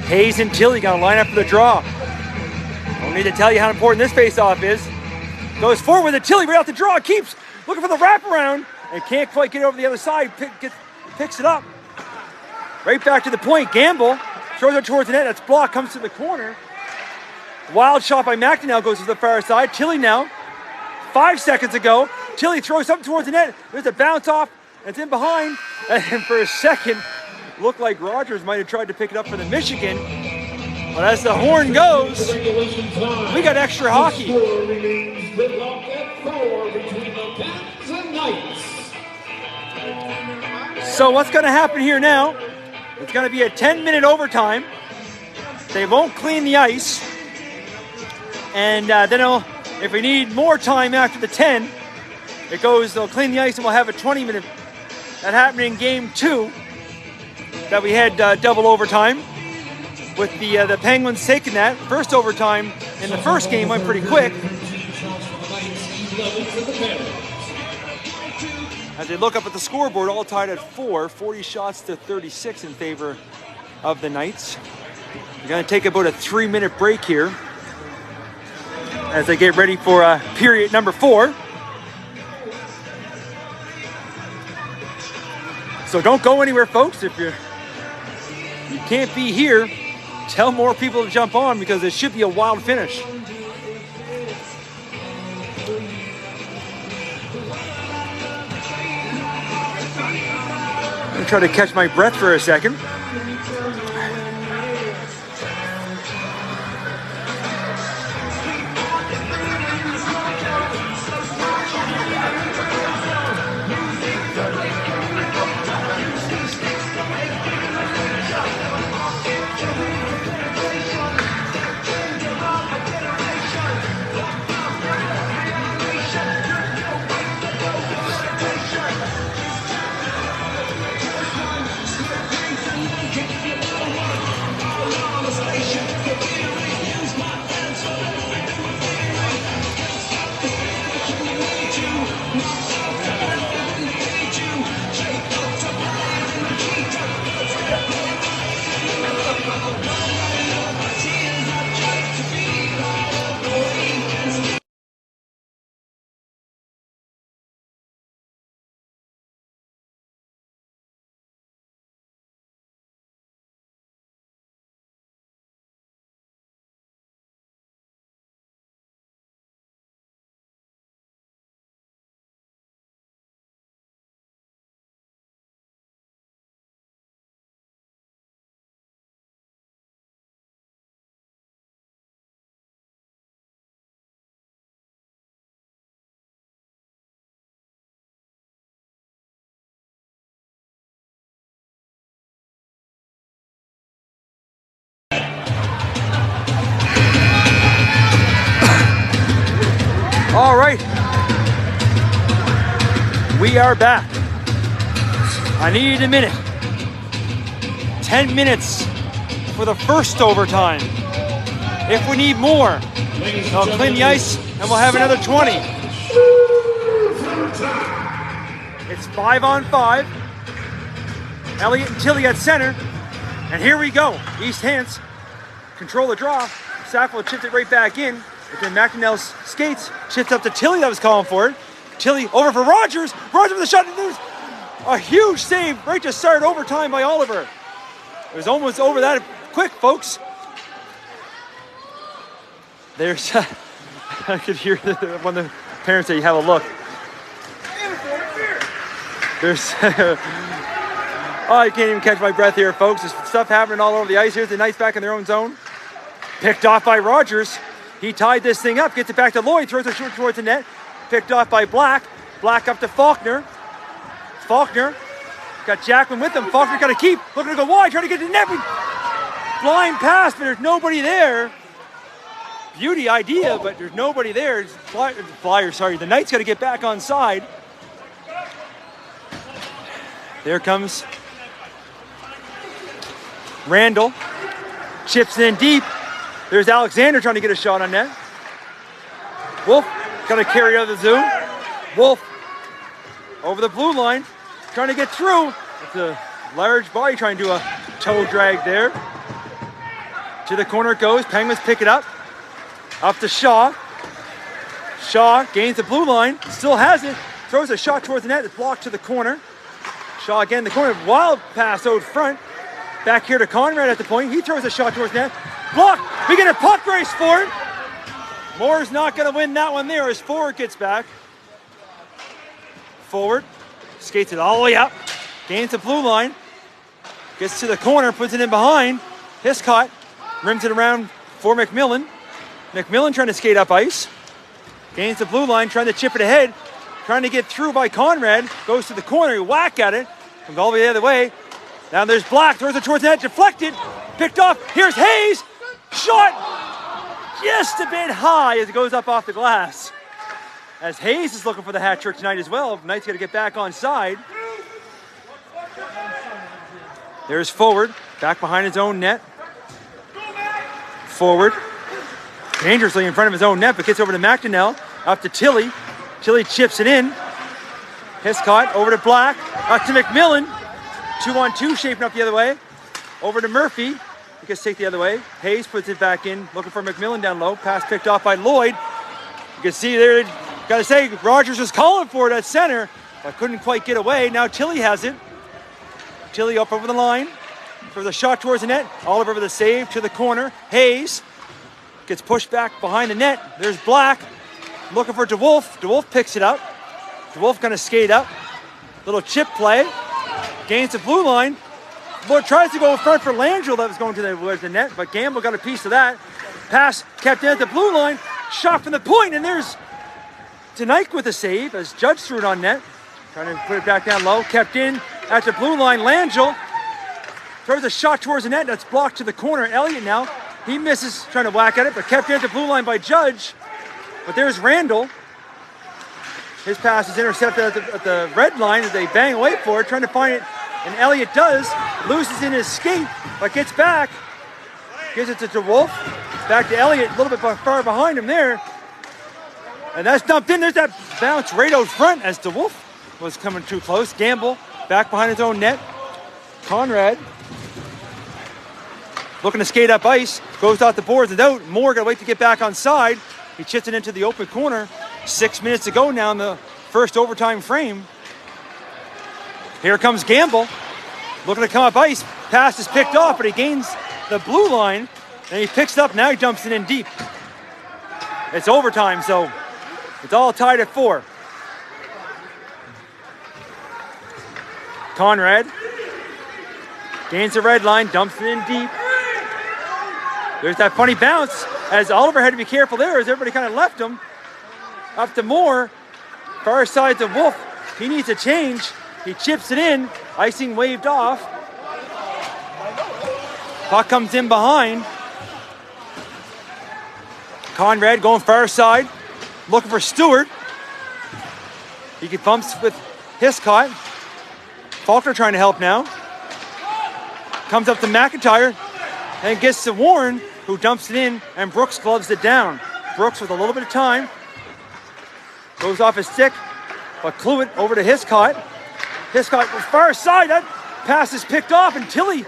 Hayes and Tilly going to line up for the draw. Don't need to tell you how important this face-off is. Goes forward with Tilly right out the draw, keeps looking for the wraparound, and can't quite get over the other side, picks it up. Right back to the point, Gamble throws it towards the net, that's blocked, comes to the corner. Wild shot by McNeil goes to the far side. Tilly now, 5 seconds ago. Tilly throws something towards the net, there's a bounce off, and it's in behind, and for a second, looked like Rogers might have tried to pick it up for the Michigan, but as the horn goes, we got extra hockey. So what's going to happen here now? It's going to be a 10-minute overtime. They won't clean the ice, and then if we need more time after the 10, they'll clean the ice and we'll have a 20-minute. That happened in game 2. That we had double overtime with the Penguins taking that. First overtime in the first game went pretty quick. As they look up at the scoreboard, all tied at 4, 40 shots to 36 in favor of the Knights. We're going to take about a 3-minute break here as they get ready for period number 4. So don't go anywhere, folks. If you can't be here, tell more people to jump on because it should be a wild finish. I'm going to try to catch my breath for a second. All right, we are back. I need a minute. 10 minutes for the first overtime. If we need more, they'll clean the ice and we'll have another 20. It's 5-on-5. Elliott and Tilly at center. And here we go. East Hants control the draw. Sackville chipped it right back in. But then McNeil's skates, chipped up to Tilly that was calling for it. Tilly over for Rogers. Rogers with the shot. And there's a huge save right to start overtime by Oliver. It was almost over that quick, folks. There's, I could hear one of the parents say, have a look. There's, oh, I can't even catch my breath here, folks. There's stuff happening all over the ice. Here's the Knights back in their own zone. Picked off by Rogers. He tied this thing up, gets it back to Lloyd, throws it short towards the net, picked off by Black. Black up to Faulkner. Faulkner got Jackman with him. Faulkner got to keep, looking to go wide, trying to get to the net. Blind pass, but there's nobody there. Beauty idea, but there's nobody there. The Knights got to get back on side. There comes Randall. Chips in deep. There's Alexander trying to get a shot on net. Wolf got to carry out of the zone. Wolf over the blue line, trying to get through. It's a large body trying to do a toe drag there. To the corner it goes. Penguins pick it up. Up to Shaw. Shaw gains the blue line. Still has it. Throws a shot towards the net. It's blocked to the corner. Shaw again, the corner. Wild pass out front. Back here to Conrad at the point. He throws a shot towards net. Blocked. We get a puck race for it. Moore's not going to win that one there as Forward gets back. Forward. Skates it all the way up. Gains the blue line. Gets to the corner. Puts it in behind. Hiscott rims it around for McMillan. McMillan trying to skate up ice. Gains the blue line. Trying to chip it ahead. Trying to get through by Conrad. Goes to the corner. Whack at it. Comes all the way the other way. Now there's Black. Throws it towards the net. Deflected. Picked off. Here's Hayes. Shot. Just a bit high as it goes up off the glass. As Hayes is looking for the hat trick tonight as well. Knight's got to get back on side. There's Forward. Back behind his own net. Forward. Dangerously in front of his own net, but gets over to McDonnell. Up to Tilly. Tilly chips it in. Hiscott over to Black. Up to McMillan. 2-on-2 shaping up the other way. Over to Murphy. He gets take the other way. Hayes puts it back in, looking for McMillan down low. Pass picked off by Lloyd. You can see there, got to say, Rogers was calling for it at center, but couldn't quite get away. Now Tilly has it. Tilly up over the line for the shot towards the net. Oliver with a save to the corner. Hayes gets pushed back behind the net. There's Black looking for DeWolf. DeWolf picks it up. DeWolf going to skate up. Little chip play. Gains the blue line. But tries to go in front for Landrill that was going to the net, but Gamble got a piece of that. Pass kept in at the blue line. Shot from the point, and there's Tonight with a save as Judge threw it on net. Trying to put it back down low. Kept in at the blue line. Landrill throws a shot towards the net. That's blocked to the corner. Elliott now. He misses trying to whack at it, but kept in at the blue line by Judge. But there's Randall. His pass is intercepted at the red line as they bang away for it, trying to find it. And Elliott does. Loses in his skate, but gets back. Gives it to DeWolf. Back to Elliott, a little bit far behind him there. And that's dumped in. There's that bounce right out front as DeWolf was coming too close. Gamble back behind his own net. Conrad looking to skate up ice. Goes out the boards and out. Moore got to wait to get back on side. He chips it into the open corner. 6 minutes to go now in the first overtime frame. Here comes Gamble. Looking to come up ice. Pass is picked off, but he gains the blue line. And he picks it up. Now he dumps it in deep. It's overtime, so it's all tied at 4. Conrad gains the red line, dumps it in deep. There's that funny bounce as Oliver had to be careful there as everybody kind of left him. Up to Moore. Far side to Wolf. He needs a change. He chips it in. Icing waved off. Puck comes in behind. Conrad going far side. Looking for Stewart. He gets bumps with Hiscott. Faulkner trying to help now. Comes up to McIntyre. And gets to Warren, who dumps it in. And Brooks gloves it down. Brooks with a little bit of time. Goes off his stick. But Cluett over to Hiscott. Hiscott goes far side. That pass is picked off. And Tilly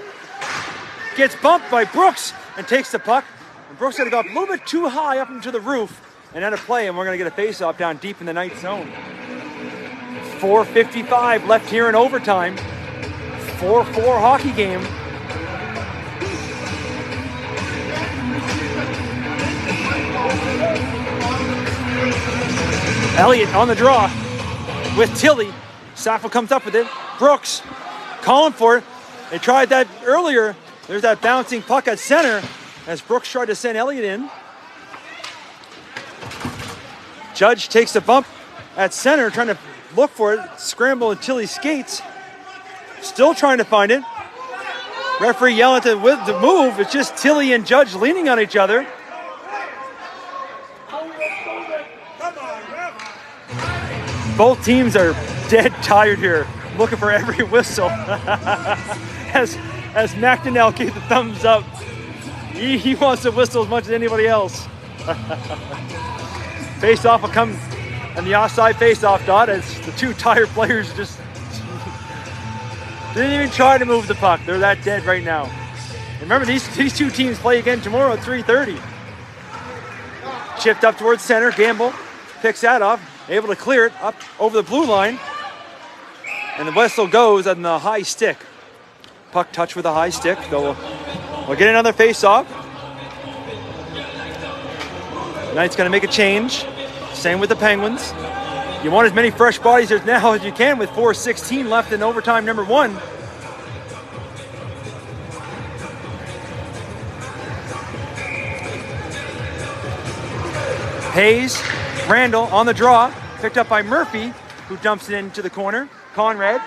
gets bumped by Brooks and takes the puck. And Brooks got to go up a little bit too high up into the roof and out of play. And we're going to get a face-off down deep in the Knight zone. 4:55 left here in overtime. 4-4 hockey game. Elliott on the draw with Tilly. Sackville comes up with it. Brooks calling for it. They tried that earlier. There's that bouncing puck at center as Brooks tried to send Elliott in. Judge takes the bump at center, trying to look for it. Scramble until he skates. Still trying to find it. Referee yelling to move. It's just Tilly and Judge leaning on each other. Both teams are dead tired here, looking for every whistle. as McDonnell gave the thumbs up. He wants to whistle as much as anybody else. Face-off will come, and the offside face-off dot as the two tired players just didn't even try to move the puck. They're that dead right now. Remember, these two teams play again tomorrow at 3:30. Chipped up towards center. Gamble picks that up, able to clear it up over the blue line. And the whistle goes on the high stick. Puck touch with a high stick. So we'll get another face-off. Knight's going to make a change. Same with the Penguins. You want as many fresh bodies now as you can with 4:16 left in overtime number 1. Hayes, Randall on the draw, picked up by Murphy, who dumps it into the corner. Conrad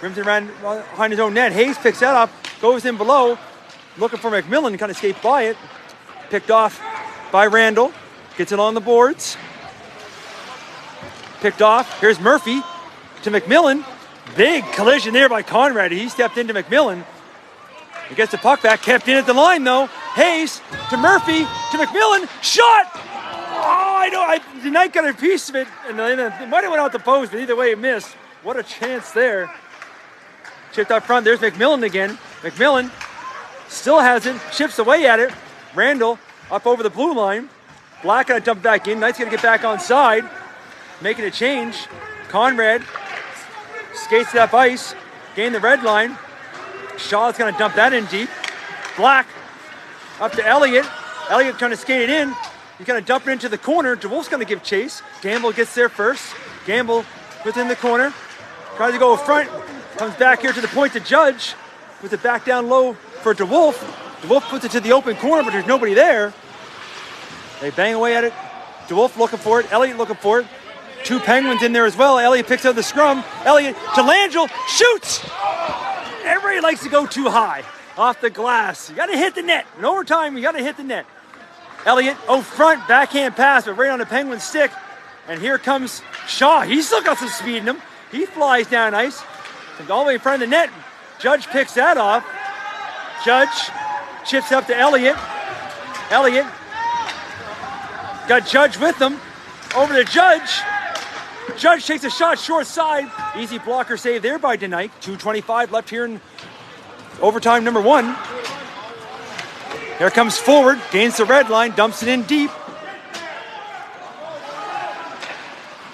rims it around behind his own net. Hayes picks that up, goes in below, looking for McMillan, kind of escaped by it. Picked off by Randall, gets it on the boards. Picked off, here's Murphy to McMillan. Big collision there by Conrad. He stepped into McMillan. He gets the puck back, kept in at the line though. Hayes to Murphy to McMillan, shot! Oh, I know, the Knight got a piece of it, and then it might have went out the post, but either way it missed. What a chance there. Chipped up front, there's McMillan again. McMillan still has it, chips away at it. Randall up over the blue line. Black gonna dump back in, Knight's gonna get back on side. Making a change. Conrad skates it up ice, gain the red line. Shaw's gonna dump that in deep. Black up to Elliott. Elliott trying to skate it in. He's gonna dump it into the corner. DeWolf's gonna give chase. Gamble gets there first. Gamble within the corner. Tries to go front. Comes back here to the point to Judge. Puts it back down low for DeWolf. DeWolf puts it to the open corner, but there's nobody there. They bang away at it. DeWolf looking for it. Elliott looking for it. Two Penguins in there as well. Elliott picks up the scrum. Elliott to Langell. Shoots! Everybody likes to go too high. Off the glass. You got to hit the net. In overtime, you got to hit the net. Elliott, front, backhand pass, but right on the Penguin stick. And here comes Shaw. He's still got some speed in him. He flies down ice. Comes all the way in front of the net. Judge picks that off. Judge chips up to Elliott. Elliott got Judge with him. Over to Judge. Judge takes a shot short side. Easy blocker save there by DeKnight. 2:25 left here in overtime number 1. Here comes forward, gains the red line, dumps it in deep.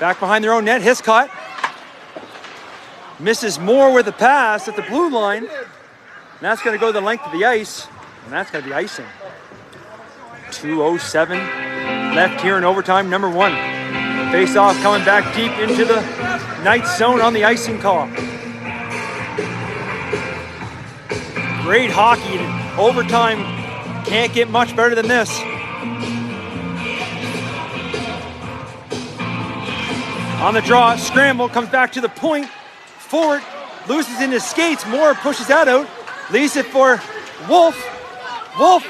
Back behind their own net, Hiscott. Misses Moore with a pass at the blue line. And that's going to go the length of the ice. And that's going to be icing. 2:07 left here in overtime number 1. Face-off coming back deep into the Knights zone on the icing call. Great hockey. Overtime can't get much better than this. On the draw, scramble, comes back to the point. Forward, loses in his skates. Moore pushes that out. Leaves it for Wolf. Wolf.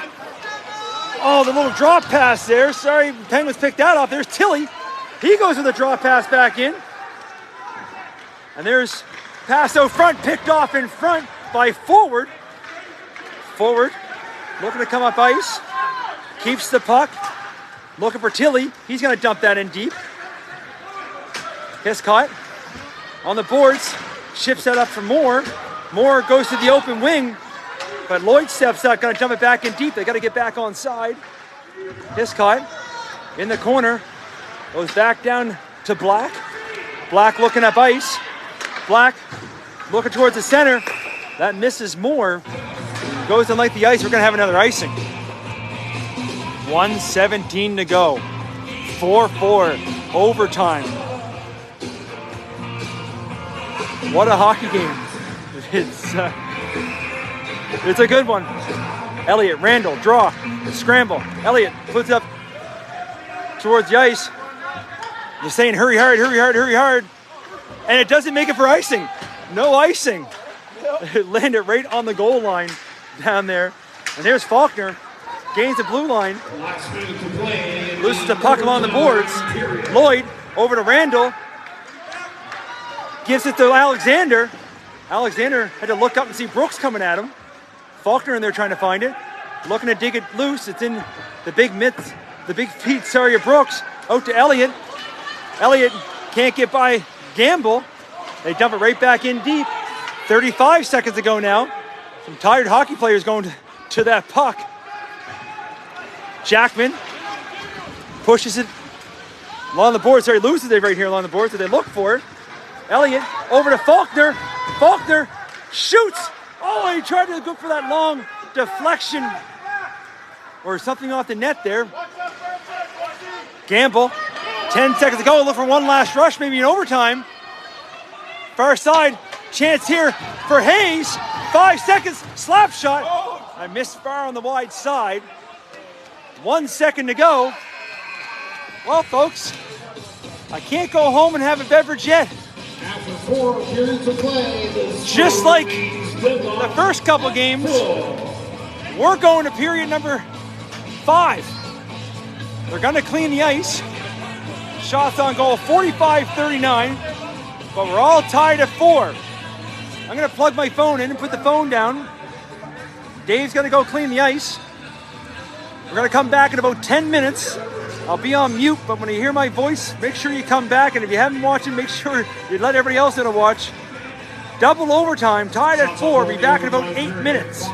Oh, the little drop pass there. Sorry, Penguins picked that off. There's Tilly. He goes with a draw pass back in. And there's pass out front, picked off in front by Forward. Forward, looking to come up ice. Keeps the puck. Looking for Tilly. He's going to dump that in deep. Hiscott on the boards. Ships that up for Moore. Moore goes to the open wing. But Lloyd steps up, going to dump it back in deep. They got to get back on side. Hiscott in the corner. Goes back down to Black. Black looking up ice. Black looking towards the center. That misses Moore. Goes to length the ice. We're going to have another icing. 1:17 to go. 4-4 overtime. What a hockey game. It's a good one. Elliott, Randall, draw, scramble. Elliott puts up towards the ice. You're saying hurry hard, hurry hard, hurry hard. And it doesn't make it for icing. No icing. It landed right on the goal line down there. And there's Faulkner. Gains the blue line. Loses the puck along the boards. Lloyd over to Randall. Gives it to Alexander. Alexander had to look up and see Brooks coming at him. Faulkner in there trying to find it. Looking to dig it loose. It's in the big feet, of Brooks. Out to Elliott. Elliott can't get by Gamble. They dump it right back in deep. 35 seconds ago now. Some tired hockey players going to that puck. Jackman pushes it along the board. Sorry, loses it right here along the board, so they look for it. Elliott over to Faulkner. Faulkner shoots. Oh, he tried to go for that long deflection or something off the net there. Gamble, 10 seconds to go. Look for one last rush, maybe in overtime. Far side, chance here for Hayes. 5 seconds, slap shot. I missed far on the wide side. 1 second to go. Well, folks, I can't go home and have a beverage yet. After 4 periods of play, just like the first couple games, we're going to period number 5. They're going to clean the ice. Shots on goal, 45-39, but we're all tied at 4. I'm going to plug my phone in and put the phone down. Dave's going to go clean the ice. We're going to come back in about 10 minutes. I'll be on mute, but when you hear my voice, make sure you come back. And if you haven't watched it, make sure you let everybody else know to watch. Double overtime, tied at 4. Be back in about 8 minutes.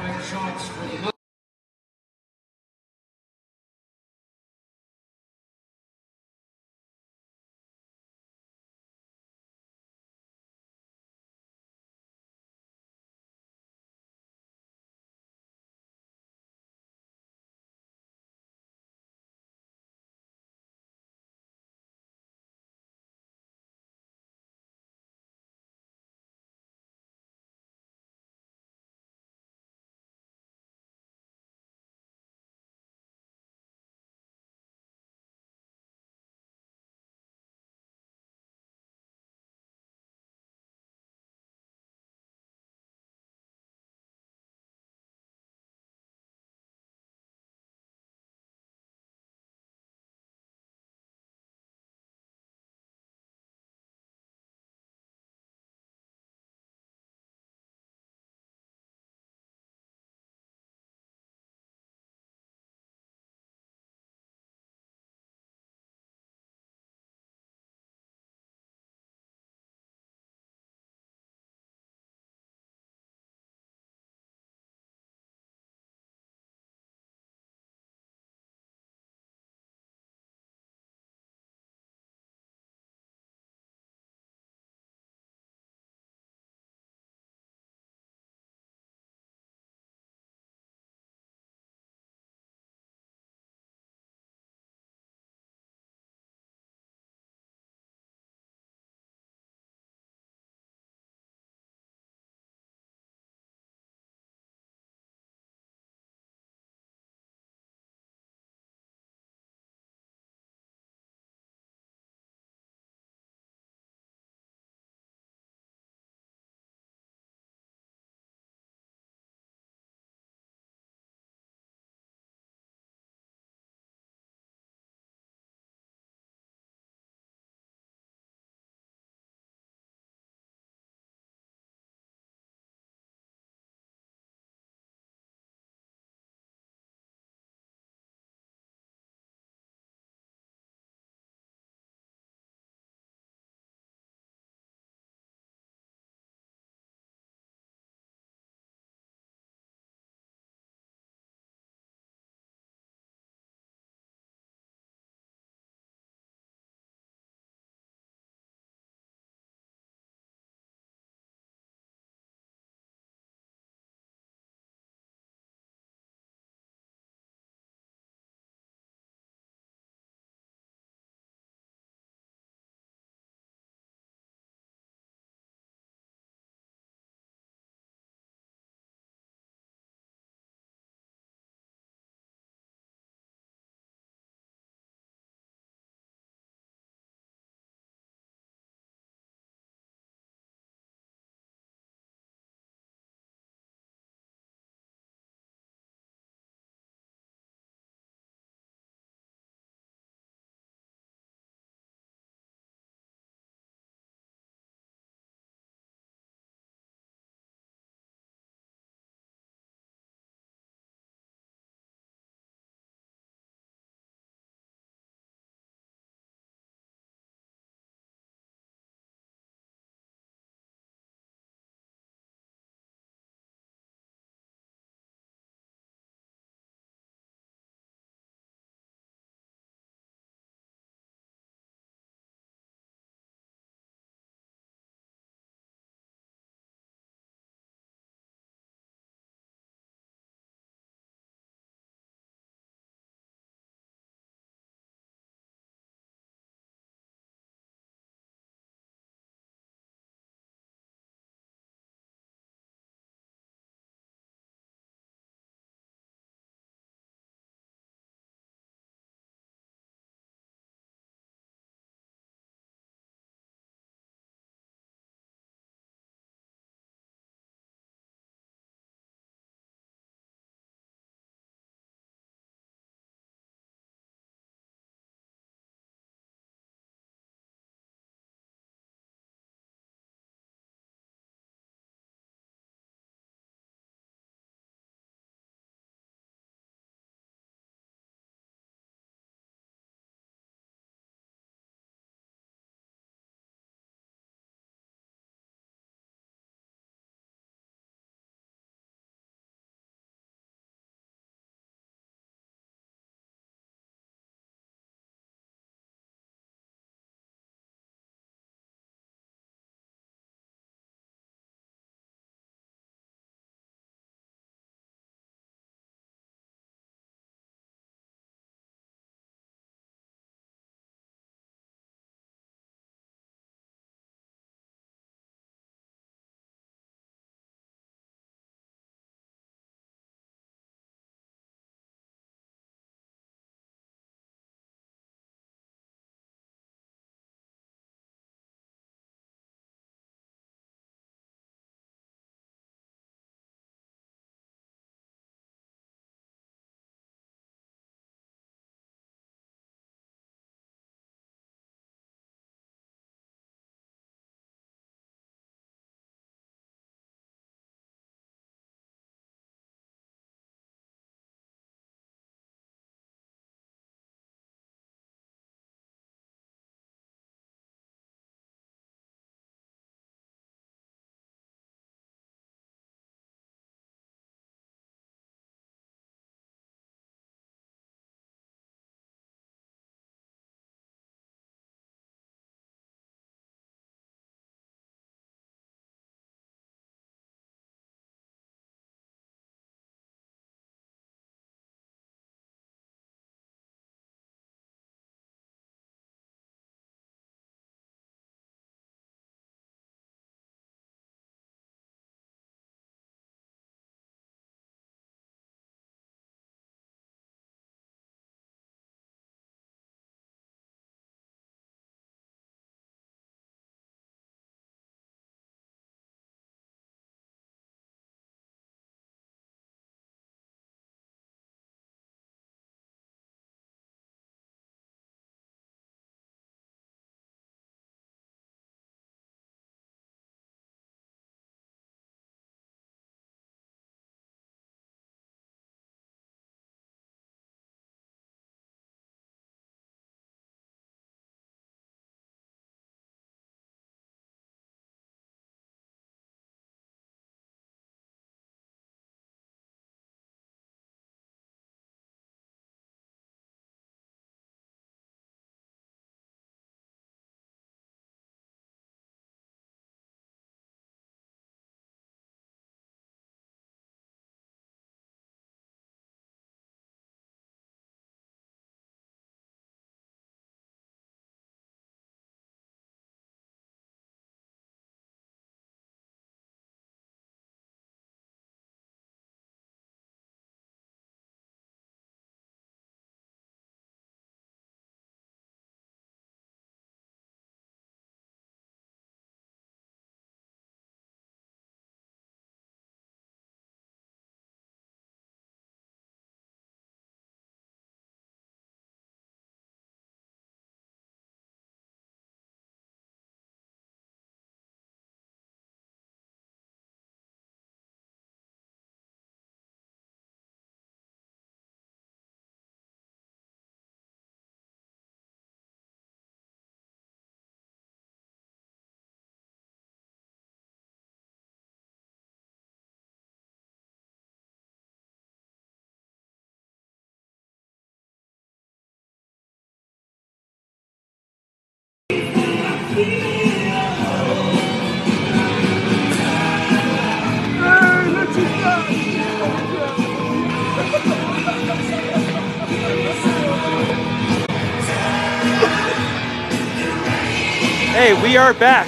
Hey, we are back.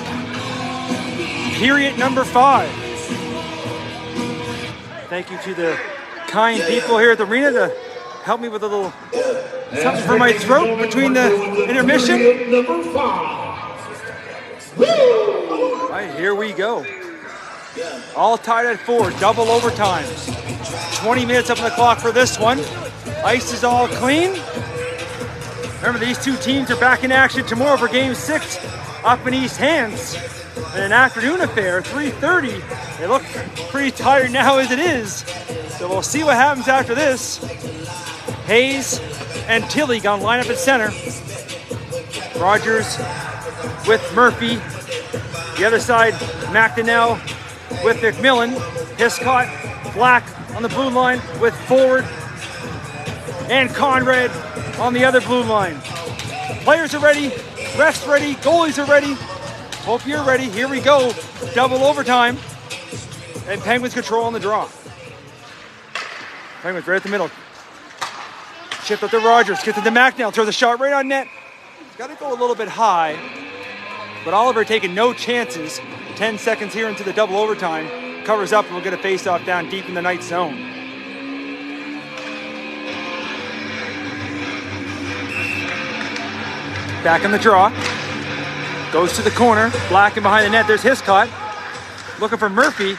Period number 5. Thank you to the kind people here at the arena to help me with a little something for my throat between the intermission. All right, here we go. All tied at 4, double overtimes. 20 minutes up on the clock for this one. Ice is all clean. Remember, these two teams are back in action tomorrow for Game 6 up in East Hants. And an afternoon affair, 3:30. They look pretty tired now as it is. So we'll see what happens after this. Hayes and Tilly gonna line up at center. Rogers with Murphy. The other side, McDonnell with McMillan. Hiscott, Black on the blue line with Forward. And Conrad on the other blue line. Players are ready, refs ready, goalies are ready. Hope you're ready. Here we go. Double overtime. And Penguins control on the draw. Penguins right at the middle. Shift up to Rogers. Gets it to McNeil. Throws a shot right on net. He's got to go a little bit high. But Oliver taking no chances. 10 seconds here into the double overtime. Covers up and we'll get a face-off down deep in the night zone. Back on the draw. Goes to the corner. Black in behind the net. There's Hiscott. Looking for Murphy.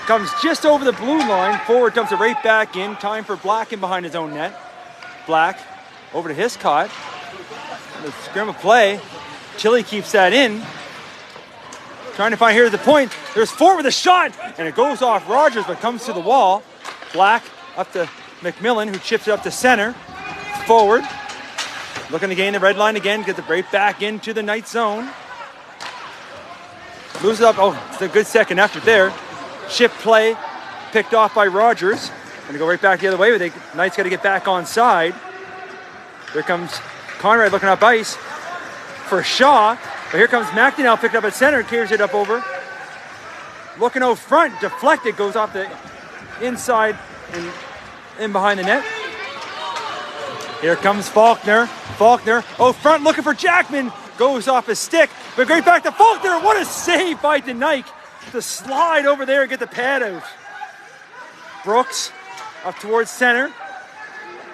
Comes just over the blue line. Forward dumps it right back in. Time for Black in behind his own net. Black over to Hiscott. The scrim of play. Chili keeps that in. Trying to find, here's the point. There's Forward with a shot. And it goes off Rogers but comes to the wall. Black up to McMillan who chips it up to center. Forward. Looking to gain the red line again. Gets it right back into the night zone. Moves it up. Oh, it's a good second after there. Chip play picked off by Rogers. Gonna go right back the other way. But Knight's got to get back on side. There comes Conrad looking up ice for Shaw. But here comes McDonnell picked up at center and carries it up over. Looking out front. Deflected. Goes off the inside and in behind the net. Here comes Faulkner. Faulkner, oh, front looking for Jackman. Goes off his stick, but great back to Faulkner. What a save by DeNike to slide over there and get the pad out. Brooks up towards center.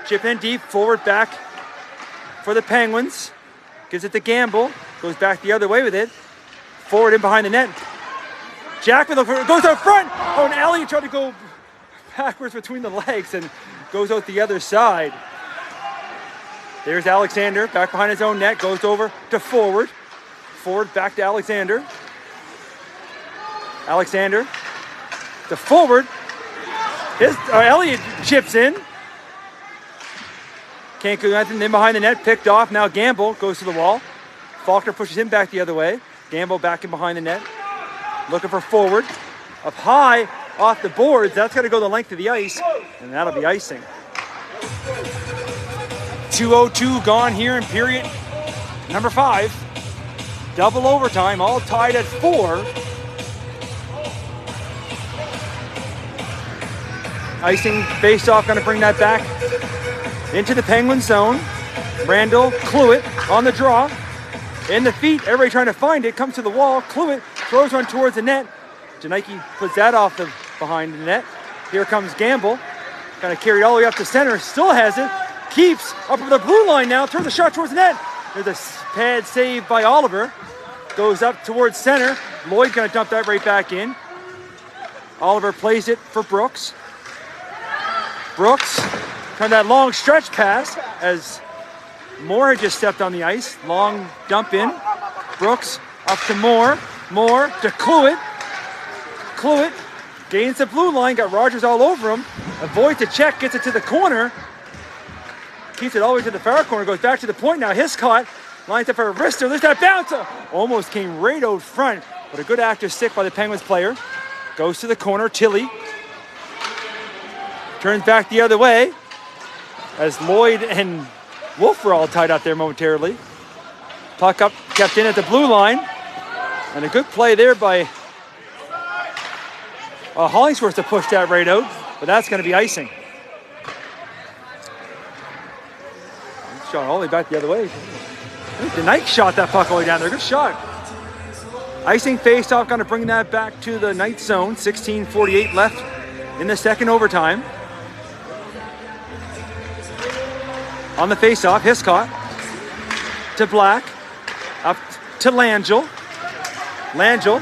Chip in deep, Forward back for the Penguins. Gives it to Gamble. Goes back the other way with it. Forward in behind the net. Jackman goes out front. Oh, and Elliott tried to go backwards between the legs and goes out the other side. There's Alexander, back behind his own net, goes over to Forward. Forward back to Alexander. Alexander to Forward. Elliott chips in. Can't do nothing in behind the net, picked off. Now Gamble goes to the wall. Faulkner pushes him back the other way. Gamble back in behind the net. Looking for Forward. Up high, off the boards. That's got to go the length of the ice, and that'll be icing. 2:02 gone here in period number 5. Double overtime, all tied at 4. Icing face-off, going to bring that back into the Penguin zone. Randall, Cluett on the draw. In the feet, everybody trying to find it, comes to the wall. Cluett throws one towards the net. Janike puts that off the behind the net. Here comes Gamble. Kind of carried all the way up to center, still has it. Keeps up over the blue line now, turns the shot towards the net. There's a pad save by Oliver. Goes up towards center. Lloyd gonna dump that right back in. Oliver plays it for Brooks. Brooks turned that long stretch pass as Moore had just stepped on the ice. Long dump in. Brooks up to Moore. Moore to Cluett. Cluett gains the blue line, got Rogers all over him. Avoids the check, gets it to the corner. Keeps it all the way to the far corner, goes back to the point now. Hiscott lines up for a wrister. There's that bounce. Almost came right out front, but a good active stick by the Penguins player. Goes to the corner, Tilly. Turns back the other way as Lloyd and Wolf were all tied out there momentarily. Puck up, kept in at the blue line. And a good play there by Hollingsworth to push that right out, but that's going to be icing. Shot all the way back the other way. I think the Knight shot that puck all the way down there. Good shot. Icing face-off, going to bring that back to the Knight zone. 16:48 left in the second overtime. On the face-off, Hiscott to Black, up to Langell. Langell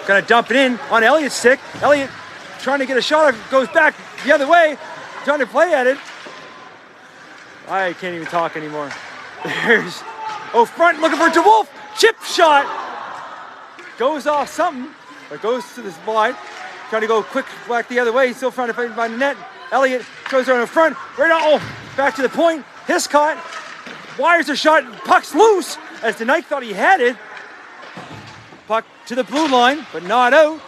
going to dump it in on Elliott's stick. Elliott trying to get a shot, goes back the other way, trying to play at it. I can't even talk anymore. There's, front looking for DeWolf, chip shot. Goes off something, but goes to the wide. Trying to go quick back the other way. He's still trying to find the net. Elliott throws her in the front. Right on, back to the point. Hiscott wires a shot. Puck's loose as the Knight thought he had it. Puck to the blue line, but not out.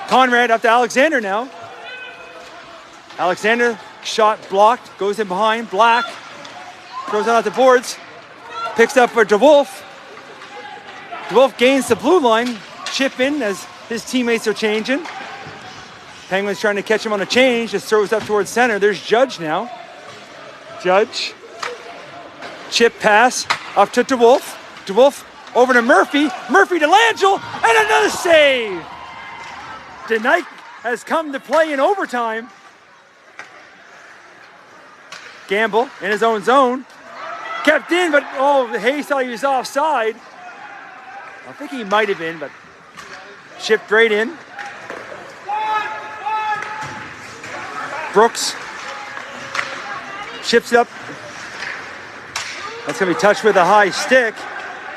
Conrad up to Alexander now. Alexander, shot blocked, goes in behind. Black throws it out the boards. Picks up for DeWolf. DeWolf gains the blue line. Chip in as his teammates are changing. Penguins trying to catch him on a change. Just throws up towards center. There's Judge now. Judge. Chip pass up to DeWolf. DeWolf over to Murphy. Murphy to Langell. And another save. The Knight has come to play in overtime. Gamble in his own zone. Kept in, but Hayes thought he was offside. I think he might have been, but chipped right in. Brooks chips it up. That's going to be touched with a high stick.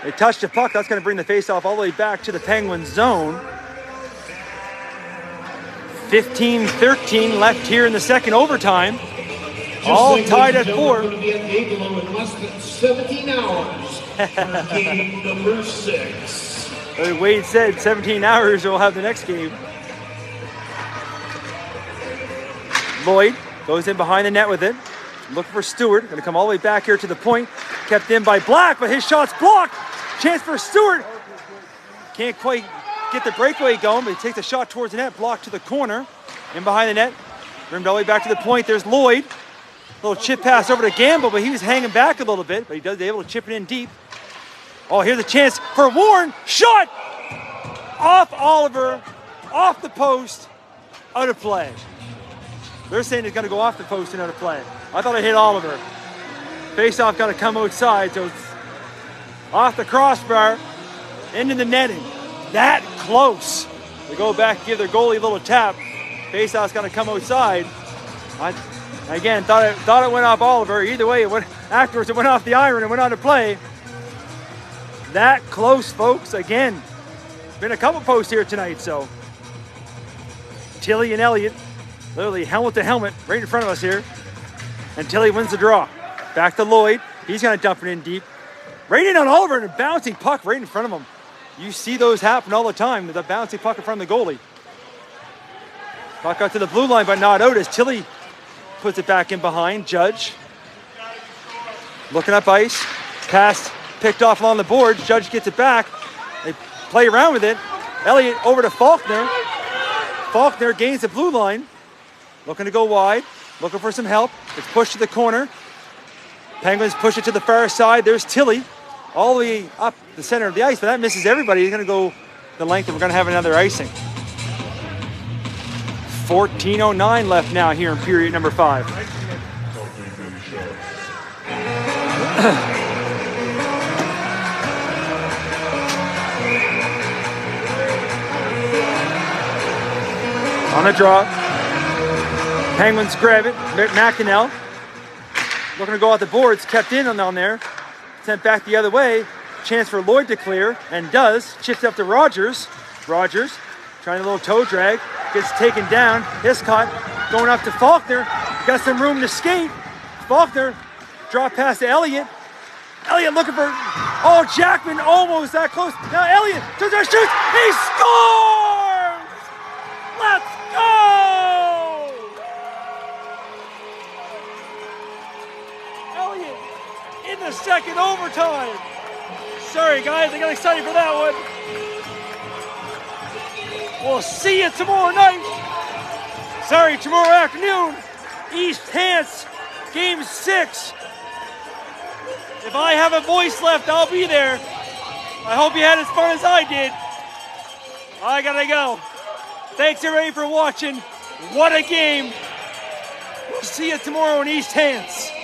They touched the puck. That's going to bring the faceoff all the way back to the Penguins zone. 15-13 left here in the second overtime. All tied at 4. Going to be at Sackville in less than 17 hours. Game number 6. Wade said 17 hours we'll have the next game. Lloyd goes in behind the net with it. Looking for Stewart. Going to come all the way back here to the point. Kept in by Black, but his shot's blocked. Chance for Stewart. Can't quite get the breakaway going, but he takes a shot towards the net. Blocked to the corner. In behind the net. Rimmed all the way back to the point. There's Lloyd. Little chip pass over to Gamble, but he was hanging back a little bit, but he does able to chip it in deep. Oh, here's a chance for Warren. Shot! Off Oliver, off the post, out of play. They're saying it's going to go off the post and out of play. I thought it hit Oliver. Face-off got to come outside, so it's off the crossbar, into the netting. That close. They go back, give their goalie a little tap. Face-off's going to come outside. Again, thought it went off Oliver. Either way, afterwards it went off the iron and went on to play. That close, folks. Again, been a couple posts here tonight, so. Tilly and Elliott, literally helmet to helmet, right in front of us here. And Tilly wins the draw. Back to Lloyd. He's going to dump it in deep. Right in on Oliver and a bouncing puck right in front of him. You see those happen all the time, the bouncing puck in front of the goalie. Puck out to the blue line, but not out as Tilly puts it back in behind. Judge looking up ice. Pass picked off along the boards. Judge gets it back. They play around with it. Elliott over to Faulkner. Faulkner gains the blue line. Looking to go wide. Looking for some help. It's pushed to the corner. Penguins push it to the far side. There's Tilly all the way up the center of the ice, but that misses everybody. He's going to go the length, and we're going to have another icing. 14:09 left now here in period number 5. On the draw. Penguins grab it. McInnell looking to go out the boards. Kept in on there. Sent back the other way. Chance for Lloyd to clear, and does. Chips up to Rogers. Rogers trying a little toe drag. Gets taken down. Hiscott going up to Faulkner. Got some room to skate. Faulkner drop pass to Elliott. Elliott looking for... Oh, Jackman almost that close. Now Elliott turns around, shoots. He scores! Let's go! Elliott in the second overtime. Sorry, guys. I got excited for that one. We'll see you tomorrow night. Sorry, tomorrow afternoon. East Hants, Game 6. If I have a voice left, I'll be there. I hope you had as fun as I did. I gotta go. Thanks everybody for watching. What a game. We'll see you tomorrow in East Hants.